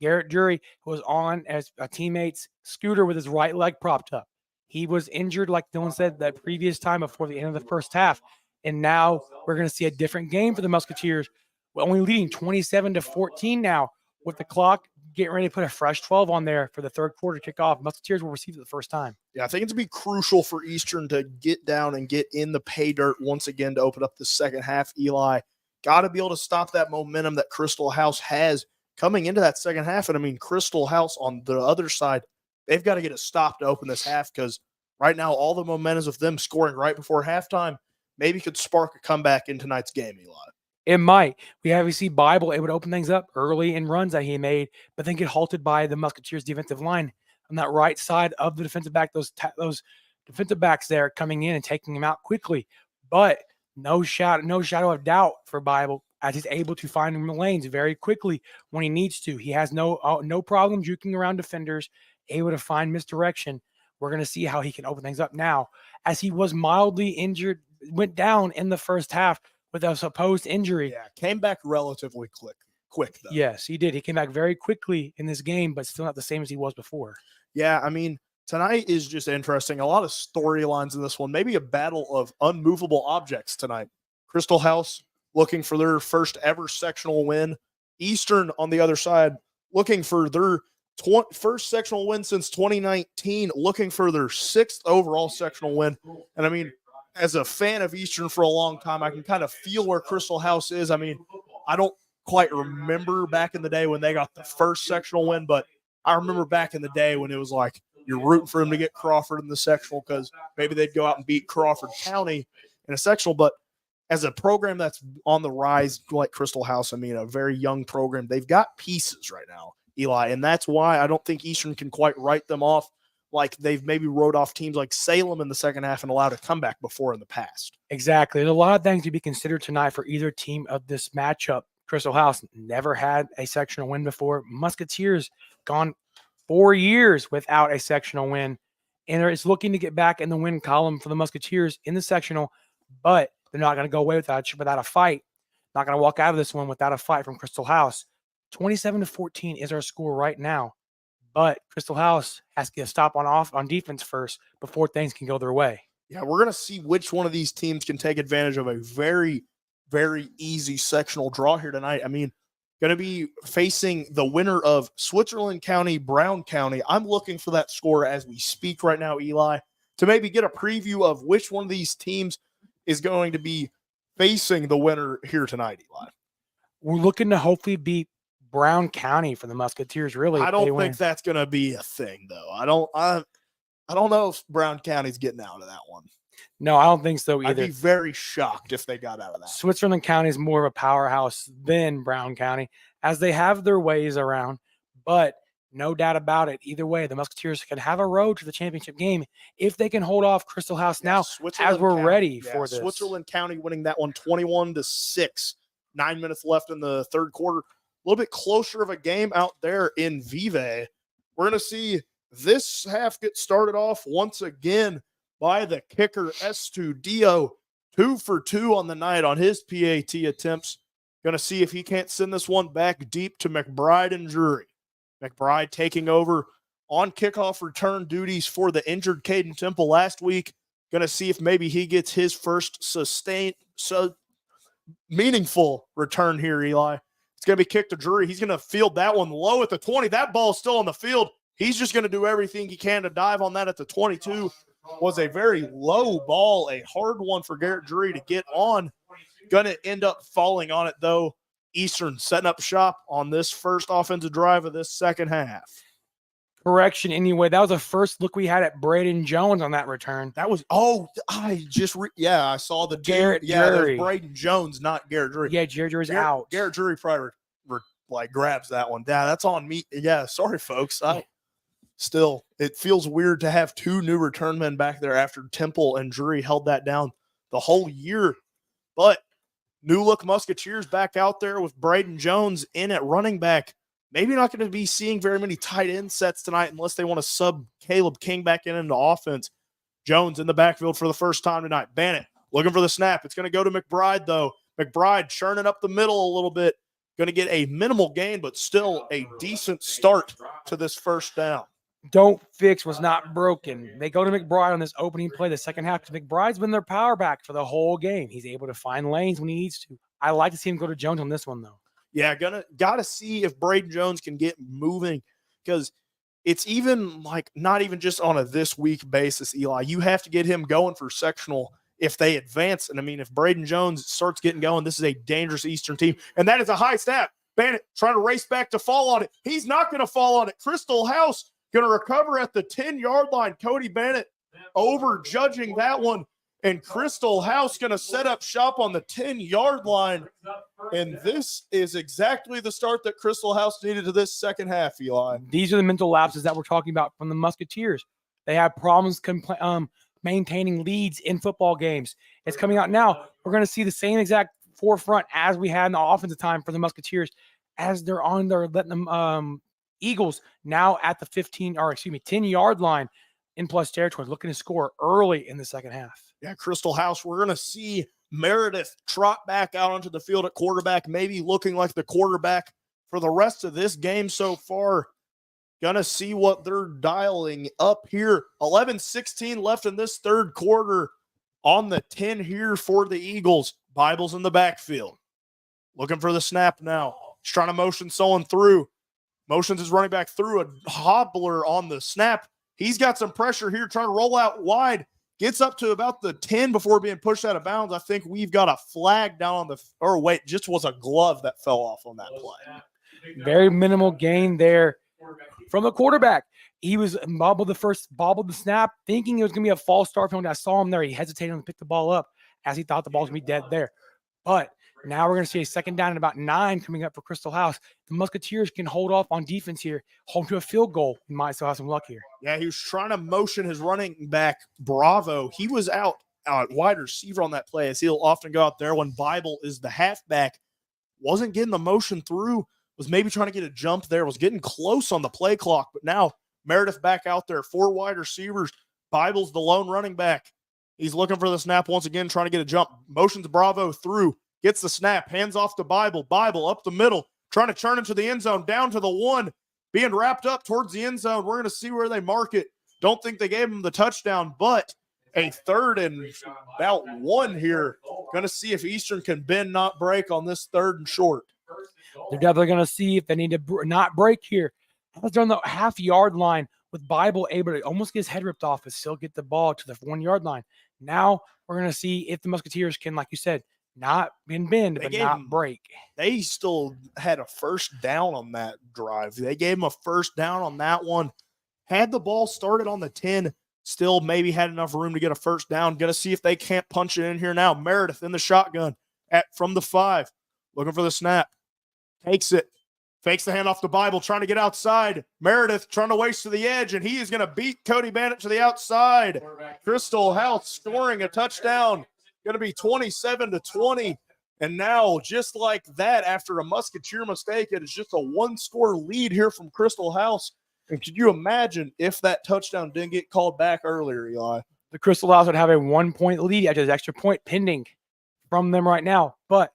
Garrett Drury was on as a teammate's scooter with his right leg propped up. He was injured, like Dylan said, that previous time before the end of the first half. And now we're going to see a different game for the Musketeers. We're only leading 27-14 now with the clock getting ready to put a fresh 12 on there for the third quarter kickoff. Musketeers will receive it the first time. Yeah, I think it's going to be crucial for Eastern to get down and get in the pay dirt once again to open up the second half. Eli, got to be able to stop that momentum that Crystal House has coming into that second half. And I mean, Crystal House on the other side, they've got to get a stop to open this half because right now all the momentum of them scoring right before halftime maybe could spark a comeback in tonight's game, Eli. It might. We see Bible. It would open things up early in runs that he made, but then get halted by the Musketeers defensive line on that right side of the defensive back. Those defensive backs there coming in and taking him out quickly. But no shadow of doubt for Bible as he's able to find lanes very quickly when he needs to. He has no problem juking around defenders, able to find misdirection. We're going to see how he can open things up now as he was mildly injured, went down in the first half with a supposed injury. Yeah, came back relatively quick though. Yes, he did. He came back very quickly in this game, but still not the same as he was before. Yeah, I mean, tonight is just interesting. A lot of storylines in this one. Maybe a battle of unmovable objects tonight. Crystal House looking for their first ever sectional win. Eastern on the other side looking for their first sectional win since 2019, looking for their 6th overall sectional win. And I mean, as a fan of Eastern for a long time, I can kind of feel where Crystal House is. I mean, I don't quite remember back in the day when they got the first sectional win, but I remember back in the day when it was like you're rooting for them to get Crawford in the sectional because maybe they'd go out and beat Crawford County in a sectional. But as a program that's on the rise like Crystal House, I mean, a very young program, they've got pieces right now, Eli, and that's why I don't think Eastern can quite write them off like they've maybe wrote off teams like Salem in the second half and allowed a comeback before in the past. Exactly. There's a lot of things to be considered tonight for either team of this matchup. Crystal House never had a sectional win before. Musketeers gone 4 years without a sectional win, and it's looking to get back in the win column for the Musketeers in the sectional, but they're not going to go away without a fight. Not going to walk out of this one without a fight from Crystal House. 27-14 is our score right now. But Crystal House has to get a stop on defense first before things can go their way. Yeah, we're going to see which one of these teams can take advantage of a very, very easy sectional draw here tonight. I mean, going to be facing the winner of Switzerland County, Brown County. I'm looking for that score as we speak right now, Eli, to maybe get a preview of which one of these teams is going to be facing the winner here tonight, Eli. We're looking to hopefully beat Brown County for the Musketeers. Really, I don't think that's going to be a thing, though. I don't know if Brown County's getting out of that one. No, I don't think so either. I'd be very shocked if they got out of that. Switzerland County is more of a powerhouse than Brown County, as they have their ways around. But no doubt about it, either way, the Musketeers can have a road to the championship game if they can hold off Crystal House now, as we're ready for this. Switzerland County winning that one 21-6. 9 minutes left in the third quarter. A little bit closer of a game out there in Vive. We're going to see this half get started off once again by the kicker, Estudio. 2 for 2 on the night on his PAT attempts. Going to see if he can't send this one back deep to McBride and Drury. McBride taking over on kickoff return duties for the injured Caden Temple last week. Going to see if maybe he gets his first meaningful return here, Eli. It's going to be kicked to Drury. He's going to field that one low at the 20. That ball's still on the field. He's just going to do everything he can to dive on that at the 22. Was a very low ball, a hard one for Garrett Drury to get on. Going to end up falling on it, though. Eastern setting up shop on this first offensive drive of this second half. Correction, anyway. That was the first look we had at Braden Jones on that return. That was, I saw the Garrett Drury. Yeah, there's Braden Jones, not Garrett Drury. Yeah, Garrett Drury's out. Garrett Drury probably grabs that one. Yeah, that's on me. Yeah, sorry, folks. Still, it feels weird to have 2 new return men back there after Temple and Drury held that down the whole year. But new look Musketeers back out there with Braden Jones in at running back. Maybe not going to be seeing very many tight end sets tonight unless they want to sub Caleb King back into offense. Jones in the backfield for the first time tonight. Bannett looking for the snap. It's going to go to McBride, though. McBride churning up the middle a little bit. Going to get a minimal gain, but still a decent start to this first down. Don't fix was not broken. They go to McBride on this opening play, the second half, because McBride's been their power back for the whole game. He's able to find lanes when he needs to. I like to see him go to Jones on this one, though. Yeah, gotta see if Braden Jones can get moving, because it's even not even just on a this week basis, Eli. You have to get him going for sectional if they advance. And I mean, if Braden Jones starts getting going, this is a dangerous Eastern team. And that is a high snap. Bannett trying to race back to fall on it. He's not going to fall on it. Crystal House Going to recover at the 10-yard line. Cody Bennett over judging that one. And Crystal House going to set up shop on the 10-yard line. And this is exactly the start that Crystal House needed to this second half, Eli. These are the mental lapses that we're talking about from the Musketeers. They have problems maintaining leads in football games. It's coming out now. We're going to see the same exact forefront as we had in the offensive time for the Musketeers as they're on there letting them Eagles now at the 10-yard line in plus territory, looking to score early in the second half. Yeah, Crystal House, we're going to see Meredith trot back out onto the field at quarterback, maybe looking like the quarterback for the rest of this game so far. Going to see what they're dialing up here. 11-16 left in this third quarter on the 10 here for the Eagles. Bible's in the backfield. Looking for the snap now. He's trying to motion someone through. Motions his running back through a hobbler on the snap. He's got some pressure here trying to roll out wide. Gets up to about the 10 before being pushed out of bounds. I think we've got a flag down on the – or wait, just was a glove that fell off on that play. Very minimal gain there from the quarterback. He was bobbled the snap, thinking it was going to be a false start penalty. I saw him there. He hesitated to pick the ball up as he thought the ball was going to be dead there. But now we're going to see a second down and about 9 coming up for Crystal House. The Musketeers can hold off on defense here, hold to a field goal. We might still have some luck here. Yeah, he was trying to motion his running back, Bravo. He was out wide receiver on that play, as he'll often go out there when Bible is the halfback. Wasn't getting the motion through, was maybe trying to get a jump there, was getting close on the play clock. But now Meredith back out there, 4 wide receivers. Bible's the lone running back. He's looking for the snap once again, trying to get a jump. Motions Bravo through. Gets the snap, hands off to Bible. Bible up the middle, trying to turn into the end zone, down to the 1, being wrapped up towards the end zone. We're going to see where they mark it. Don't think they gave him the touchdown, but a 3rd and about 1 here. Going to see if Eastern can bend, not break on this 3rd and short. They're definitely going to see if they need to not break here. They're on the half-yard line with Bible able to almost get his head ripped off and still get the ball to the 1-yard line. Now we're going to see if the Musketeers can, like you said, not bend, but not break. They still had a first down on that drive. They gave him a first down on that one. Had the ball started on the 10, still maybe had enough room to get a first down. Going to see if they can't punch it in here now. Meredith in the shotgun from the 5. Looking for the snap. Takes it. Fakes the handoff to Bible, trying to get outside. Meredith trying to waste to the edge, and he is going to beat Cody Bennett to the outside. Crystal House scoring a touchdown. Going to be 27-20. And now, just like that, after a Musketeer mistake, it is just a 1-score lead here from Crystal House. And could you imagine if that touchdown didn't get called back earlier, Eli? The Crystal House would have a 1-point lead after this extra point pending from them right now. But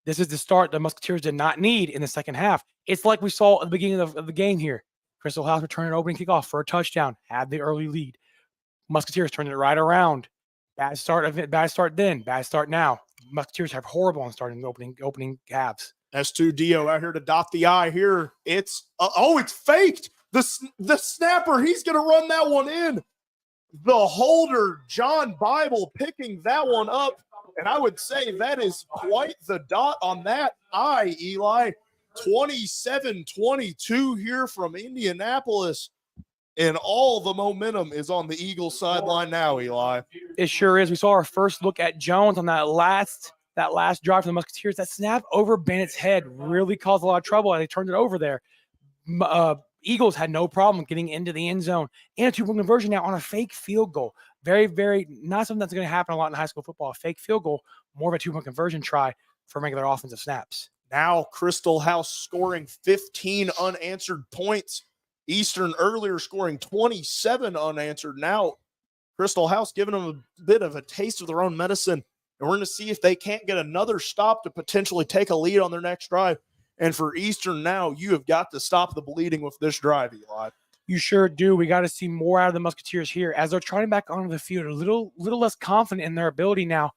this is the start the Musketeers did not need in the second half. It's like we saw at the beginning of the game here. Crystal House returned an opening kickoff for a touchdown, had the early lead. Musketeers turned it right around. Bad start then, bad start now. Musketeers have horrible on starting the opening halves. S2 Dio out here to dot the I here. It's it's faked. The snapper, he's going to run that one in. The holder, John Bible, picking that one up. And I would say that is quite the dot on that I, Eli. 27-22 here from Indianapolis. And all the momentum is on the Eagles sideline now, Eli. It sure is. We saw our first look at Jones on that last drive for the Musketeers. That snap over Bennett's head really caused a lot of trouble as they turned it over there. Eagles had no problem getting into the end zone and a 2-point conversion now on a fake field goal. Very, very not something that's going to happen a lot in high school football. A fake field goal, more of a 2-point conversion try for regular offensive snaps. Now Crystal House scoring 15 unanswered points. Eastern earlier scoring 27 unanswered. Now Crystal House giving them a bit of a taste of their own medicine. And we're going to see if they can't get another stop to potentially take a lead on their next drive. And for Eastern now, you have got to stop the bleeding with this drive, Eli. You sure do. We got to see more out of the Musketeers here as they're trying back onto the field, a little less confident in their ability now.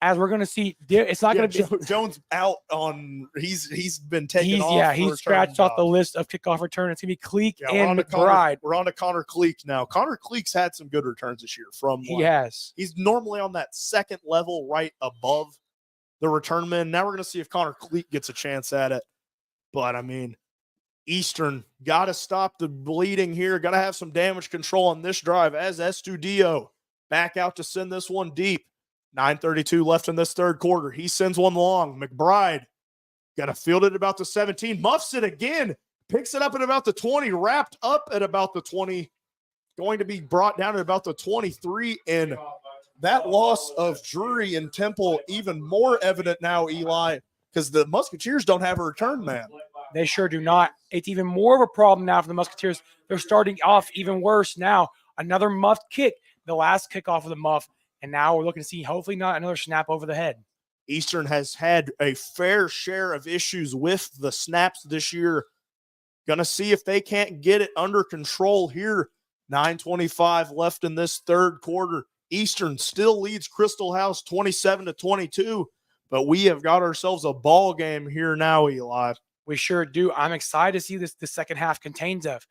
As we're going to see, it's not going to be Jones out on. He's been taken off. Yeah, he's scratched off the list of kickoff return. It's going to be Cleek and Bride. We're on to Connor Cleek now. Connor Cleek's had some good returns this year. He has. He's normally on that second level, right above the return man. Now we're going to see if Connor Cleek gets a chance at it. But I mean, Eastern got to stop the bleeding here. Got to have some damage control on this drive as Estudio back out to send this one deep. 9:32 left in this third quarter. He sends one long. McBride got to field it about the 17. Muffs it again. Picks it up at about the 20. Wrapped up at about the 20. Going to be brought down at about the 23. And that loss of Drury and Temple even more evident now, Eli, because the Musketeers don't have a return man. They sure do not. It's even more of a problem now for the Musketeers. They're starting off even worse now. Another muffed kick, the last kickoff of the muff. And now we're looking to see hopefully not another snap over the head. Eastern has had a fair share of issues with the snaps this year. Going to see if they can't get it under control here. 9:25 left in this third quarter. Eastern still leads Crystal House 27-22, but we have got ourselves a ball game here now, Eli. We sure do. I'm excited to see this the second half contains of.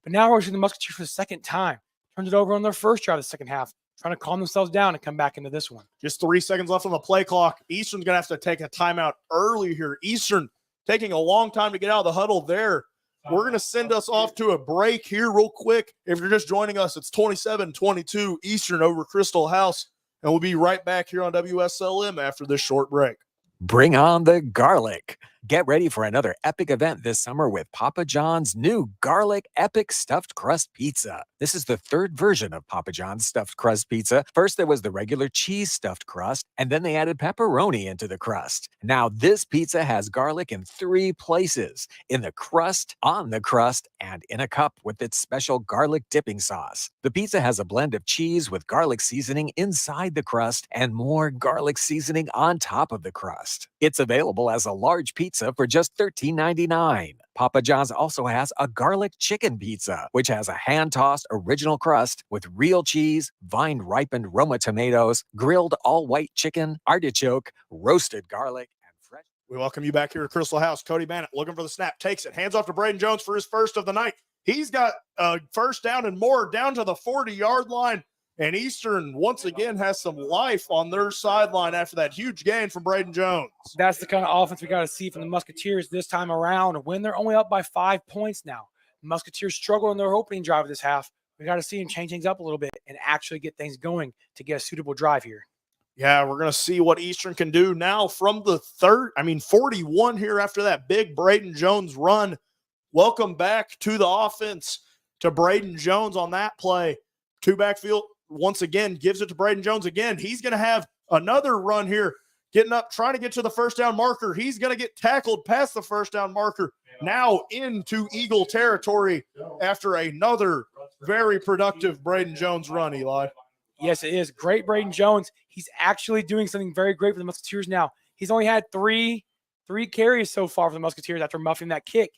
But now we're seeing the Musketeers for the second time. Turns it over on their first drive of the second half, trying to calm themselves down and come back into this one. Just 3 seconds left on the play clock. Eastern's going to have to take a timeout early here. Eastern taking a long time to get out of the huddle there. We're going to send us off to a break here real quick. If you're just joining us, it's 27-22 Eastern over Crystal House. And we'll be right back here on WSLM after this short break. Bring on the garlic. Get ready for another epic event this summer with Papa John's new Garlic Epic Stuffed Crust Pizza. This is the third version of Papa John's Stuffed Crust Pizza. First, there was the regular cheese stuffed crust, and then they added pepperoni into the crust. Now, this pizza has garlic in 3 places: in the crust, on the crust, and in a cup with its special garlic dipping sauce. The pizza has a blend of cheese with garlic seasoning inside the crust and more garlic seasoning on top of the crust. It's available as a large pizza for just $13.99. Papa John's also has a garlic chicken pizza, which has a hand-tossed original crust with real cheese, vine-ripened Roma tomatoes, grilled all-white chicken, artichoke, roasted garlic, and fresh. We welcome you back here at Crystal House. Cody Bannett looking for the snap, takes it, hands off to Braden Jones for his first of the night. He's got a first down and more down to the 40-yard line. And Eastern, once again, has some life on their sideline after that huge gain from Braden Jones. That's the kind of offense we got to see from the Musketeers this time around when they're only up by 5 points now. The Musketeers struggled in their opening drive of this half. We got to see them change things up a little bit and actually get things going to get a suitable drive here. Yeah, we're going to see what Eastern can do now from the 41 here after that big Braden Jones run. Welcome back to the offense to Braden Jones on that play. 2 backfield. Once again, gives it to Braden Jones again. He's going to have another run here, getting up, trying to get to the first down marker. He's going to get tackled past the first down marker, now into Eagle territory after another very productive Braden Jones run, Eli. Yes, it is. Great Braden Jones. He's actually doing something very great for the Musketeers now. He's only had three carries so far for the Musketeers after muffing that kick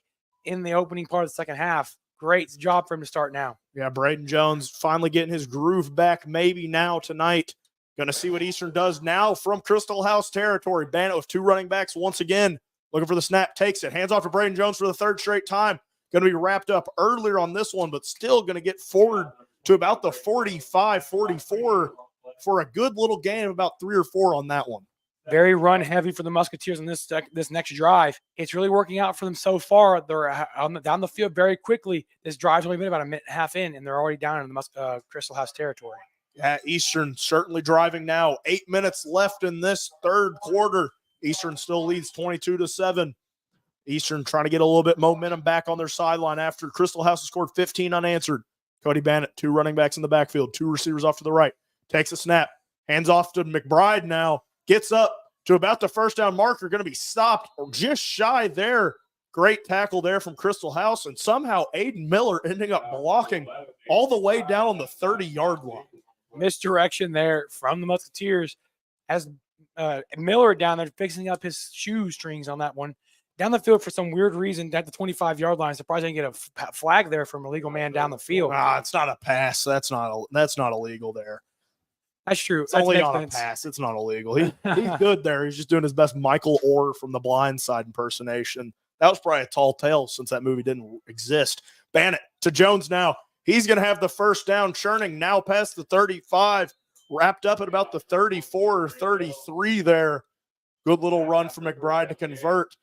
in the opening part of the second half. Great job for him to start now. Yeah, Braden Jones finally getting his groove back maybe now tonight. Going to see what Eastern does now from Crystal House territory. Bannett with 2 running backs once again. Looking for the snap, takes it. Hands off to Braden Jones for the 3rd straight time. Going to be wrapped up earlier on this one, but still going to get forward to about the 45, 44 for a good little gain of about 3 or 4 on that one. Very run heavy for the Musketeers on this next drive. It's really working out for them so far. They're down the field very quickly. This drive's only been about a minute and a half in, and they're already down in the Crystal House territory. Yeah, Eastern certainly driving now. 8 minutes left in this third quarter. Eastern still leads 22-7. Eastern trying to get a little bit momentum back on their sideline after Crystal House has scored 15 unanswered. Cody Bannett, 2 running backs in the backfield, 2 receivers off to the right. Takes a snap, hands off to McBride now. Gets up to about the first down marker, going to be stopped just shy there. Great tackle there from Crystal House, and somehow Aiden Miller ending up blocking all the way down on the 30-yard line. Misdirection there from the Musketeers as Miller down there fixing up his shoestrings on that one. Down the field for some weird reason at the 25-yard line. Surprised I didn't get a flag there from a legal man down the field. It's not a pass. That's not illegal there. That's true. It's only on a pass. It's not illegal. He's good there. He's just doing his best Michael Orr from The Blind Side impersonation. That was probably a tall tale since that movie didn't exist. Bannett to Jones now. He's going to have the first down, churning now past the 35, wrapped up at about the 34 or 33 there. Good little run for McBride to convert.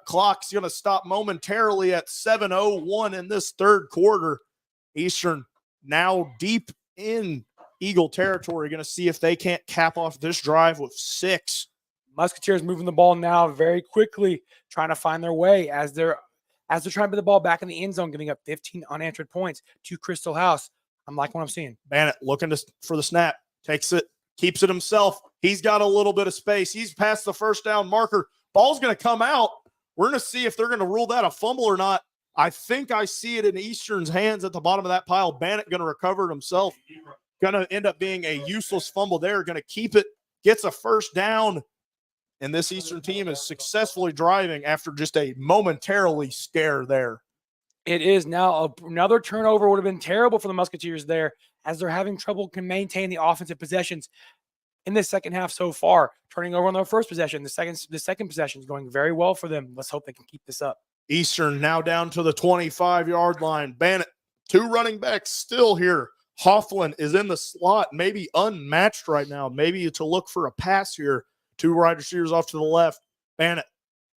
Clock's going to stop momentarily at 7:01 in this third quarter. Eastern now deep in Eagle territory. Going to see if they can't cap off this drive with 6. Musketeers moving the ball now very quickly, trying to find their way as they're trying to put the ball back in the end zone, giving up 15 unanswered points to Crystal House. I'm liking what I'm seeing. Bannett looking for the snap. Takes it, keeps it himself. He's got a little bit of space. He's past the first down marker. Ball's going to come out. We're going to see if they're going to rule that a fumble or not. I think I see it in Eastern's hands at the bottom of that pile. Bannett going to recover it himself. Going to end up being a useless fumble there. Going to keep it, gets a first down. And this Eastern team is successfully driving after just a momentarily scare there. It is now another turnover would have been terrible for the Musketeers there as they're having trouble can maintain the offensive possessions in the second half so far, turning over on their first possession. The second possession is going very well for them. Let's hope they can keep this up. Eastern now down to the 25-yard line. Bannett, 2 running backs still here. Hoffman is in the slot, maybe unmatched right now, maybe to look for a pass here. 2 wide receivers off to the left. Bannett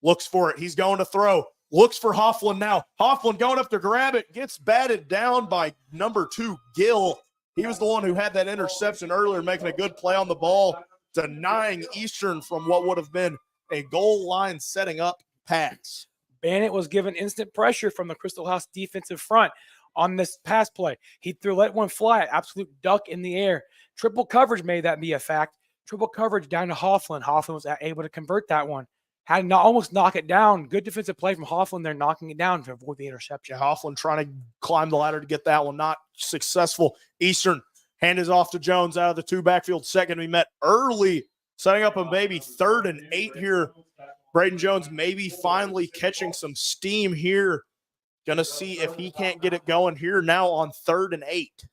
looks for it. He's going to throw. Looks for Hoffman now. Hoffman going up to grab it. Gets batted down by number 2, Gill. He was the one who had that interception earlier, making a good play on the ball, denying Eastern from what would have been a goal line setting up pass. Bannett was given instant pressure from the Crystal House defensive front on this pass play. He let one fly, absolute duck in the air. Triple coverage made that be a fact. Triple coverage down to Hoffman. Hoffman was able to convert that one. Had to almost knock it down. Good defensive play from Hoffman there, knocking it down to avoid the interception. Yeah, Hoffman trying to climb the ladder to get that one. Not successful. Eastern hand is off to Jones out of the 2 backfield second. We met early, setting up a maybe 3rd and 8 here. Braden Jones maybe finally catching some steam here. Going to see if he can't get it going here now on 3rd and 8.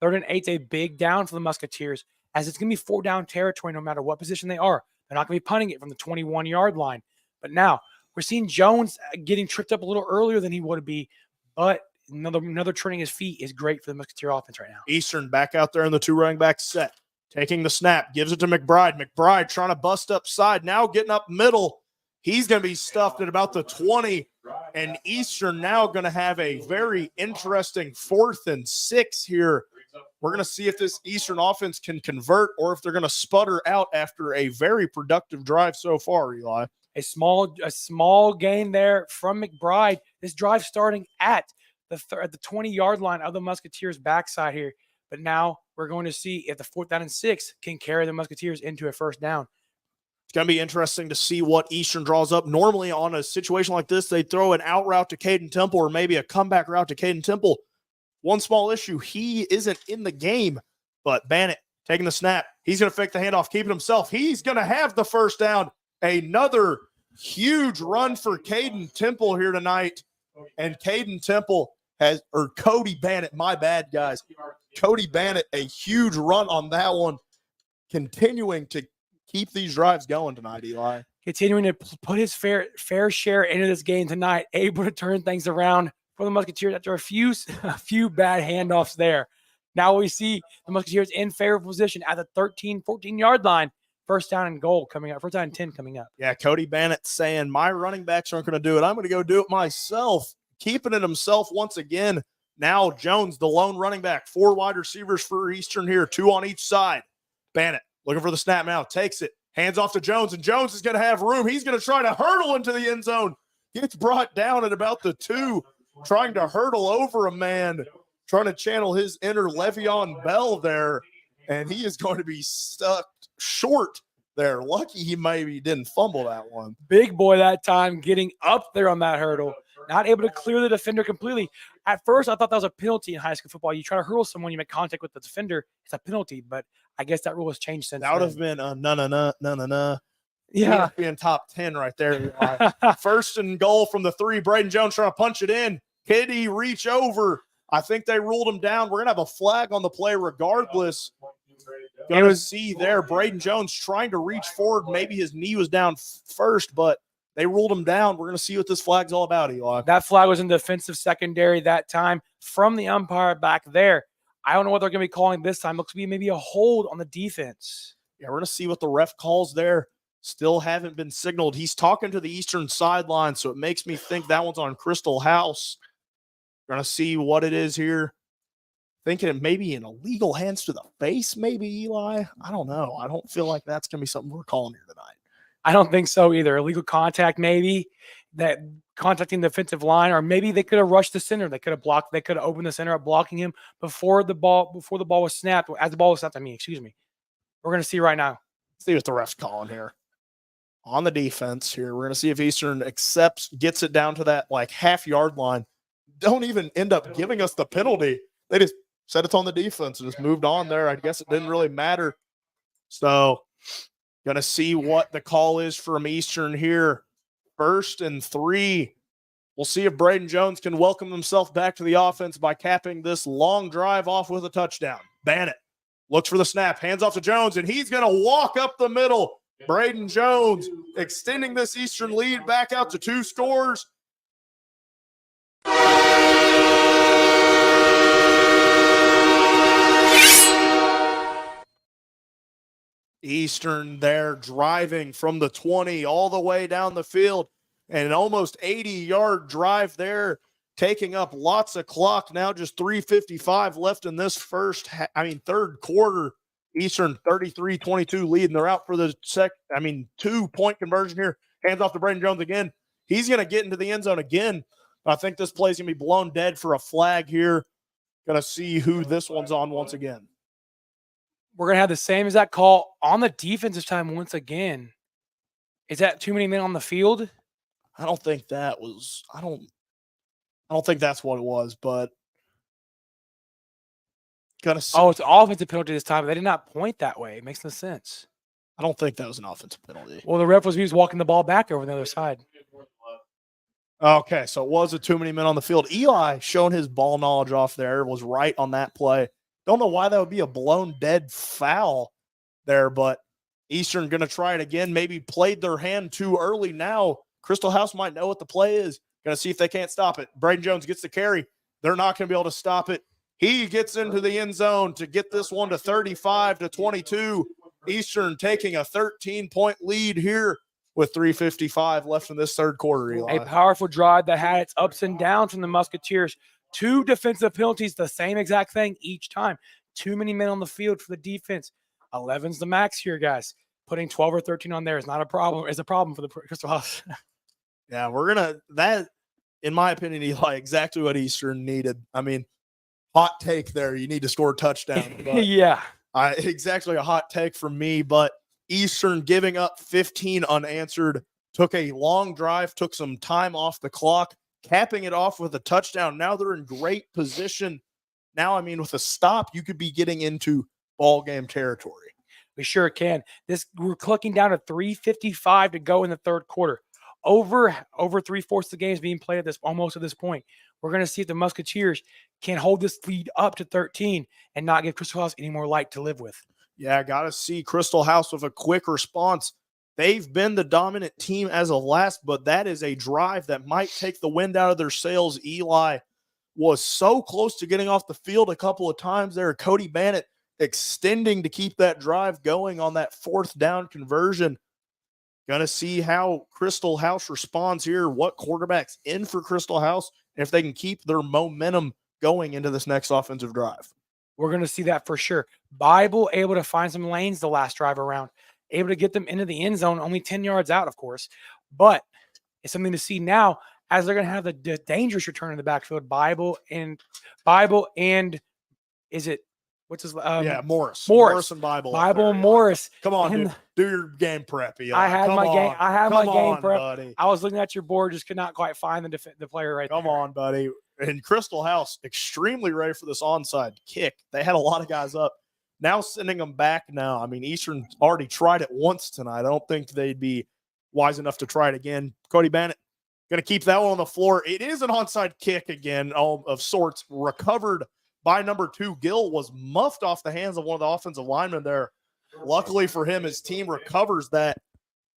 3rd and 8's a big down for the Musketeers, as it's going to be 4 down territory no matter what position they are. They're not going to be punting it from the 21-yard line. But now we're seeing Jones getting tripped up a little earlier than he would be, but another turning his feet is great for the Musketeer offense right now. Eastern back out there in the 2 running back set. Taking the snap, gives it to McBride. McBride trying to bust upside, now getting up middle. He's going to be stuffed at about the 20, and Eastern now going to have a very interesting 4th and 6 here. We're going to see if this Eastern offense can convert or if they're going to sputter out after a very productive drive so far, Eli. A small gain there from McBride. This drive starting at the 20-yard line of the Musketeers' backside here. But now we're going to see if the 4th down and 6 can carry the Musketeers into a first down. It's going to be interesting to see what Eastern draws up. Normally on a situation like this, they throw an out route to Caden Temple or maybe a comeback route to Caden Temple. One small issue, he isn't in the game, but Bannett taking the snap. He's going to fake the handoff, keep it himself. He's going to have the first down. Another huge run for Caden Temple here tonight. And Caden Temple Cody Bannett, my bad, guys. Cody Bannett, a huge run on that one, continuing to keep these drives going tonight, Eli. Continuing to put his fair share into this game tonight, able to turn things around for the Musketeers after a few bad handoffs there. Now we see the Musketeers in favorable position at the 14-yard line. First down and goal coming up. First down and 10 coming up. Yeah, Cody Bannett saying, my running backs aren't going to do it. I'm going to go do it myself. Keeping it himself once again. Now Jones, the lone running back. 4 wide receivers for Eastern here. 2 on each side. Bannett looking for the snap now. Takes it. Hands off to Jones, and Jones is going to have room. He's going to try to hurdle into the end zone. Gets brought down at about the 2. Trying to hurdle over a man, trying to channel his inner Le'Veon Bell there, and he is going to be stuck short there. Lucky he maybe didn't fumble that one. Big boy that time getting up there on that hurdle, not able to clear the defender completely. At first, I thought that was a penalty in high school football. You try to hurdle someone, you make contact with the defender, it's a penalty, but I guess that rule has changed since that would have been a no. Yeah. Being top 10 right there. First and goal from the 3. Braden Jones trying to punch it in. Kitty reach over. I think they ruled him down. We're going to have a flag on the play regardless. Going to see there Braden Jones trying to reach forward. Maybe his knee was down first, but they ruled him down. We're going to see what this flag's all about, Eli. That flag was in defensive secondary that time from the umpire back there. I don't know what they're going to be calling this time. Looks to be maybe a hold on the defense. Yeah, we're going to see what the ref calls there. still haven't been signaled. He's talking to the Eastern sideline, so it makes me think that one's on Crystal House. Going to see what it is here. Thinking it may be an illegal hands to the face, maybe, Eli. I don't know. I don't feel like that's going to be something we're calling here tonight. I don't think so either. Illegal contact, maybe, that contacting the defensive line, or maybe they could have rushed the center. They could have blocked. They could have opened the center up, blocking him before the ball was snapped. As the ball was snapped, excuse me. We're going to see right now. Let's see what the ref's calling here. On the defense here, we're going to see if Eastern gets it down to that like half-yard line. Don't even end up giving us the penalty. They just said it's on the defense and just moved on there. I guess it didn't really matter. So, going to see what the call is from Eastern here. 1st and 3. We'll see if Braden Jones can welcome himself back to the offense by capping this long drive off with a touchdown. Bannett looks for the snap, hands off to Jones, and he's going to walk up the middle. Braden Jones extending this Eastern lead back out to 2 scores. Eastern there driving from the 20 all the way down the field, and an almost 80-yard drive there, taking up lots of clock. Now just 3:55 left in this third quarter. Eastern 33-22 lead, and they're out for the 2-point conversion here. Hands off to Braden Jones again. He's going to get into the end zone again. I think this play's going to be blown dead for a flag here. Going to see who this one's on once again. We're going to have the same exact call on the defensive time once again. Is that too many men on the field? I don't think that was – I don't think that's what it was, but gonna see. Oh, it's an offensive penalty this time. They did not point that way. It makes no sense. I don't think that was an offensive penalty. Well, the ref was walking the ball back over on the other side. Okay, so it was a too many men on the field. Eli, showing his ball knowledge off there, was right on that play. Don't know why that would be a blown dead foul there, but Eastern going to try it again. Maybe played their hand too early now. Crystal House might know what the play is. Going to see if they can't stop it. Braden Jones gets the carry. They're not going to be able to stop it. He gets into the end zone to get this one to 35-22. Eastern taking a 13-point lead here with 3:55 left in this third quarter, Eli. A powerful drive that had its ups and downs from the Musketeers. 2 defensive penalties, the same exact thing each time. Too many men on the field for the defense. 11's the max here, guys. Putting 12 or 13 on there is not a problem. It's a problem for the Crystal House. Yeah, that, in my opinion, Eli, exactly what Eastern needed. I mean, hot take there. You need to score a touchdown. Yeah. Exactly a hot take from me, but Eastern giving up 15 unanswered, took a long drive, took some time off the clock, capping it off with a touchdown. Now they're in great position. Now, I mean, with a stop, you could be getting into ball game territory. We sure can. We're clicking down to 3:55 to go in the third quarter. Over 3/4 of the game is being played almost at this point. We're going to see if the Musketeers can hold this lead up to 13 and not give Crystal House any more light to live with. Yeah, got to see Crystal House with a quick response. They've been the dominant team as of last, but that is a drive that might take the wind out of their sails. Eli was so close to getting off the field a couple of times there. Cody Bannett extending to keep that drive going on that 4th down conversion. Going to see how Crystal House responds here, what quarterback's in for Crystal House, and if they can keep their momentum going into this next offensive drive. We're going to see that for sure. Bible able to find some lanes the last drive around, able to get them into the end zone, only 10 yards out, of course. But it's something to see now as they're going to have the dangerous return in the backfield. Bible and is it what's his Morris. Morris and Bible. Bible and Morris. Come on, dude. Do your game prep, Eli. I had my game prep. Buddy. I was looking at your board, just could not quite find the player right there. Come on, buddy. And Crystal House extremely ready for this onside kick. They had a lot of guys up. Now sending them back now. I mean, Eastern already tried it once tonight. I don't think they'd be wise enough to try it again. Cody Bannett going to keep that one on the floor. It is an onside kick again of sorts. Recovered by number 2. Gill was muffed off the hands of one of the offensive linemen there. Luckily for him, his team recovers that.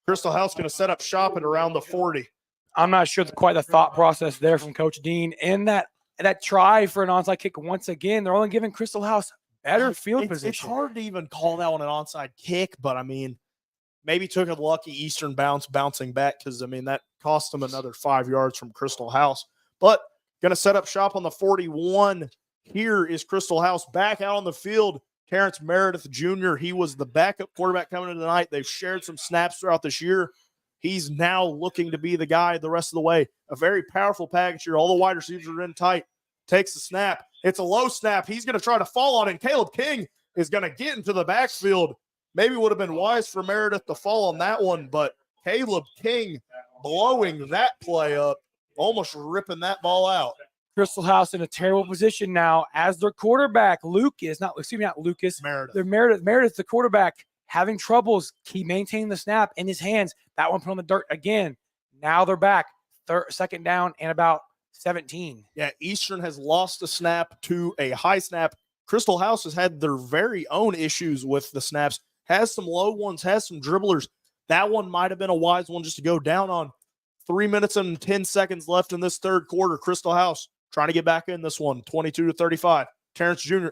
Crystal House going to set up shop at around the 40. I'm not sure quite the thought process there from Coach Dean. And that try for an onside kick, once again, they're only giving Crystal House better field position. It's hard to even call that one an onside kick, but I mean, maybe took a lucky Eastern bouncing back because, that cost them another 5 yards from Crystal House. But going to set up shop on the 41. Here is Crystal House back out on the field. Terrence Meredith Jr., he was the backup quarterback coming into tonight. They've shared some snaps throughout this year. He's now looking to be the guy the rest of the way. A very powerful package here. All the wide receivers are in tight. Takes the snap. It's a low snap. He's going to try to fall on it. Caleb King is going to get into the backfield. Maybe would have been wise for Meredith to fall on that one, but Caleb King blowing that play up, almost ripping that ball out. Crystal House in a terrible position now as their quarterback, Meredith, the quarterback, having troubles. He maintained the snap in his hands. That one put on the dirt again. Now they're back. Second down and about 17. Yeah, Eastern has lost a snap to a high snap. Crystal House has had their very own issues with the snaps. Has some low ones, has some dribblers. That one might have been a wise one just to go down on. 3 minutes and 10 seconds left in this third quarter. Crystal House trying to get back in this one, 22-35. Terrence Jr.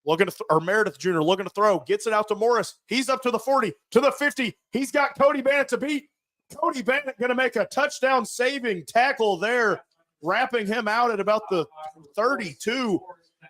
Meredith Jr. looking to throw, gets it out to Morris. He's up to the 40, to the 50. He's got Cody Bannett to beat. Cody Bannett going to make a touchdown saving tackle there, wrapping him out at about the 32.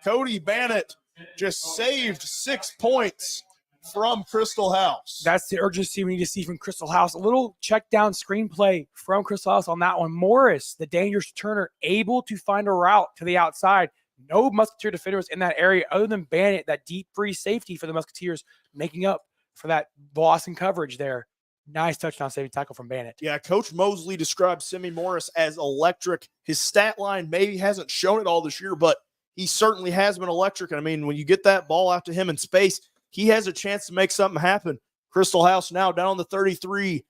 Cody Bannett just saved 6 points from Crystal House. That's the urgency we need to see from Crystal House. A little check down screenplay from Crystal House on that one. Morris, the dangerous returner, able to find a route to the outside. No Musketeer defenders in that area other than Bannett, that deep free safety for the Musketeers, making up for that loss in coverage there. Nice touchdown saving tackle from Bannett. Yeah, Coach Mosley described Simi Morris as electric. His stat line maybe hasn't shown it all this year, but he certainly has been electric. And when you get that ball out to him in space, he has a chance to make something happen. Crystal House now down on the 33,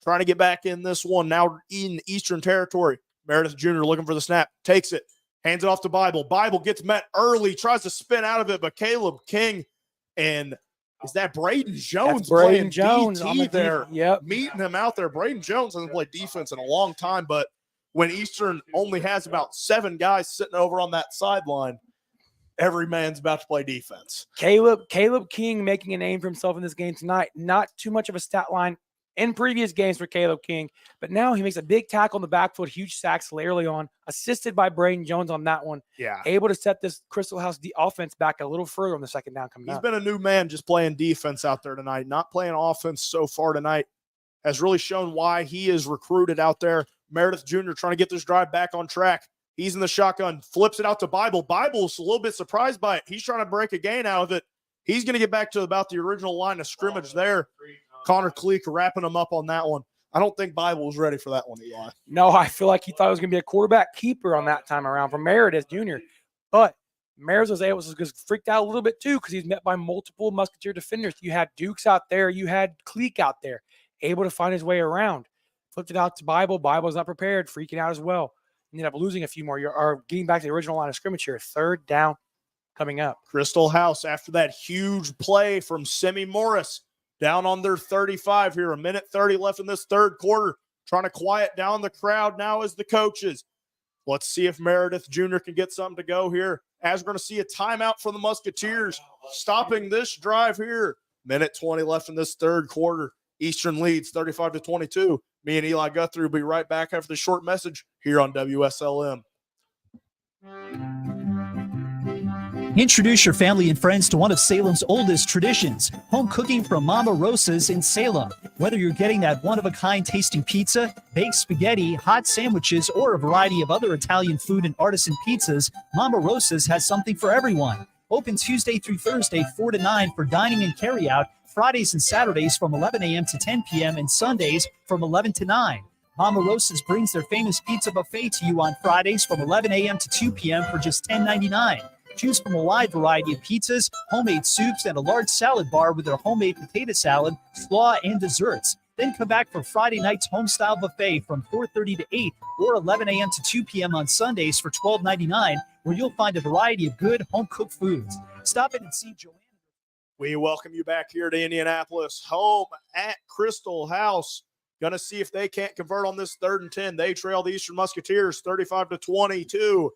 trying to get back in this one, now in Eastern territory. Meredith Jr. looking for the snap, takes it, hands it off to Bible. Bible gets met early, tries to spin out of it, but Caleb King and is that Braden Jones? That's Braden Jones DT on the there, yep. meeting him out there. Braden Jones hasn't played defense in a long time, but when Eastern only has about 7 guys sitting over on that sideline, every man's about to play defense. Caleb King making a name for himself in this game tonight. Not too much of a stat line in previous games for Caleb King, but now he makes a big tackle in the backfield, huge sacks early on, assisted by Braden Jones on that one. Yeah. Able to set this Crystal House offense back a little further on the second down coming He's up. been a new man just playing defense out there tonight, not playing offense so far tonight. Has really shown why he is recruited out there. Meredith Jr. trying to get this drive back on track. He's in the shotgun, flips it out to Bible. Bible's a little bit surprised by it. He's trying to break a gain out of it. He's going to get back to about the original line of scrimmage there. Connor Cleek wrapping him up on that one. I don't think Bible was ready for that one, Eli. No, I feel like he thought it was going to be a quarterback keeper on that time around for Meredith Jr. But Meredith was freaked out a little bit too because he's met by multiple Musketeer defenders. You had Dukes out there. You had Cleek out there, able to find his way around. Flipped it out to Bible. Bible's not prepared, freaking out as well. Ended up losing a few more, or getting back to the original line of scrimmage here. Third down coming up. Crystal House, after that huge play from Simi Morris, down on their 35 here. 1:30 left in this third quarter. Trying to quiet down the crowd now as the coaches. Let's see if Meredith Jr. can get something to go here. As we're going to see a timeout for the Musketeers, stopping this drive here. 1:20 left in this third quarter. Eastern leads 35-22. Me and Eli Guthrie will be right back after the short message here on WSLM. Introduce your family and friends to one of Salem's oldest traditions, home cooking from Mama Rosa's in Salem. Whether you're getting that one-of-a-kind tasting pizza, baked spaghetti, hot sandwiches, or a variety of other Italian food and artisan pizzas, Mama Rosa's has something for everyone. Open Tuesday through Thursday, 4 to 9 for dining and carry-out, Fridays and Saturdays from 11 a.m. to 10 p.m. and Sundays from 11 to 9. Mama Rosa's brings their famous pizza buffet to you on Fridays from 11 a.m. to 2 p.m. for just $10.99. Choose from a wide variety of pizzas, homemade soups, and a large salad bar with their homemade potato salad, slaw, and desserts. Then come back for Friday night's home-style buffet from 4:30 to 8 or 11 a.m. to 2 p.m. on Sundays for $12.99, where you'll find a variety of good home-cooked foods. Stop in and see Joanne. We welcome you back here to Indianapolis, home at Crystal House. Going to see if they can't convert on this 3rd and 10. They trail the Eastern Musketeers 35-22.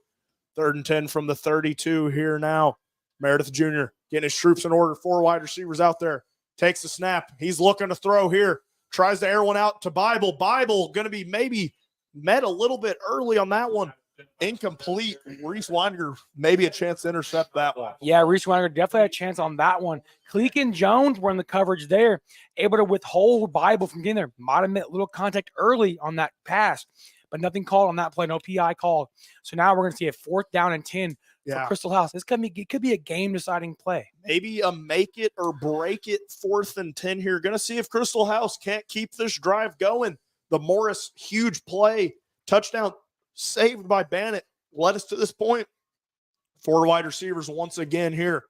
3rd and 10 from the 32 here now. Meredith Jr. getting his troops in order. 4 wide receivers out there. Takes the snap. He's looking to throw here. tries to air one out to Bible. Bible going to be maybe met a little bit early on that one. Incomplete. Reese Weininger, maybe a chance to intercept that one. Yeah, Reese Weininger definitely had a chance on that one. Cleek and Jones were in the coverage there, able to withhold Bible from getting there. Might have made little contact early on that pass, but nothing called on that play. No PI called. So now we're going to see a 4th down and 10 for Crystal House. It could be a game-deciding play. Maybe a make it or break it 4th and 10 here. Going to see if Crystal House can't keep this drive going. The Morris huge play, touchdown saved by Bannett, led us to this point. 4 wide receivers once again here.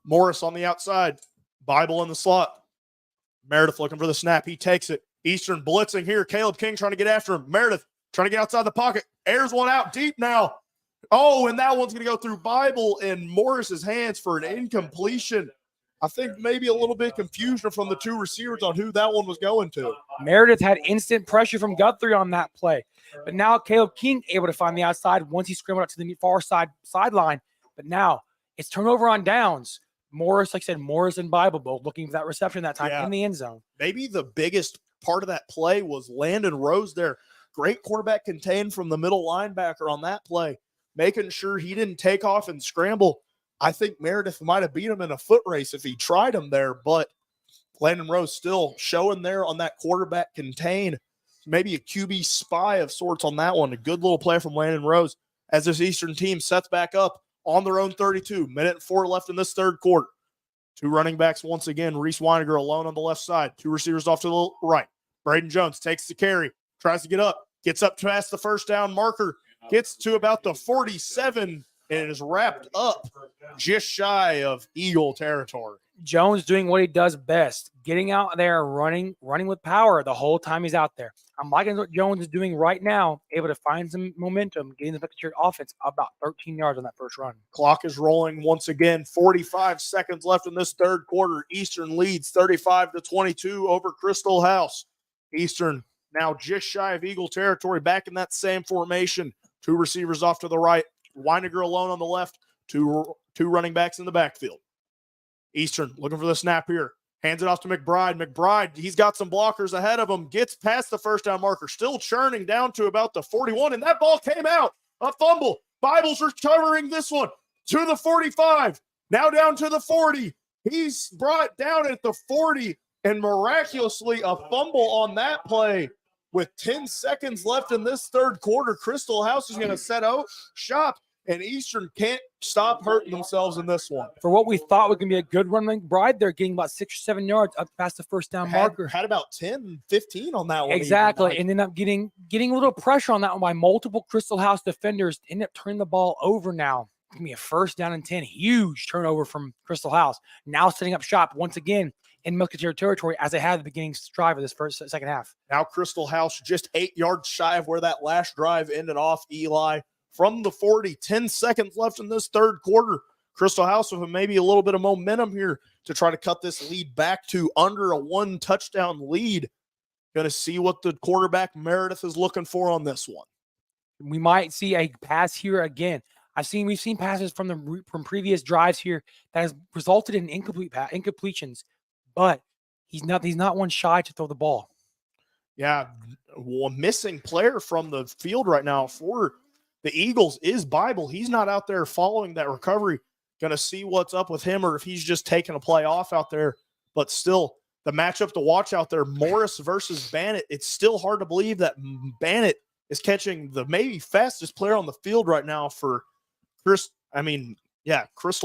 Morris on the outside. Bible in the slot. Meredith looking for the snap. He takes it. Eastern blitzing here. Caleb King trying to get after him. Meredith trying to get outside the pocket. Airs one out deep now. Oh, and that one's going to go through Bible in Morris's hands for an incompletion. I think maybe a little bit of confusion from the 2 receivers on who that one was going to. Meredith had instant pressure from Guthrie on that play. But now Caleb King able to find the outside once he scrambled out to the far sideline. But now it's turnover on downs. Morris, like I said, Morris and Bible both looking for that reception that time in the end zone. Maybe the biggest part of that play was Landon Rose there. Great quarterback contained from the middle linebacker on that play, making sure he didn't take off and scramble. I think Meredith might have beat him in a foot race if he tried him there, but Landon Rose still showing there on that quarterback contain. Maybe a QB spy of sorts on that one. A good little play from Landon Rose as this Eastern team sets back up on their own 32. 1:04 left in this third quarter. 2 running backs once again. Reese Weininger alone on the left side. 2 receivers off to the right. Braden Jones takes the carry, tries to get up, gets up past the first down marker, gets to about the 47, and is wrapped up just shy of Eagle territory. Jones doing what he does best, getting out there, running with power the whole time he's out there. I'm liking what Jones is doing right now, able to find some momentum, getting the Secretary offense about 13 yards on that first run. Clock is rolling once again. 45 seconds left in this third quarter. Eastern leads 35-22 over Crystal House. Eastern now just shy of Eagle territory, back in that same formation. 2 receivers off to the right. Weininger alone on the left. Two running backs in the backfield. Eastern looking for the snap here. Hands it off to McBride. McBride, he's got some blockers ahead of him. Gets past the first down marker. Still churning down to about the 41. And that ball came out. A fumble. Bible's recovering this one to the 45. Now down to the 40. He's brought down at the 40. And miraculously, a fumble on that play. With 10 seconds left in this third quarter, Crystal House is going to set out shop. And Eastern can't stop hurting themselves in this one. For what we thought was going to be a good run, McBride, they're getting about 6 or 7 yards up past the first down marker. Had about 10, 15 on that one. Exactly. And then up getting a little pressure on that one by multiple Crystal House defenders. End up turning the ball over now. It's going to be a 1st down and 10. Huge turnover from Crystal House. Now setting up shop once again in Musketeer territory as they had at the beginning drive of this second half. Now Crystal House just 8 yards shy of where that last drive ended off. Eli from the 40, 10 seconds left in this third quarter. Crystal House with maybe a little bit of momentum here to try to cut this lead back to under a 1 touchdown lead. Going to see what the quarterback Meredith is looking for on this one. We might see a pass here again. We've seen passes from previous drives here that has resulted in incompletions, but he's not one shy to throw the ball. Yeah, one missing player from the field right now for the Eagles is Bible. He's not out there following that recovery. Going to see what's up with him or if he's just taking a play off out there. But still, the matchup to watch out there, Morris versus Bannett. It's still hard to believe that Bannett is catching the maybe fastest player on the field right now for Crystal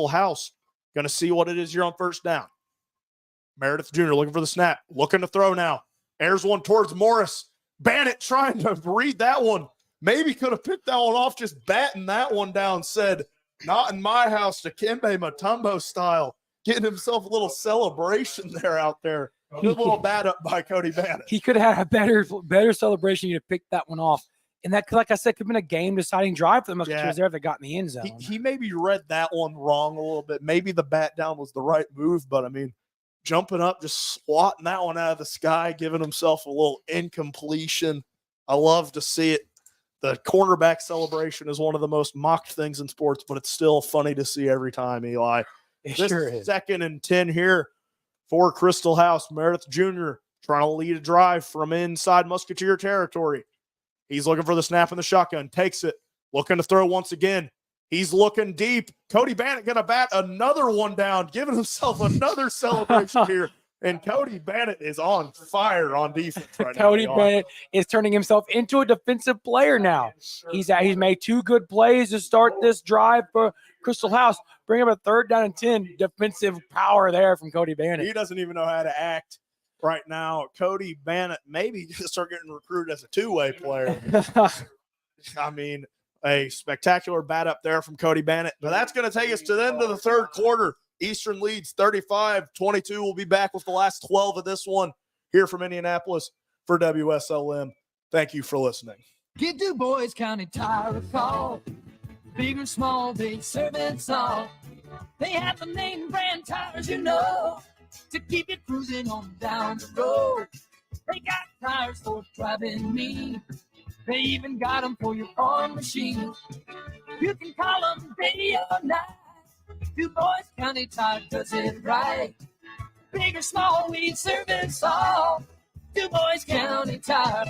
House. Going to see what it is here on first down. Meredith Jr. looking for the snap. Looking to throw now. Airs one towards Morris. Bannett trying to read that one. Maybe could have picked that one off, just batting that one down, said, not in my house, Dikembe Mutombo style. Getting himself a little celebration there out there. Good little bat up by Cody Bannett. He could have had a better celebration to pick that one off. And that, like I said, could have been a game-deciding drive for the Musketeers there if they got in the end zone. He maybe read that one wrong a little bit. Maybe the bat down was the right move, but, jumping up, just swatting that one out of the sky, giving himself a little incompletion. I love to see it. The cornerback celebration is one of the most mocked things in sports, but it's still funny to see every time, Eli. It This sure is. 2nd and 10 here for Crystal House. Meredith Jr. trying to lead a drive from inside Musketeer territory. He's looking for the snap in the shotgun, takes it, looking to throw once again. He's looking deep. Cody Bannett going to bat another one down, giving himself another celebration here. And Cody Bannett is on fire on defense right now. Cody Bannett is turning himself into a defensive player now. He's made 2 good plays to start this drive for Crystal House. Bring up a 3rd down and 10. Defensive power there from Cody Bannett. He doesn't even know how to act right now. Cody Bannett maybe start getting recruited as a 2-way player. I mean, a spectacular bat up there from Cody Bannett. But that's going to take us to the end of the 3rd quarter. Eastern leads 35-22. We'll be back with the last 12 of this one here from Indianapolis for WSLM. Thank you for listening. Give Du Bois County Tire a call. Big or small, they serve it all. They have the name brand tires, to keep you cruising on down the road. They got tires for driving me. They even got them for your farm machine. You can call them day or night. Du Bois County Tire does it right. Big or small, we service all. Du Bois County Tire.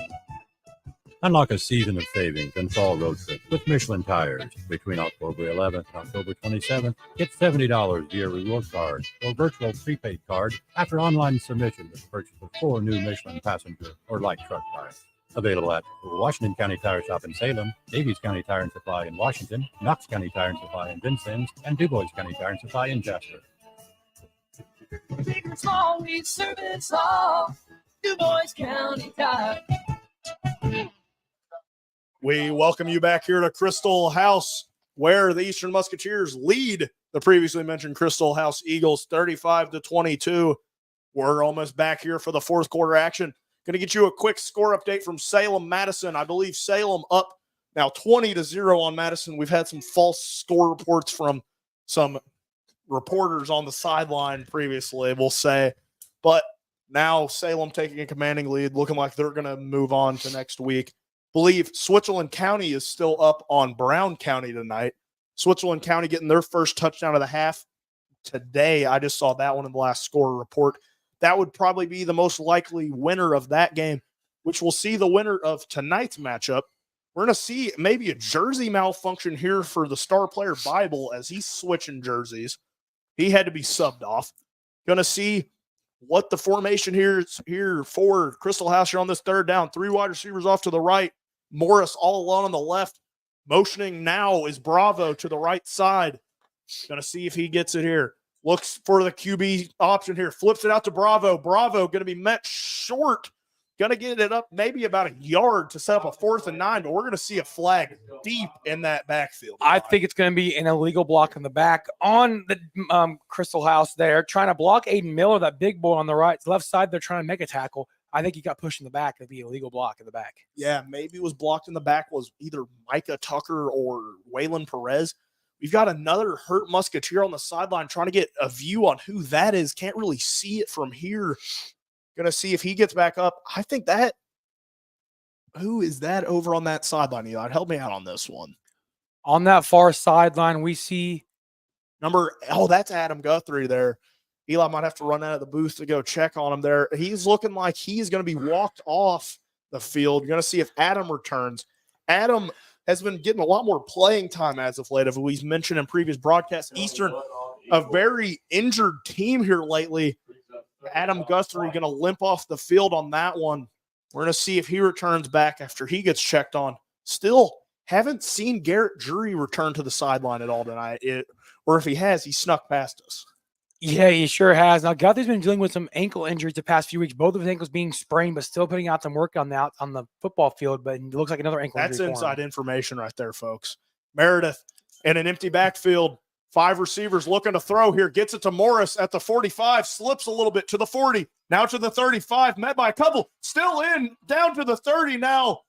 Unlock a season of savings and fall road trips with Michelin tires. Between October 11th and October 27th, get $70 via reward card or virtual prepaid card after online submission with the purchase of 4 new Michelin passenger or light truck tires. Available at Washington County Tire Shop in Salem, Davies County Tire and Supply in Washington, Knox County Tire and Supply in Vincennes, and Du Bois County Tire and Supply in Jasper. Big and small, we service all. Du Bois County Tire. We welcome you back here to Crystal House, where the Eastern Musketeers lead the previously mentioned Crystal House Eagles 35-22. We're almost back here for the 4th quarter action. Going to get you a quick score update from Salem Madison. I believe Salem up now 20-0 on Madison. We've had some false score reports from some reporters on the sideline previously, we'll say. But now Salem taking a commanding lead, looking like they're going to move on to next week. Believe Switzerland County is still up on Brown County tonight. Switzerland County getting their first touchdown of the half today. I just saw that one in the last score report. That would probably be the most likely winner of that game, which we'll see the winner of tonight's matchup. We're going to see maybe a jersey malfunction here for the star player Bible as he's switching jerseys. He had to be subbed off. Going to see what the formation here is here for Crystal House here on this 3rd down. 3 wide receivers off to the right. Morris all alone on the left. Motioning now is Bravo to the right side. Going to see if he gets it here. Looks for the QB option here. Flips it out to Bravo. Bravo going to be met short. Going to get it up maybe about a yard to set up a 4th and 9, but we're going to see a flag deep in that backfield. I think it's going to be an illegal block in the back on the Crystal House there, trying to block Aiden Miller, that big boy on the left side. They're trying to make a tackle. I think he got pushed in the back. It'd be a legal block in the back. Yeah, maybe it was blocked in the back was either Micah Tucker or Waylon Perez. We've got another hurt Musketeer on the sideline trying to get a view on who that is. Can't really see it from here. Going to see if he gets back up. I think that – who is that over on that sideline, Eli? Help me out on this one. On that far sideline, we see – that's Adam Guthrie there. Eli might have to run out of the booth to go check on him there. He's looking like he's going to be walked off the field. You're going to see if Adam returns. Adam – has been getting a lot more playing time as of late, as we've mentioned in previous broadcasts. Eastern, a very injured team here lately. Adam Guthrie going to limp off the field on that one. We're going to see if he returns back after he gets checked on. Still haven't seen Garrett Drury return to the sideline at all tonight. Or if he has, he snuck past us. Yeah, he sure has. Now, Guthrie's been dealing with some ankle injuries the past few weeks. Both of his ankles being sprained, but still putting out some work on the football field. But it looks like another ankle injury. That's inside information right there, folks. Meredith in an empty backfield. 5 receivers looking to throw here. Gets it to Morris at the 45. Slips a little bit to the 40. Now to the 35. Met by a couple. Still in. Down to the 30 now.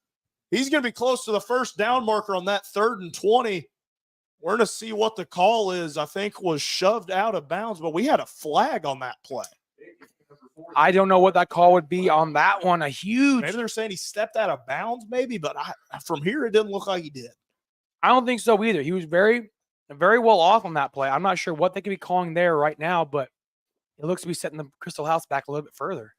He's going to be close to the first down marker on that 3rd and 20. We're going to see what the call is. I think was shoved out of bounds, but we had a flag on that play. I don't know what that call would be on that one. Maybe they're saying he stepped out of bounds, maybe, but from here it didn't look like he did. I don't think so either. He was very well off on that play. I'm not sure what they could be calling there right now, but it looks to be setting the Crystal House back a little bit further.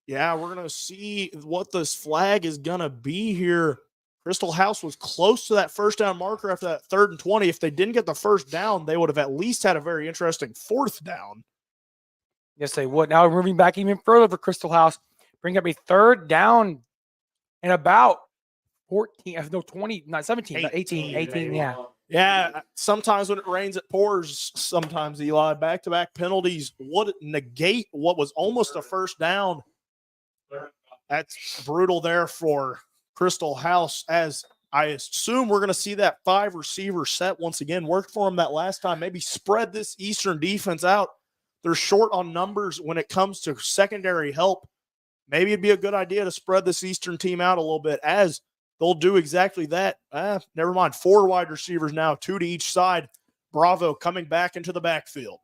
Yeah, we're going to see what this flag is going to be here. Crystal House was close to that first down marker after that 3rd and 20. If they didn't get the first down, they would have at least had a very interesting 4th down. Yes, they would. Now moving back even further for Crystal House, bring up a 3rd down and about 14, no, 20, not 17, but 18, yeah. Yeah, sometimes when it rains, it pours. Sometimes, Eli, back-to-back penalties would negate what was almost a first down. That's brutal there for Crystal House, as I assume we're going to see that 5-receiver set once again. Worked for them that last time. Maybe spread this Eastern defense out. They're short on numbers when it comes to secondary help. Maybe it'd be a good idea to spread this Eastern team out a little bit, as they'll do exactly that. Never mind. 4 wide receivers now, 2 to each side. Bravo coming back into the backfield.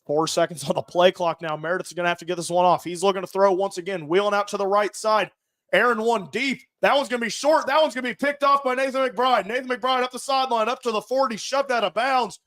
4 seconds on the play clock now. Meredith's going to have to get this one off. He's looking to throw once again, wheeling out to the right side. Aaron one deep. That one's going to be short. That one's going to be picked off by Nathan McBride. Nathan McBride up the sideline, up to the 40, shoved out of bounds.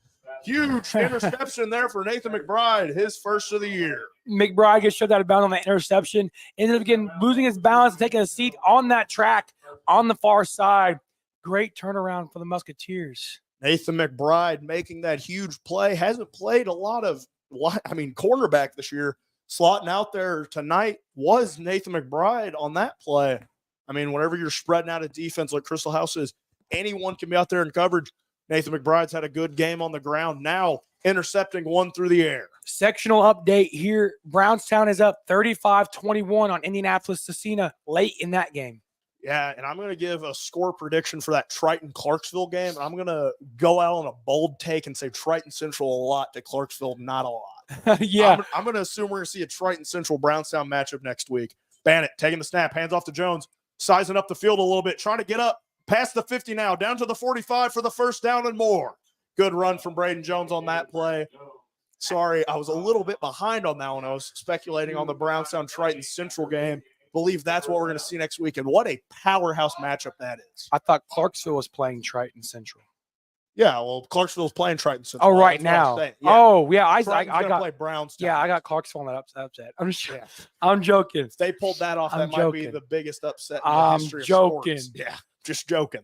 Huge interception there for Nathan McBride, his first of the year. McBride gets shoved out of bounds on that interception. Ended up again losing his balance and taking a seat on that track on the far side. Great turnaround for the Musketeers. Nathan McBride making that huge play. Hasn't played a lot of, cornerback this year. Slotting out there tonight was Nathan McBride on that play. Whenever you're spreading out a defense like Crystal House is, anyone can be out there in coverage. Nathan McBride's had a good game on the ground. Now intercepting one through the air. Sectional update here. Brownstown is up 35-21 on Indianapolis Sectional late in that game. Yeah, and I'm going to give a score prediction for that Triton-Clarksville game. I'm going to go out on a bold take and say Triton Central a lot to Clarksville not a lot. Yeah. I'm going to assume we're going to see a Triton Central-Brownstown matchup next week. Bannett taking the snap, hands off to Jones, sizing up the field a little bit, trying to get up past the 50 now, down to the 45 for the first down and more. Good run from Braden Jones on that play. Sorry, I was a little bit behind on that one. I was speculating on the Brownstown-Triton Central game. Believe that's what we're going to see next week, and what a powerhouse matchup that is. I thought Clarksville was playing Triton Central. Yeah, well, Clarksville's playing Triton Central. Oh, right now. Yeah. Oh, yeah. I got play Brownstown. Yeah, I got Clarksville on that upset. I'm joking. If they pulled that off, that might be the biggest upset in the I'm history of joking. sports. Yeah, just joking.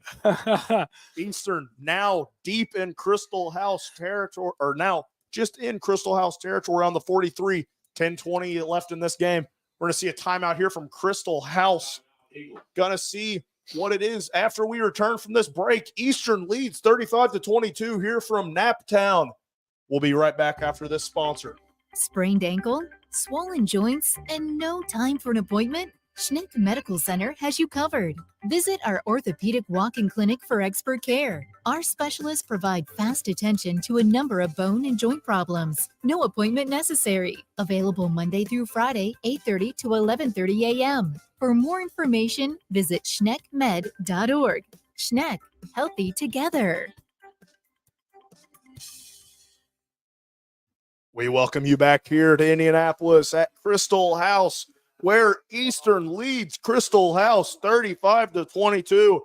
Eastern now deep in Crystal House territory, or now just in Crystal House territory on the 43. 10-20 left in this game. We're going to see a timeout here from Crystal House. Going to see what it is after we return from this break. Eastern leads 35-22 here from Naptown. We'll be right back after this sponsor. Sprained ankle, swollen joints, and no time for an appointment? Schnick Medical Center has you covered. Visit our orthopedic walk-in clinic for expert care. Our specialists provide fast attention to a number of bone and joint problems. No appointment necessary. Available Monday through Friday, 8:30 to 11:30 a.m. For more information, visit schneckmed.org. Schneck, healthy together. We welcome you back here to Indianapolis at Crystal House, where Eastern leads Crystal House 35-22.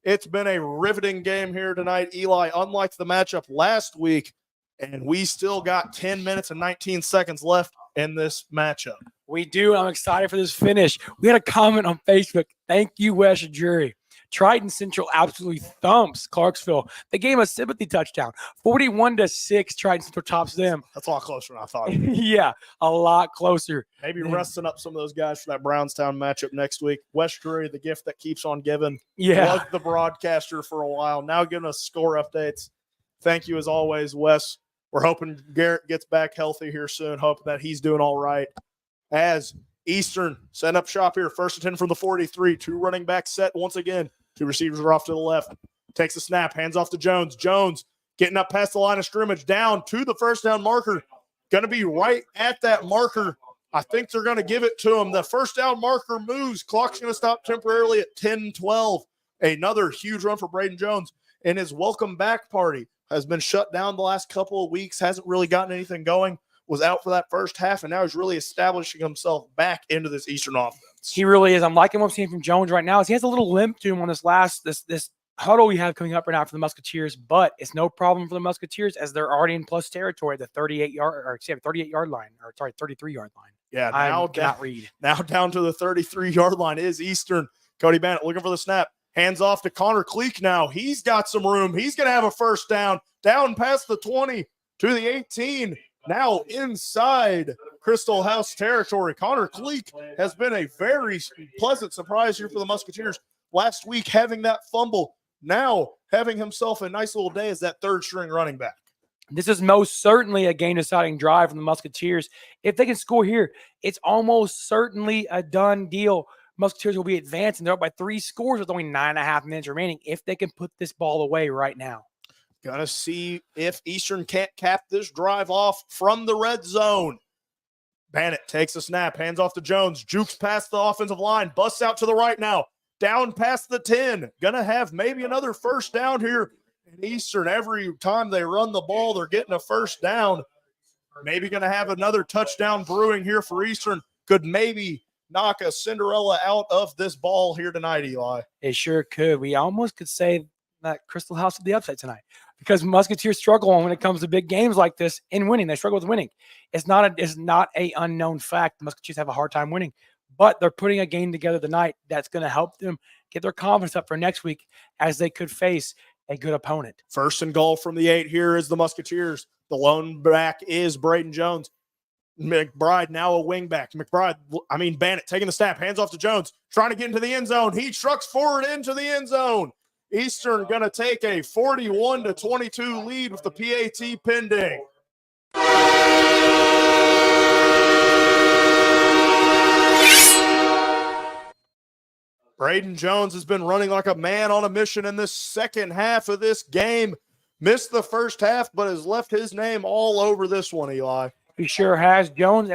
It's been a riveting game here tonight, Eli, unlike the matchup last week, and we still got 10 minutes and 19 seconds left in this matchup. We do. I'm excited for this finish. We had a comment on Facebook. Thank you, West Jury. Triton Central absolutely thumps Clarksville. They gave a sympathy touchdown. 41-6, Triton Central tops them. That's a lot closer than I thought. Yeah, a lot closer. Maybe resting up some of those guys for that Brownstown matchup next week. West Drury, the gift that keeps on giving. Yeah. Was the broadcaster for a while. Now giving us score updates. Thank you as always, Wes. We're hoping Garrett gets back healthy here soon. Hoping that he's doing all right. As Eastern set up shop here. First and 10 from the 43. 2 running back set once again. 2 receivers are off to the left. Takes a snap. Hands off to Jones. Jones getting up past the line of scrimmage. Down to the first down marker. Going to be right at that marker. I think they're going to give it to him. The first down marker moves. Clock's going to stop temporarily at 10-12. Another huge run for Braden Jones. And his welcome back party has been shut down the last couple of weeks. Hasn't really gotten anything going. Was out for that first half, and now he's really establishing himself back into this Eastern offense. He really is. I'm liking what I'm seeing from Jones right now. He has a little limp to him on this huddle we have coming up right now for the Musketeers, but it's no problem for the Musketeers as they're already in plus territory at the 38-yard line, 33-yard line. Yeah, I now cannot read. Now down to the 33-yard line is Eastern. Cody Bannett looking for the snap. Hands off to Connor Cleek now. He's got some room. He's going to have a first down. Down past the 20 to the 18. Now inside Crystal House territory. Connor Cleek has been a very pleasant surprise here for the Musketeers. Last week having that fumble. Now having himself a nice little day as that third-string running back. This is most certainly a game-deciding drive from the Musketeers. If they can score here, it's almost certainly a done deal. Musketeers will be advancing. They're up by 3 scores with only 9.5 minutes remaining if they can put this ball away right now. Gonna see if Eastern can't cap this drive off from the red zone. Bannett takes a snap, hands off to Jones, jukes past the offensive line, busts out to the right now, down past the 10. Gonna have maybe another first down here. In Eastern, every time they run the ball, they're getting a first down. Maybe going to have another touchdown brewing here for Eastern. Could maybe knock a Cinderella out of this ball here tonight, Eli. It sure could. We almost could say that Crystal House is the upside tonight because Musketeers struggle when it comes to big games like this in winning. They struggle with winning. It's not a unknown fact. The Musketeers have a hard time winning, but they're putting a game together tonight that's going to help them get their confidence up for next week as they could face a good opponent. First and goal from the 8 here is the Musketeers. The lone back is Braden Jones. McBride now a wing back. Bannett taking the snap, hands off to Jones, trying to get into the end zone. He trucks forward into the end zone. Eastern going to take a 41-22 lead with the PAT pending. Braden Jones has been running like a man on a mission in this second half of this game. Missed the first half, but has left his name all over this one, Eli. He sure has. Jones,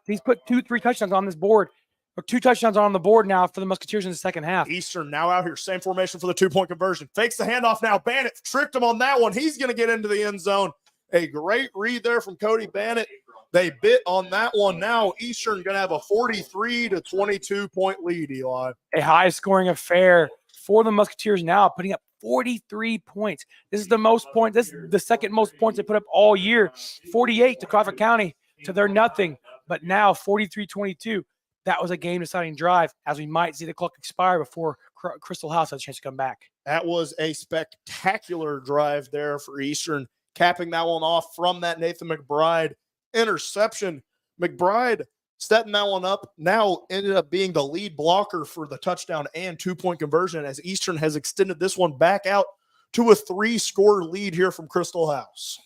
he's put 2-3 touchdowns on this board, or 2 touchdowns on the board now for the Musketeers in the second half. Eastern now out here, same formation for the 2-point conversion. Fakes the handoff now. Bannett tricked him on that one. He's going to get into the end zone. A great read there from Cody Bannett. They bit on that one. Now Eastern going to have a 43-22 point lead, Eli. A high-scoring affair for the Musketeers now, putting up 43 points. This is the most points. This is the second most points they put up all year. 48 to Crawford County to their nothing. But now 43-22. That was a game-deciding drive, as we might see the clock expire before Crystal House has a chance to come back. That was a spectacular drive there for Eastern, capping that one off from that Nathan McBride interception. McBride setting that one up, now ended up being the lead blocker for the touchdown and 2-point conversion as Eastern has extended this one back out to a 3-score lead here from Crystal House.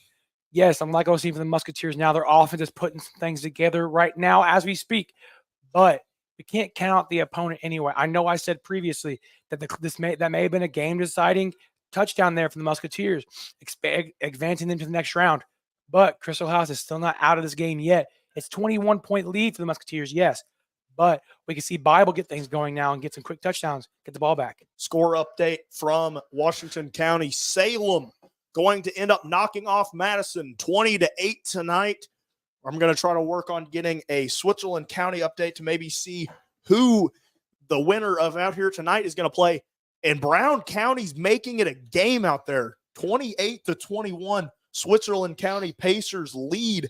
Yes, I'm like I was seeing for the Musketeers now. Their offense is putting some things together right now as we speak, but we can't count out the opponent anyway. I know I said previously that that may have been a game-deciding touchdown there for the Musketeers, advancing them to the next round. But Crystal House is still not out of this game yet. It's 21-point lead for the Musketeers, yes. But we can see Bible get things going now and get some quick touchdowns, get the ball back. Score update from Washington County. Salem going to end up knocking off Madison 20-8 tonight. I'm going to try to work on getting a Switzerland County update to maybe see who the winner of out here tonight is going to play. And Brown County's making it a game out there. 28-21. Switzerland County Pacers lead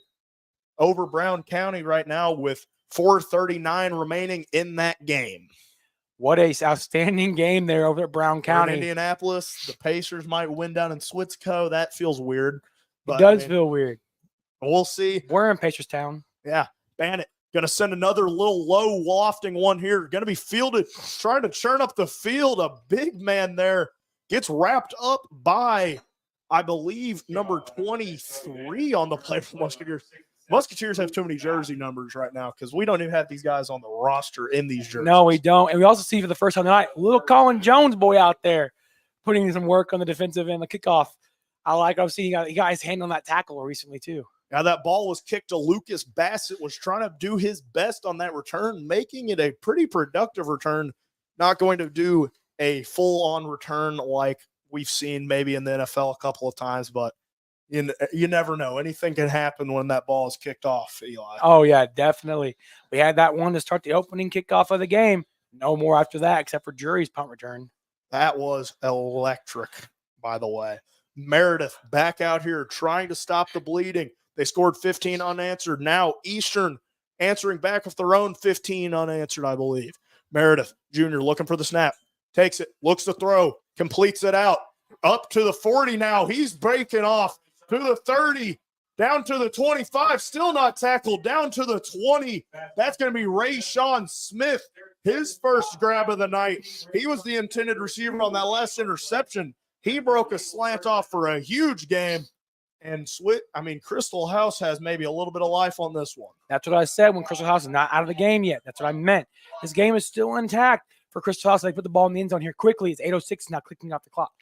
over Brown County right now with 4:39 remaining in that game. What a outstanding game there over at Brown County. In Indianapolis, the Pacers might win down in Switzco. That feels weird. It does feel weird. We'll see. We're in Pacerstown. Yeah. Bannett going to send another little low wafting one here. Going to be fielded, trying to churn up the field. A big man there gets wrapped up by, I believe, number 23 on the play for Musketeers. Musketeers have too many jersey numbers right now because we don't even have these guys on the roster in these jerseys. No, we don't. And we also see for the first time tonight, little Colin Jones boy out there putting in some work on the defensive end, the kickoff. I've seen he got his hand on that tackle recently too. Now that ball was kicked to Lucas Bassett, was trying to do his best on that return, making it a pretty productive return. Not going to do a full-on return like we've seen maybe in the NFL a couple of times, but you never know. Anything can happen when that ball is kicked off, Eli. Oh, yeah, definitely. We had that one to start the opening kickoff of the game. No more after that except for Drury's punt return. That was electric, by the way. Meredith back out here trying to stop the bleeding. They scored 15 unanswered. Now Eastern answering back with their own 15 unanswered, I believe. Meredith Jr. looking for the snap. Takes it, looks to throw, completes it out. Up to the 40 now. He's breaking off to the 30, down to the 25, still not tackled, down to the 20. That's going to be Rayshawn Smith, his first grab of the night. He was the intended receiver on that last interception. He broke a slant off for a huge game. And Crystal House has maybe a little bit of life on this one. That's what I said when Crystal House is not out of the game yet. That's what I meant. This game is still intact for Crystal House. They put the ball in the end zone here quickly. It's 8:06 now, clicking off the clock.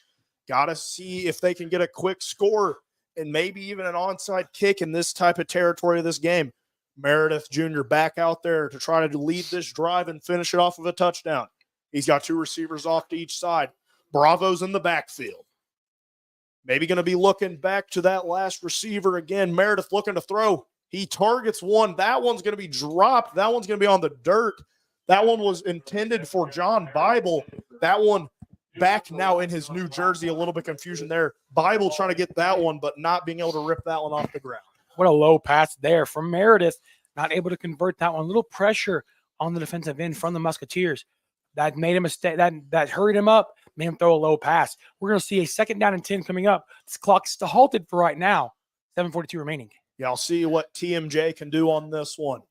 Got to see if they can get a quick score and maybe even an onside kick in this type of territory of this game. Meredith Jr. back out there to try to lead this drive and finish it off with a touchdown. He's got two receivers off to each side. Bravo's in the backfield. Maybe going to be looking back to that last receiver again. Meredith looking to throw. He targets one. That one's going to be dropped. That one's going to be on the dirt. That one was intended for John Bible. That one back now in his new jersey. A little bit confusion there. Bible trying to get that one, but not being able to rip that one off the ground. What a low pass there from Meredith. Not able to convert that one. A little pressure on the defensive end from the Musketeers. That made a mistake. That hurried him up, made him throw a low pass. We're going to see a 2nd down and 10 coming up. This clock's still halted for right now. 7:42 remaining. Yeah, I'll see what TMJ can do on this one.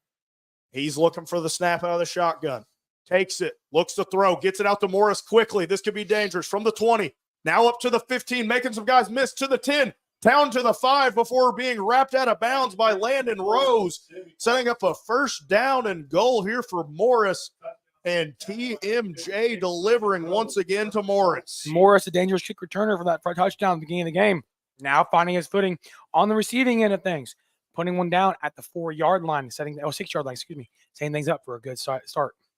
He's looking for the snap out of the shotgun. Takes it, looks to throw, gets it out to Morris quickly. This could be dangerous from the 20. Now up to the 15, making some guys miss to the 10. Down to the 5 before being wrapped out of bounds by Landon Rose. Setting up a 1st down and goal here for Morris. And TMJ delivering once again to Morris. Morris, a dangerous kick returner for that touchdown at the beginning of the game. Now finding his footing on the receiving end of things. Putting one down at the 4-yard line, 6-yard line, setting things up for a good start.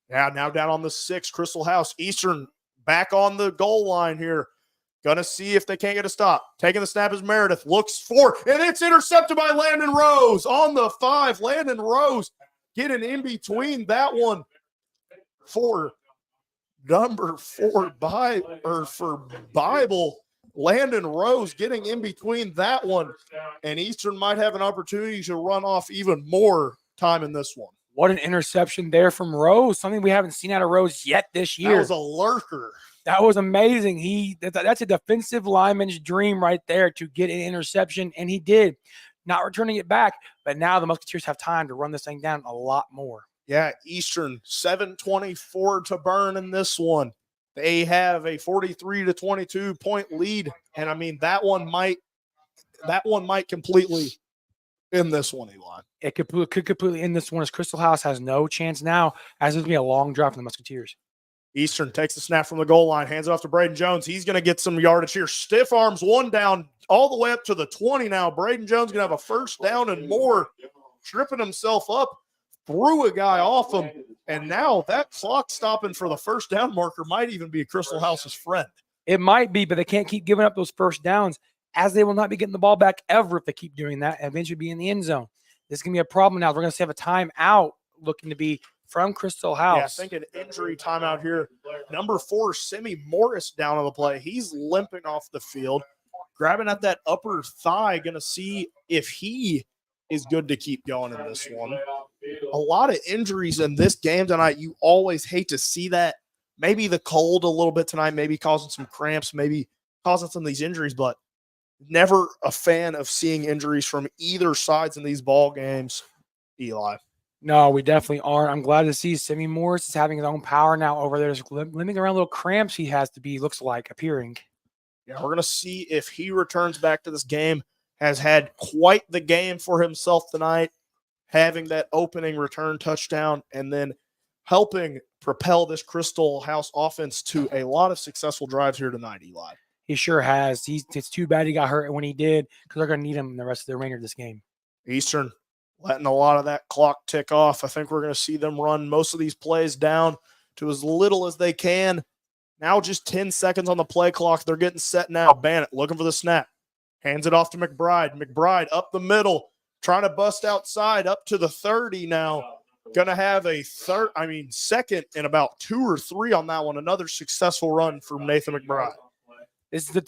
Yeah, now down on the 6, Crystal House. Eastern back on the goal line here. Gonna see if they can't get a stop. Taking the snap is Meredith. Looks for, and it's intercepted by Landon Rose on the 5. Landon Rose getting in between that one. For number 4 for Bible, Landon Rose getting in between that one, and Eastern might have an opportunity to run off even more time in this one. What an interception there from Rose, something we haven't seen out of Rose yet this year. That was a lurker. That was amazing. That's a defensive lineman's dream right there, to get an interception, and he did. Not returning it back, but now the Musketeers have time to run this thing down a lot more. Yeah, Eastern 7:24 to burn in this one. They have a 43-22 point lead, and that one might completely end this one, Eli. It could completely end this one, as Crystal House has no chance now, as it's going to be a long drive for the Musketeers. Eastern takes the snap from the goal line, hands it off to Braden Jones. He's going to get some yardage here. Stiff arms one down all the way up to the 20 now. Braden Jones going to have a 1st down and more, tripping himself up. Threw a guy off him, and now that clock stopping for the 1st down marker might even be Crystal House's friend. It might be, but they can't keep giving up those 1st downs, as they will not be getting the ball back ever if they keep doing that, and eventually be in the end zone. This is going to be a problem now. We're going to have a timeout looking to be from Crystal House. Yeah, I think an injury timeout here. Number 4, Simi Morris down on the play. He's limping off the field, grabbing at that upper thigh, going to see if he is good to keep going in this one. A lot of injuries in this game tonight. You always hate to see that. Maybe the cold a little bit tonight, maybe causing some cramps, maybe causing some of these injuries, but never a fan of seeing injuries from either sides in these ball games, Eli. No, we definitely aren't. I'm glad to see Simi Morris is having his own power now over there. Just limping around little cramps he has to be, looks like, appearing. Yeah, we're going to see if he returns back to this game. Has had quite the game for himself tonight, having that opening return touchdown and then helping propel this Crystal House offense to a lot of successful drives here tonight, Eli. He sure has. It's too bad he got hurt when he did, because they're going to need him in the rest of the remainder of this game. Eastern letting a lot of that clock tick off. I think we're going to see them run most of these plays down to as little as they can. Now just 10 seconds on the play clock. They're getting set now. Bannett looking for the snap. Hands it off to McBride. McBride up the middle, trying to bust outside up to the 30 now. Going to have a second and about 2 or 3 on that one. Another successful run from Nathan McBride. This is the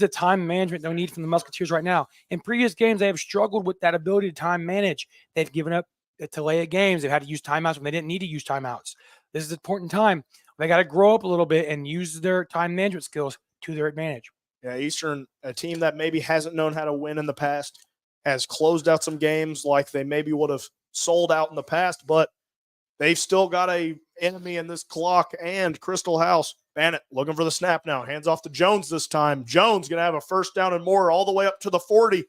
time management they need from the Musketeers right now. In previous games, they have struggled with that ability to time manage. They've given up to lay at games. They've had to use timeouts when they didn't need to use timeouts. This is an important time. They got to grow up a little bit and use their time management skills to their advantage. Yeah, Eastern, a team that maybe hasn't known how to win in the past, has closed out some games like they maybe would have sold out in the past, but they've still got a enemy in this clock. And Crystal House, Bennett looking for the snap now. Hands off to Jones this time. Jones going to have a first down and more all the way up to the 40.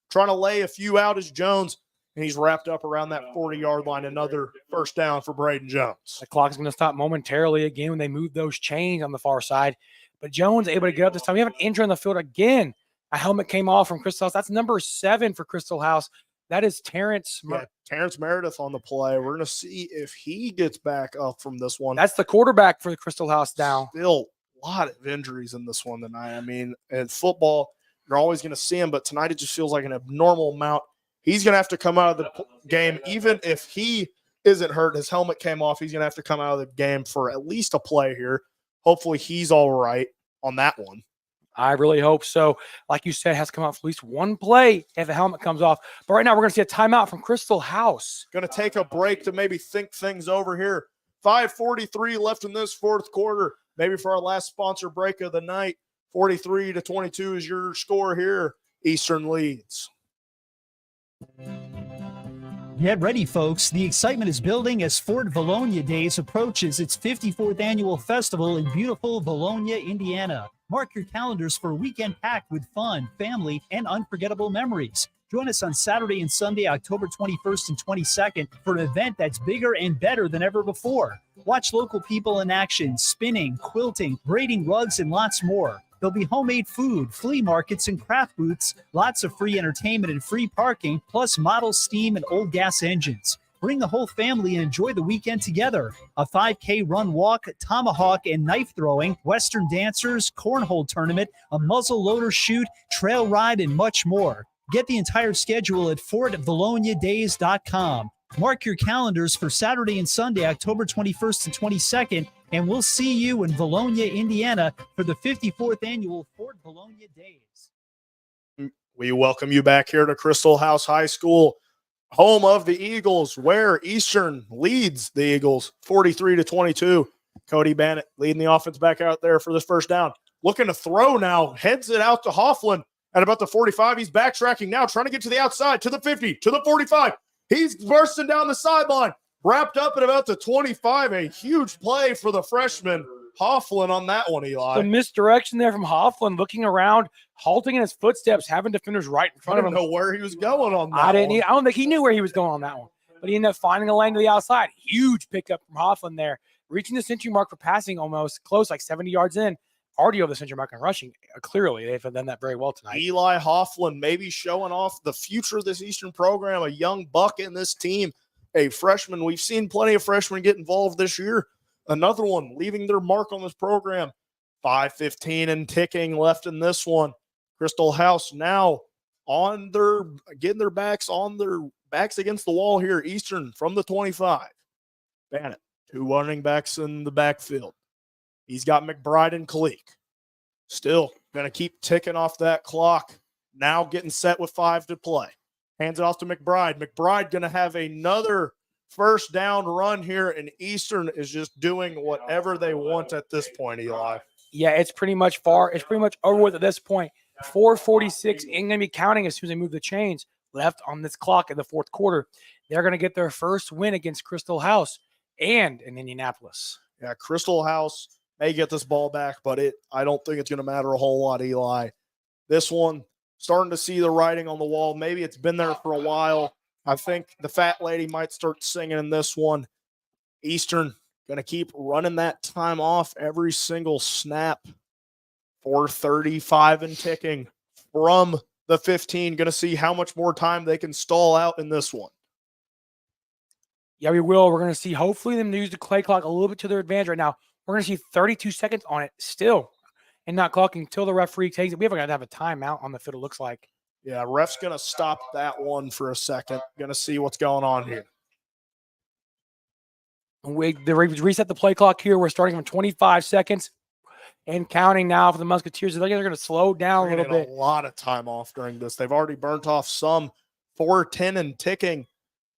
Trying to lay a few out is Jones, and he's wrapped up around that 40-yard line. Another first down for Braden Jones. The clock's going to stop momentarily again when they move those chains on the far side. But Jones able to get up this time. We have an injury on the field again. A helmet came off from Crystal House. That's number 7 for Crystal House. That is Terrence. Terrence Meredith on the play. We're going to see if he gets back up from this one. That's the quarterback for the Crystal House now. Still a lot of injuries in this one tonight. I mean, in football, you're always going to see him, but tonight it just feels like an abnormal amount. He's going to have to come out of the game. Even if he isn't hurt, his helmet came off, he's going to have to come out of the game for at least a play here. Hopefully he's all right on that one. I really hope so. Like you said, it has to come out for at least one play if the helmet comes off. But right now, we're going to see a timeout from Crystal House. Going to take a break to maybe think things over here. 5:43 left in this fourth quarter. Maybe for our last sponsor break of the night. 43-22 is your score here. Eastern leads. Get ready, folks. The excitement is building as Fort Valonia Days approaches its 54th annual festival in beautiful Valonia, Indiana. Mark your calendars for a weekend packed with fun, family, and unforgettable memories. Join us on Saturday and Sunday, October 21st and 22nd for an event that's bigger and better than ever before. Watch local people in action, spinning, quilting, braiding rugs, and lots more. There'll be homemade food, flea markets, and craft booths, lots of free entertainment and free parking, plus model steam and old gas engines. Bring the whole family and enjoy the weekend together. A 5K run walk, tomahawk and knife throwing, Western dancers, cornhole tournament, a muzzle loader shoot, trail ride, and much more. Get the entire schedule at FortValoniaDays.com. Mark your calendars for Saturday and Sunday, October 21st and 22nd, and we'll see you in Valonia, Indiana for the 54th annual Fort Valonia Days. We welcome you back here to Crystal House High School, home of the Eagles, where Eastern leads the Eagles 43-22. Cody Bannett leading the offense back out there for this first down. Looking to throw now, heads it out to Hoffman at about the 45. He's backtracking now, trying to get to the outside, to the 50, to the 45. He's bursting down the sideline, wrapped up at about the 25. A huge play for the freshman Hoffman on that one, Eli. The misdirection there from Hoffman, looking around, halting in his footsteps, having defenders right in front of him. I don't know where he was going on that I one. don't think he knew where he was going on that one. But he ended up finding a lane to the outside. Huge pickup from Hoffman there. Reaching the century mark for passing almost close, like 70 yards in. Already over the century mark and rushing. Clearly, they've done that very well tonight. Eli Hoffman maybe showing off the future of this Eastern program, a young buck in this team, a freshman. We've seen plenty of freshmen get involved this year. Another one leaving their mark on this program. 5:15 and ticking left in this one. Crystal House now getting their backs against the wall here. Eastern from the 25. Bannett, 2 running backs in the backfield. He's got McBride and Kalik. Still going to keep ticking off that clock. Now getting set with 5 to play. Hands it off to McBride. McBride going to have another first down run here, and Eastern is just doing whatever they want at this point, Eli. Yeah, it's pretty much over with at this point. 4:46 ain't going to be counting as soon as they move the chains left on this clock in the fourth quarter. They're going to get their first win against Crystal House and in Indianapolis. Yeah, Crystal House may get this ball back, but I don't think it's going to matter a whole lot, Eli. This one, starting to see the writing on the wall. Maybe it's been there for a while. I think the fat lady might start singing in this one. Eastern going to keep running that time off every single snap. 4:35 and ticking from the 15. Going to see how much more time they can stall out in this one. Yeah, we will. We're going to see hopefully them use the play clock a little bit to their advantage right now. We're going to see 32 seconds on it still and not clocking until the referee takes it. We haven't got to have a timeout on the field, it looks like. Yeah, ref's going to stop that one for a second. Going to see what's going on here. They reset the play clock here. We're starting from 25 seconds and counting now for the Musketeers. They're going to slow down a little bit. A lot of time off during this. They've already burnt off some. 4:10 and ticking.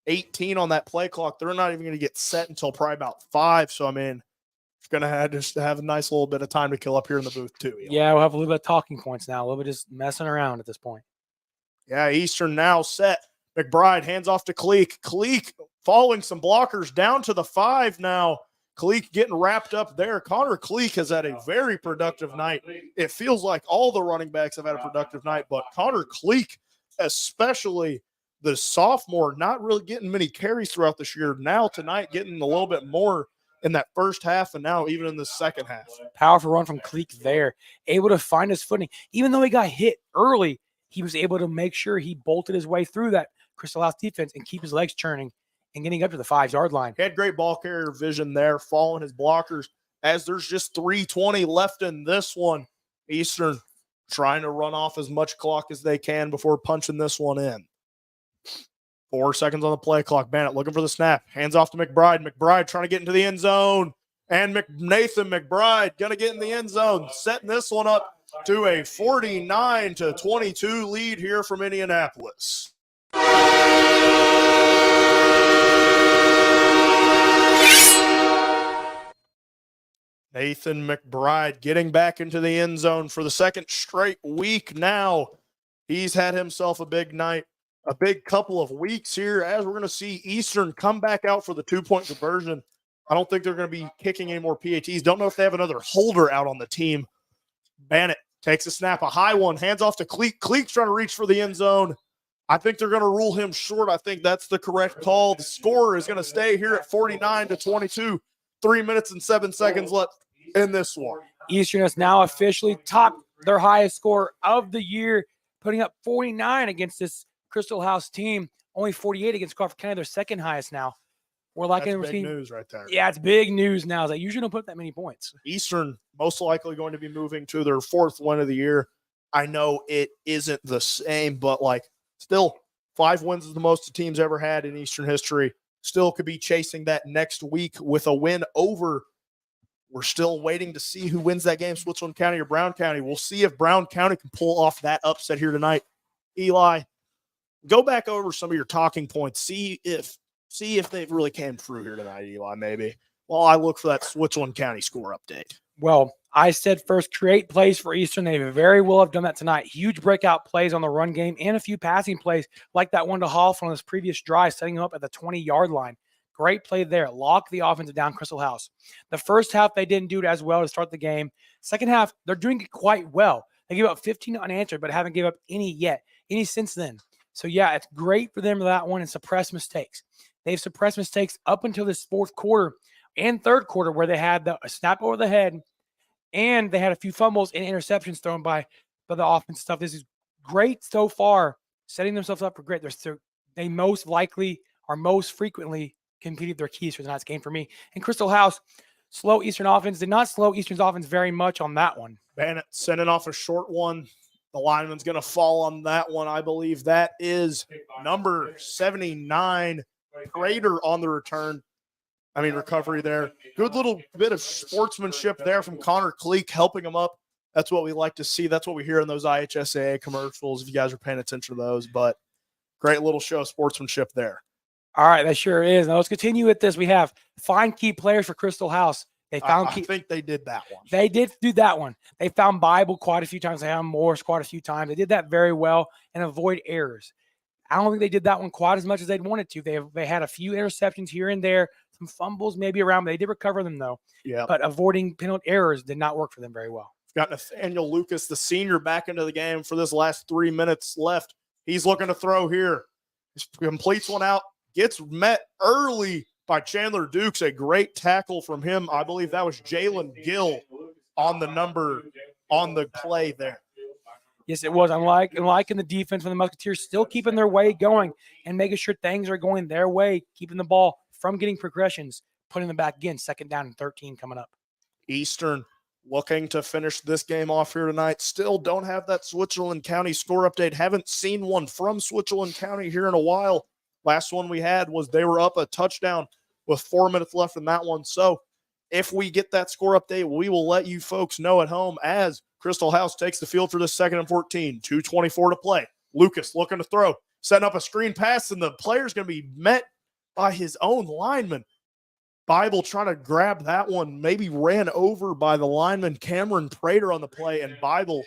18 on that play clock. They're not even going to get set until probably about 5. So, I mean, it's going to have a nice little bit of time to kill up here in the booth, too. Yeah, we'll have a little bit of talking points now, a little bit just messing around at this point. Yeah, Eastern now set. McBride hands off to Cleek. Cleek following some blockers down to the 5 now. Cleek getting wrapped up there. Connor Cleek has had a very productive night. It feels like all the running backs have had a productive night, but Connor Cleek, especially the sophomore, not really getting many carries throughout this year. Now tonight getting a little bit more in that first half and now even in the second half. Powerful run from Cleek there. Able to find his footing. Even though he got hit early, he was able to make sure he bolted his way through that Christel House defense and keep his legs churning and getting up to the 5-yard line. He had great ball carrier vision there, following his blockers. As there's just 3:20 left in this one, Eastern trying to run off as much clock as they can before punching this one in. 4 seconds on the play clock. Bennett looking for the snap. Hands off to McBride. McBride trying to get into the end zone. And Nathan McBride going to get in the end zone, setting this one up to a 49-22 lead here from Indianapolis. Nathan McBride getting back into the end zone for the second straight week now. He's had himself a big night, a big couple of weeks here, as we're going to see Eastern come back out for the 2-point conversion. I don't think they're going to be kicking any more PATs. Don't know if they have another holder out on the team. Bennett takes a snap, a high one, hands off to Cleek. Cleek's trying to reach for the end zone. I think they're going to rule him short. I think that's the correct call. The score is going to stay here at 49-22. 3 minutes and 7 seconds left in this one. Eastern has now officially topped their highest score of the year, putting up 49 against this Christel House team, only 48 against Crawford County, their second highest now. We're like That's big news right there. Yeah, it's big news now. They usually don't put that many points. Eastern most likely going to be moving to their 4th win of the year. I know it isn't the same, but like still 5 wins is the most the team's ever had in Eastern history. Still could be chasing that next week with a win over. We're still waiting to see who wins that game, Switzerland County or Brown County. We'll see if Brown County can pull off that upset here tonight. Eli, go back over some of your talking points. See if they really came through here tonight, Eli, maybe. While I look for that Switzerland County score update. Well, I said first, create plays for Eastern. They very well have done that tonight. Huge breakout plays on the run game and a few passing plays like that one to Hoff on his previous drive, setting him up at the 20-yard line. Great play there. Lock the offense down Christel House. The first half, they didn't do it as well to start the game. Second half, they're doing it quite well. They gave up 15 unanswered, but haven't given up any since then. So, yeah, it's great for them for that one and suppress mistakes. They've suppressed mistakes up until this 4th quarter and 3rd quarter where they had a snap over the head and they had a few fumbles and interceptions thrown by the offense stuff. This is great so far, setting themselves up for great. They most likely or most frequently competed their keys for tonight's game for me. And Christel House, slow Eastern offense, did not slow Eastern's offense very much on that one. Bennett sending off a short one. The lineman's going to fall on that one. I believe that is number 79, Prater on the recovery there. Good little bit of sportsmanship there from Connor Cleek, helping him up. That's what we like to see. That's what we hear in those IHSAA commercials, if you guys are paying attention to those. But great little show of sportsmanship there. All right, that sure is. Now let's continue with this. We have find key players for Christel House. They found I think they did that one. They did do that one. They found Bible quite a few times. They found Morris quite a few times. They did that very well and avoid errors. I don't think they did that one quite as much as they'd wanted to. They had a few interceptions here and there, some fumbles maybe around, but they did recover them though. Yeah. But avoiding penalty errors did not work for them very well. Got Nathaniel Lucas, the senior, back into the game for this last 3 minutes left. He's looking to throw here. He completes one out, gets met early by Chandler Dukes. A great tackle from him. I believe that was Jalen Gill on the play there. Yes, it was. I'm liking the defense from the Musketeers, still keeping their way going and making sure things are going their way, keeping the ball from getting progressions, putting them back again. 2nd down and 13 coming up. Eastern looking to finish this game off here tonight. Still don't have that Switzerland County score update. Haven't seen one from Switzerland County here in a while. Last one we had was they were up a touchdown with 4 minutes left in that one. So if we get that score update, we will let you folks know at home as Christel House takes the field for this 2nd and 14. 2:24 to play. Lucas looking to throw, setting up a screen pass, and the player's going to be met by his own lineman. Bible trying to grab that one, maybe ran over by the lineman Cameron Prater on the play, and Bible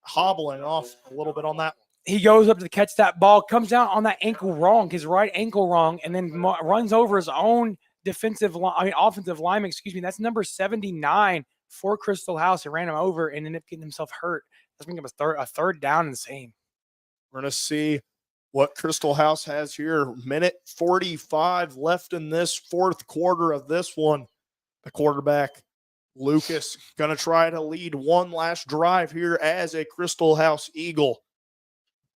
hobbling off a little bit on that. He goes up to catch that ball, comes down on that ankle wrong, his right ankle wrong, and then runs over his own offensive lineman, That's number 79 for Crystal House. He ran him over and ended up getting himself hurt. That's making him a third down and the same. We're going to see what Crystal House has here. Minute 45 left in this fourth quarter of this one. The quarterback, Lucas, going to try to lead one last drive here as a Crystal House Eagle.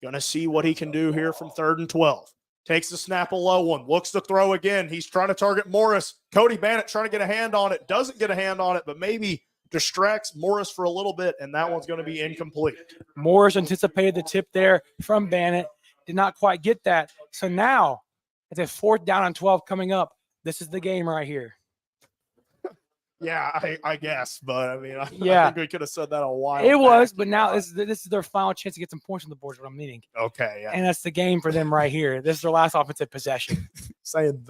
Going to see what he can do here from 3rd and 12. Takes the snap, a low one. Looks to throw again. He's trying to target Morris. Cody Bannett trying to get a hand on it. Doesn't get a hand on it, but maybe distracts Morris for a little bit, and that one's going to be incomplete. Morris anticipated the tip there from Bannett. Did not quite get that. So now it's a 4th down and 12 coming up. This is the game right here. Yeah, I guess, but I mean, I Yeah. think we could have said that a while It back. was, but now this is their final chance to get some points on the board, is what I'm meaning. Okay, yeah. And that's the game for them right here. This is their last offensive possession. Saying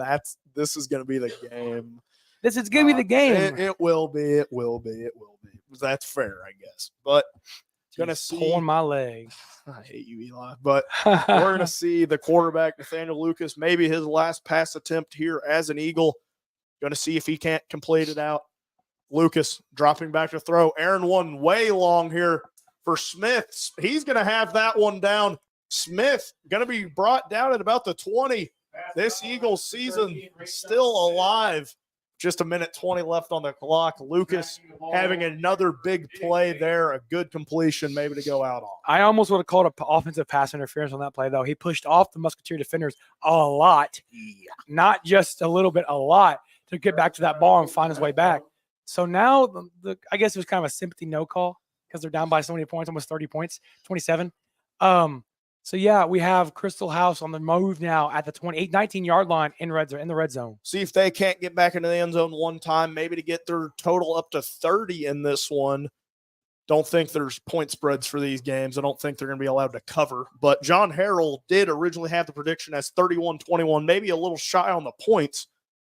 this is going to be the game. This is going to be the game. It will be. It will be. It will be. That's fair, I guess. But going to see. Pulling my leg. I hate you, Eli. But we're going to see the quarterback, Nathaniel Lucas, maybe his last pass attempt here as an Eagle. Going to see if he can't complete it out. Lucas dropping back to throw. Aaron one way long here for Smith. He's going to have that one down. Smith going to be brought down at about the 20. This Eagles season still alive. Just a minute 20 left on the clock. Lucas having another big play there, a good completion maybe to go out on. I almost would have called an offensive pass interference on that play, though. He pushed off the Musketeer defenders a lot, not just a little bit, a lot, to get back to that ball and find his way back. So now, I guess it was kind of a sympathy no call because they're down by so many points, almost 30 points, 27. So, yeah, we have Crystal House on the move now at the 19-yard line in the red zone. See if they can't get back into the end zone one time, maybe to get their total up to 30 in this one. Don't think there's point spreads for these games. I don't think they're going to be allowed to cover. But John Harrell did originally have the prediction as 31-21, maybe a little shy on the points.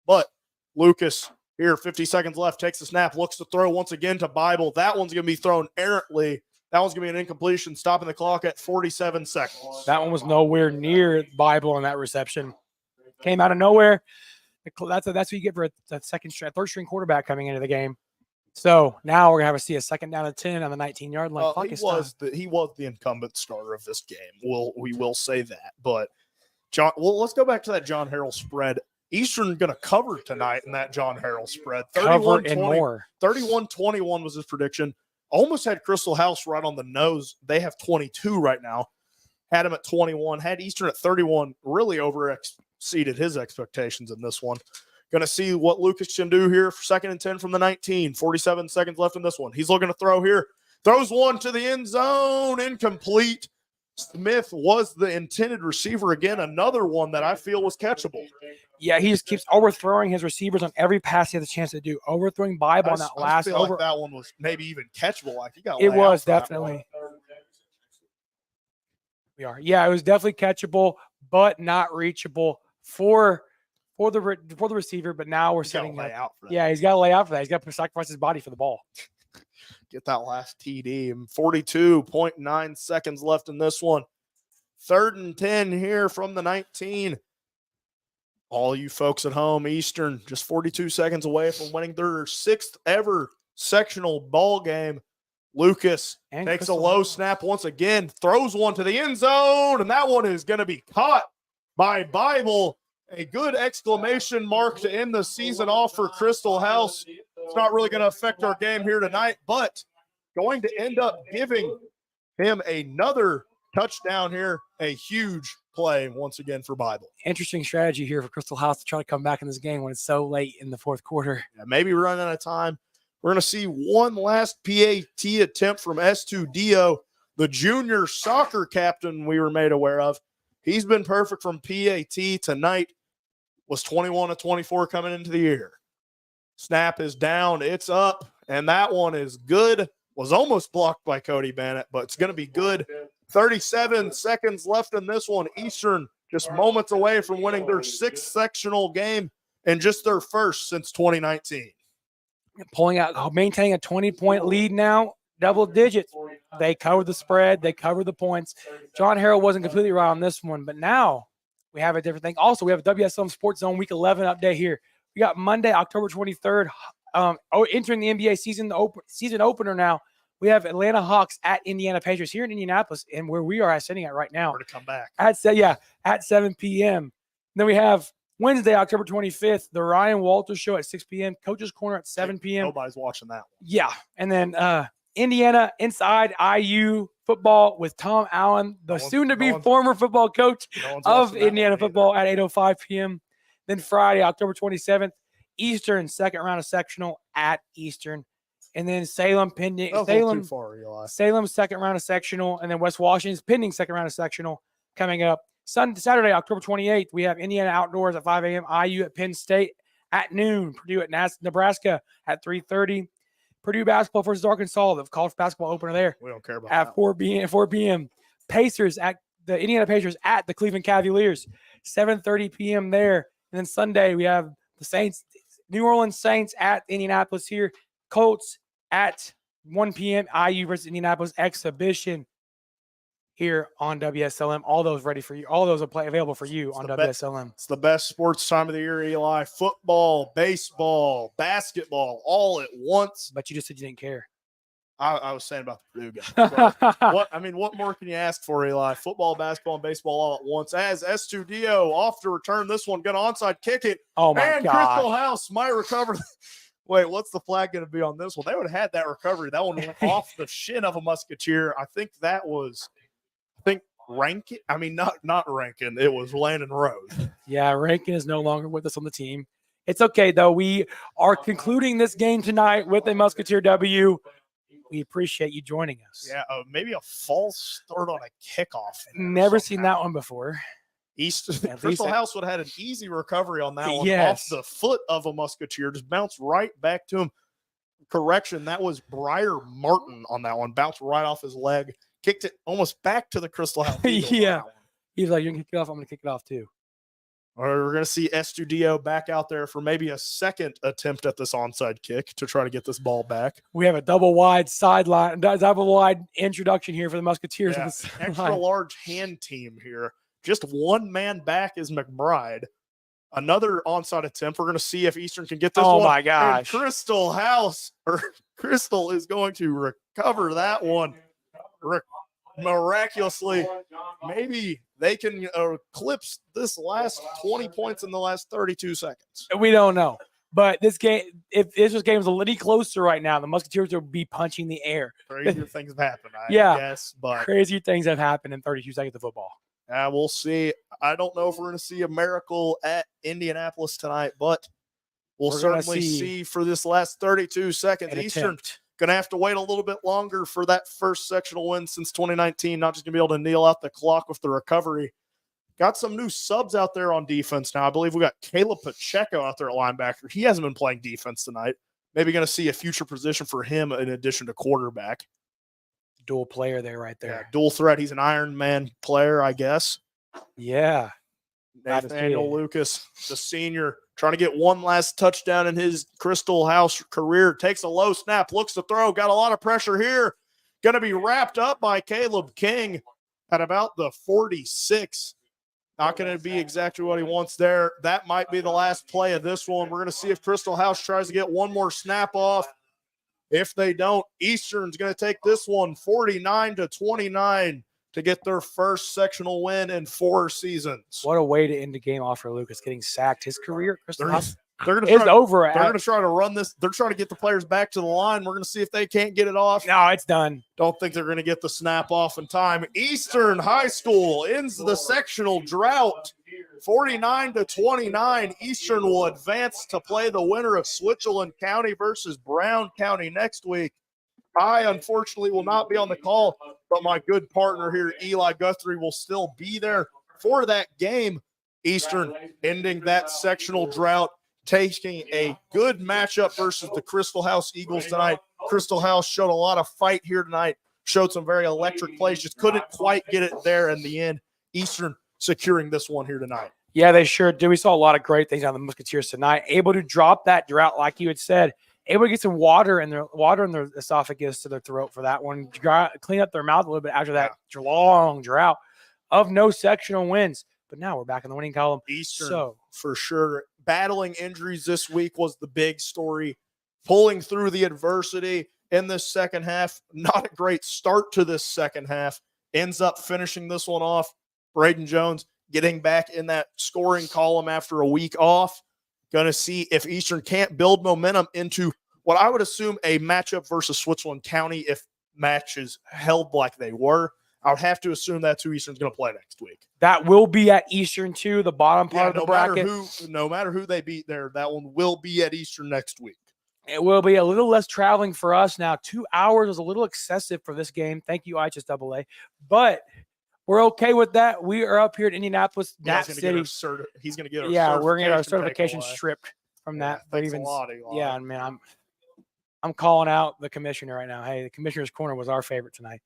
But Lucas here, 50 seconds left, takes the snap, looks to throw once again to Bible. That one's going to be thrown errantly. That one's going to be an incompletion, stopping the clock at 47 seconds. That one was nowhere near Bible on that reception. Came out of nowhere. That's what you get for a third-string quarterback coming into the game. So now we're going to have to see a 2nd down and 10 on the 19-yard line. He was the incumbent starter of this game. We will say that. But, John, well, let's go back to that John Harrell spread. Eastern going to cover tonight in that John Harrell spread. Cover and more. 31-21 was his prediction. Almost had Crystal House right on the nose. They have 22 right now. Had him at 21. Had Eastern at 31. Really exceeded his expectations in this one. Going to see what Lucas can do here for 2nd and 10 from the 19. 47 seconds left in this one. He's looking to throw here. Throws one to the end zone. Incomplete. Smith was the intended receiver again. Another one that I feel was catchable. Yeah, he just keeps overthrowing his receivers on every pass he has a chance to do. Overthrowing Bible on that last feel like that one was maybe even catchable. Like he got it was definitely. Yeah, it was definitely catchable, but not reachable for the receiver. But now we're setting out for that. Yeah, he's got to lay out for that. He's got to sacrifice his body for the ball. Get that last TD. 42.9 seconds left in this one. 3rd and 10 here from the 19. All you folks at home, Eastern, just 42 seconds away from winning their 6th ever sectional ball game. Lucas takes a low snap once again, throws one to the end zone, and that one is going to be caught by Bible. A good exclamation mark to end the season off for Crystal House. It's not really going to affect our game here tonight, but going to end up giving him another touchdown here. A huge play once again for Bible. Interesting strategy here for Crystal House to try to come back in this game when it's so late in the fourth quarter. Yeah, maybe run out of time. We're going to see one last PAT attempt from S2Dio, the junior soccer captain we were made aware of. He's been perfect from PAT tonight. Was 21 of 24 coming into the year. Snap is down. It's up. And that one is good. Was almost blocked by Cody Bannett, but it's going to be good. 37 seconds left in this one. Eastern just moments away from winning their 6th sectional game and just their first since 2019. Pulling out, maintaining a 20-point lead now, double digits. They cover the spread. They cover the points. John Harrell wasn't completely right on this one, but now we have a different thing. Also, we have a WSLM Sports Zone Week 11 update here. We got Monday, October 23rd, entering the NBA season, the season opener now. We have Atlanta Hawks at Indiana Pacers here in Indianapolis, and where we are sitting at right now. To come back at 7 p.m. Then we have Wednesday, October 25th, the Ryan Walters Show at 6 p.m. Coach's Corner at 7 p.m. Nobody's watching that one. Yeah, and then Indiana Inside IU football with Tom Allen, the soon-to-be former football coach of Indiana football at 8:05 p.m. Then Friday, October 27th, Eastern second round of sectional at Eastern. And then Salem pending. Too far, Eli. Salem second round of sectional, and then West Washington's pending second round of sectional coming up. Saturday, October 28th, we have Indiana Outdoors at 5 a.m., IU at Penn State at noon, Purdue at Nebraska at 3:30, Purdue basketball versus Arkansas, the college basketball opener there. We don't care about at that. 4 p.m. Pacers at the Indiana Pacers at the Cleveland Cavaliers, 7:30 p.m. there. And then Sunday, we have the Saints, New Orleans Saints at Indianapolis here. Colts at 1 p.m. IU versus Indianapolis exhibition here on WSLM. All those ready for you. All those are available for you on WSLM. It's the best sports time of the year, Eli. Football, baseball, basketball, all at once. But you just said you didn't care. I was saying about the Purdue game. What more can you ask for, Eli? Football, basketball, and baseball all at once. As Estudio off to return this one, going to onside kick it. Oh, my and God. Crystal House might recover. Wait, what's the flag going to be on this one? They would have had that recovery. That one went off the shin of a Musketeer. I think that was, Rankin. I mean, not Rankin. It was Landon Rose. Yeah, Rankin is no longer with us on the team. It's okay, though. We are concluding this game tonight with a Musketeer W. We appreciate you joining us. Yeah, maybe a false start on a kickoff. Never seen that one before. Crystal House would have had an easy recovery on that one Yes. off the foot of a Musketeer. Just bounced right back to him. Correction, that was Briar Martin on that one. Bounced right off his leg. Kicked it almost back to the Crystal House. Yeah. He's like, you're going to kick it off. I'm going to kick it off, too. We're going to see Estudio back out there for maybe a second attempt at this onside kick to try to get this ball back. We have a double wide sideline, double wide introduction here for the Musketeers. Yeah, extra large hand team here. Just one man back is McBride. Another onside attempt. We're going to see if Eastern can get this one. Oh, my gosh. And Crystal is going to recover that one miraculously. Maybe they can eclipse this last 20 points in the last 32 seconds. We don't know. But this game, if this game is a little closer right now, the Musketeers will be punching the air. Crazier things have happened, I guess. But crazier things have happened in 32 seconds of football. We'll see. I don't know if we're going to see a miracle at Indianapolis tonight, but we'll certainly see for this last 32 seconds. Eastern going to have to wait a little bit longer for that first sectional win since 2019. Not just going to be able to kneel out the clock with the recovery. Got some new subs out there on defense now. I believe we got Caleb Pacheco out there at linebacker. He hasn't been playing defense tonight. Maybe going to see a future position for him in addition to quarterback. Dual player there right there. Yeah, dual threat. He's an Iron Man player, I guess. Yeah. Nathaniel Lucas, the senior, trying to get one last touchdown in his Crystal House career. Takes a low snap, looks to throw, got a lot of pressure here. Going to be wrapped up by Caleb King at about the 46. Not going to be exactly what he wants there. That might be the last play of this one. We're going to see if Crystal House tries to get one more snap off. If they don't, Eastern's going to take this one 49-29 to get their first sectional win in 4 seasons. What a way to end the game off for Lucas, getting sacked. His career at Crystal House is over. They're going to try to run this. They're trying to get the players back to the line. We're going to see if they can't get it off. No, it's done. Don't think they're going to get the snap off in time. Eastern High School ends the sectional drought 49-29. Eastern will advance to play the winner of Switzerland County versus Brown County next week. I, unfortunately, will not be on the call, but my good partner here, Eli Guthrie, will still be there for that game. Eastern ending that sectional drought, taking a good matchup versus the Crystal House Eagles tonight. Crystal House showed a lot of fight here tonight, showed some very electric plays, just couldn't quite get it there in the end. Eastern securing this one here tonight. Yeah, they sure do. We saw a lot of great things on the Musketeers tonight. Able to drop that drought, like you had said. Able to get some water in their esophagus to their throat for that one. Clean up their mouth a little bit after that long drought of no sectional wins. But now we're back in the winning column. Eastern, for sure. Battling injuries this week was the big story. Pulling through the adversity in this second half. Not a great start to this second half. Ends up finishing this one off. Braden Jones getting back in that scoring column after a week off. Going to see if Eastern can't build momentum into what I would assume a matchup versus Switzerland County if matches held like they were. I would have to assume that's who Eastern's going to play next week. That will be at Eastern too, the bottom part of the bracket. No matter who they beat there, that one will be at Eastern next week. It will be a little less traveling for us now. 2 hours was a little excessive for this game. Thank you, IHSAA. But we're okay with that. We are up here in Indianapolis, that city. He's going to get our we're going to get our certification stripped from that. But even man, I'm calling out the commissioner right now. Hey, the commissioner's corner was our favorite tonight.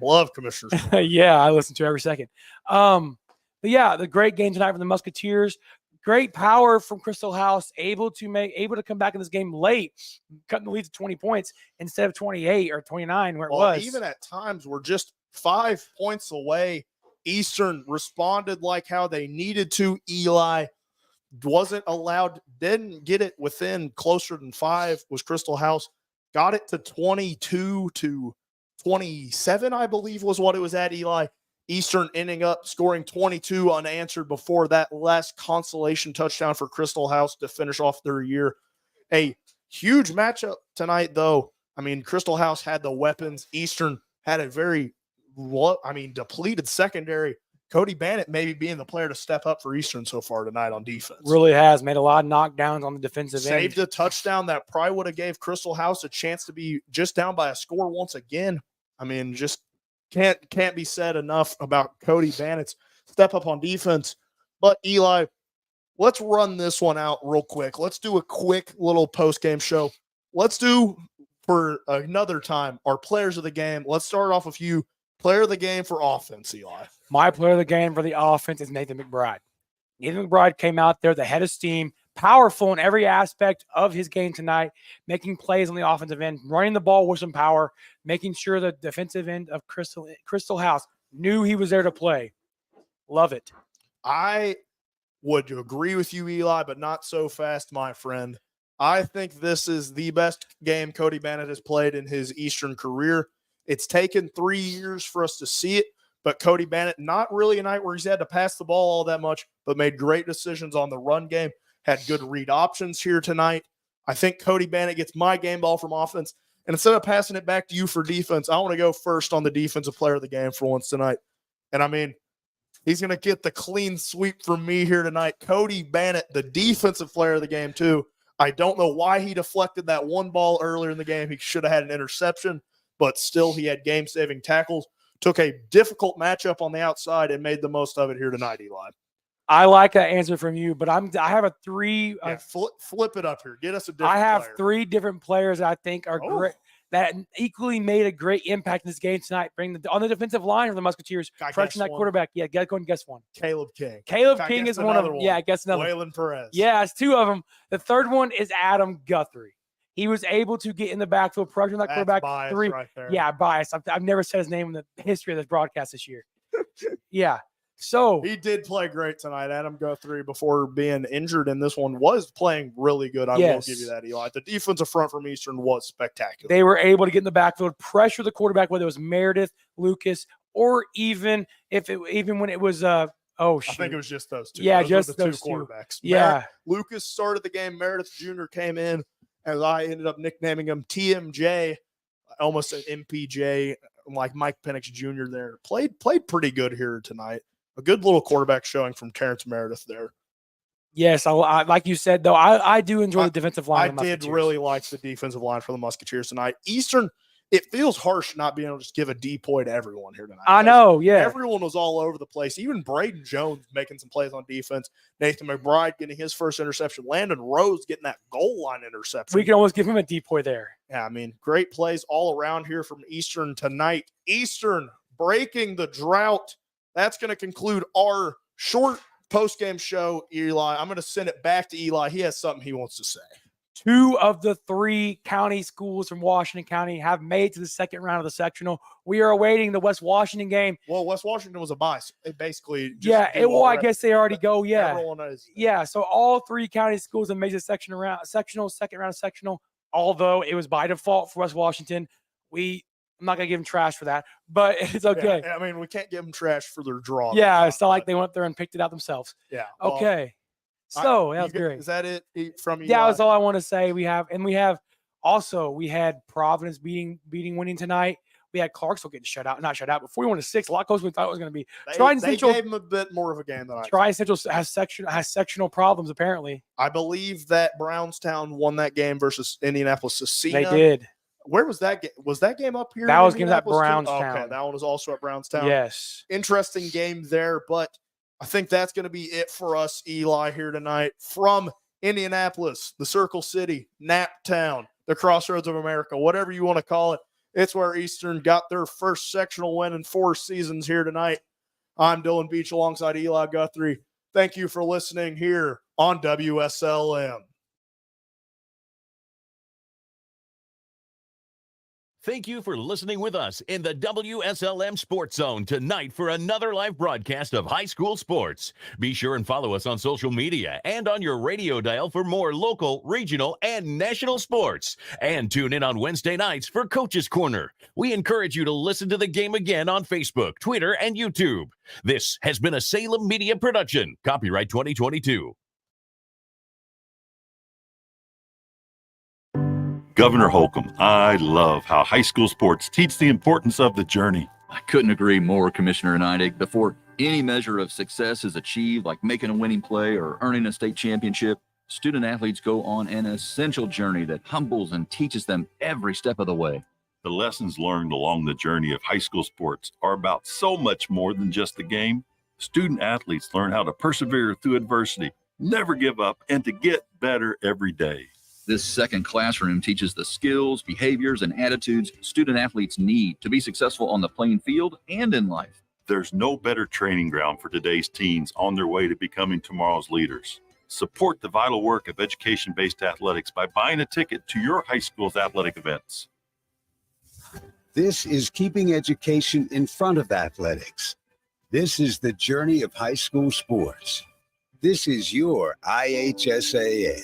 Love commissioners. Yeah, I listen to every second. But yeah, the great game tonight from the Musketeers. Great power from Christel House, able to come back in this game late, cutting the lead to 20 points instead of 28 or 29 where it was. Even at times we're just 5 points away. Eastern responded like how they needed to. Eli wasn't allowed, didn't get it within closer than 5 was Christel House. Got it to 22 to 27, I believe was what it was at, Eli. Eastern ending up scoring 22 unanswered before that last consolation touchdown for Christel House to finish off their year. A huge matchup tonight, though. I mean, Christel House had the weapons. Eastern had a very, depleted secondary. Cody Bannett maybe being the player to step up for Eastern so far tonight on defense. Really has made a lot of knockdowns on the defensive end. Saved a touchdown that probably would have gave Christel House a chance to be just down by a score once again. I mean, just can't be said enough about Cody Bannett's step up on defense. But Eli, let's run this one out real quick. Let's do a quick little post-game show. Let's do, for another time, our players of the game. Let's start off with you. Player of the game for offense, Eli. My player of the game for the offense is Nathan McBride. Nathan McBride came out there, the head of steam, powerful in every aspect of his game tonight, making plays on the offensive end, running the ball with some power, making sure the defensive end of Christel House knew he was there to play. Love it. I would agree with you, Eli, but not so fast, my friend. I think this is the best game Cody Bannett has played in his Eastern career. It's taken 3 years for us to see it, but Cody Bannett, not really a night where he's had to pass the ball all that much, but made great decisions on the run game, had good read options here tonight. I think Cody Bannett gets my game ball from offense, and instead of passing it back to you for defense, I want to go first on the defensive player of the game for once tonight. And I mean, he's going to get the clean sweep from me here tonight. Cody Bannett, the defensive player of the game too. I don't know why he deflected that one ball earlier in the game. He should have had an interception, but still he had game-saving tackles. Took a difficult matchup on the outside and made the most of it here tonight, Eli. I like that answer from you, but I have a three. Flip it up here. Get us a different I have player. 3 different players that I think are great, that equally made a great impact in this game tonight. On the defensive line for the Musketeers, pressing that quarterback. Yeah, go and guess one. Caleb King. Caleb King is one of them. Yeah, guess another. Waylon Perez. Yeah, it's 2 of them. The third one is Adam Guthrie. He was able to get in the backfield, pressuring that quarterback. Bias 3. right there. Yeah, bias. I've never said his name in the history of this broadcast this year. Yeah. So he did play great tonight. Adam Guthrie, before being injured in this one, was playing really good. I will give you that, Eli. The defensive front from Eastern was spectacular. They were able to get in the backfield, pressure the quarterback, whether it was Meredith, Lucas, or even when it was I think it was just those 2. Yeah, those just were the those 2 quarterbacks. Yeah. Lucas started the game. Meredith Jr. came in, as I ended up nicknaming him TMJ. I almost said MPJ, like Mike Penix Jr. there. Played pretty good here tonight. A good little quarterback showing from Terrence Meredith there. Yes, I like you said, though, I do enjoy the defensive line. I did really like the defensive line for the Musketeers tonight. Eastern, it feels harsh not being able to just give a depoy to everyone here tonight. I know, yeah. Everyone was all over the place. Even Braden Jones making some plays on defense. Nathan McBride getting his first interception. Landon Rose getting that goal line interception. We can almost give him a depoy there. Yeah, I mean, great plays all around here from Eastern tonight. Eastern breaking the drought. That's going to conclude our short post-game show, Eli. I'm going to send it back to Eli. He has something he wants to say. 2 of the 3 county schools from Washington County have made to the second round of the sectional. We are awaiting the West Washington game. Well, West Washington was a bye. So it basically I guess they already go. Yeah. Everyone is. Yeah. So all 3 county schools have made the second round of sectional, although it was by default for West Washington. I'm not going to give them trash for that, but it's okay. Yeah, I mean, we can't give them trash for their draw. Yeah. It's not like they went there and picked it out themselves. Yeah. Okay. So that was great. Is that it from you? Yeah, that's all I want to say. We had Providence winning tonight. We had Clarksville getting not shut out, but 41-6. A lot closer than we thought it was going to be. They gave them a bit more of a game than I. Tri-Central has sectional problems apparently. I believe that Brownstown won that game versus Indianapolis Secana. They did. Where was that game? Was that game up here? That was game at Brownstown. Okay, that one was also at Brownstown. Yes. Interesting game there, but I think that's going to be it for us, Eli, here tonight from Indianapolis, the Circle City, Naptown, the Crossroads of America, whatever you want to call it. It's where Eastern got their first sectional win in 4 seasons here tonight. I'm Dylan Beach alongside Eli Guthrie. Thank you for listening here on WSLM. Thank you for listening with us in the WSLM Sports Zone tonight for another live broadcast of high school sports. Be sure and follow us on social media and on your radio dial for more local, regional, and national sports. And tune in on Wednesday nights for Coach's Corner. We encourage you to listen to the game again on Facebook, Twitter, and YouTube. This has been a Salem Media production. Copyright 2022. Governor Holcomb, I love how high school sports teach the importance of the journey. I couldn't agree more, Commissioner Neidig. Before any measure of success is achieved, like making a winning play or earning a state championship, student athletes go on an essential journey that humbles and teaches them every step of the way. The lessons learned along the journey of high school sports are about so much more than just the game. Student athletes learn how to persevere through adversity, never give up, and to get better every day. This second classroom teaches the skills, behaviors, and attitudes student athletes need to be successful on the playing field and in life. There's no better training ground for today's teens on their way to becoming tomorrow's leaders. Support the vital work of education-based athletics by buying a ticket to your high school's athletic events. This is keeping education in front of athletics. This is the journey of high school sports. This is your IHSAA.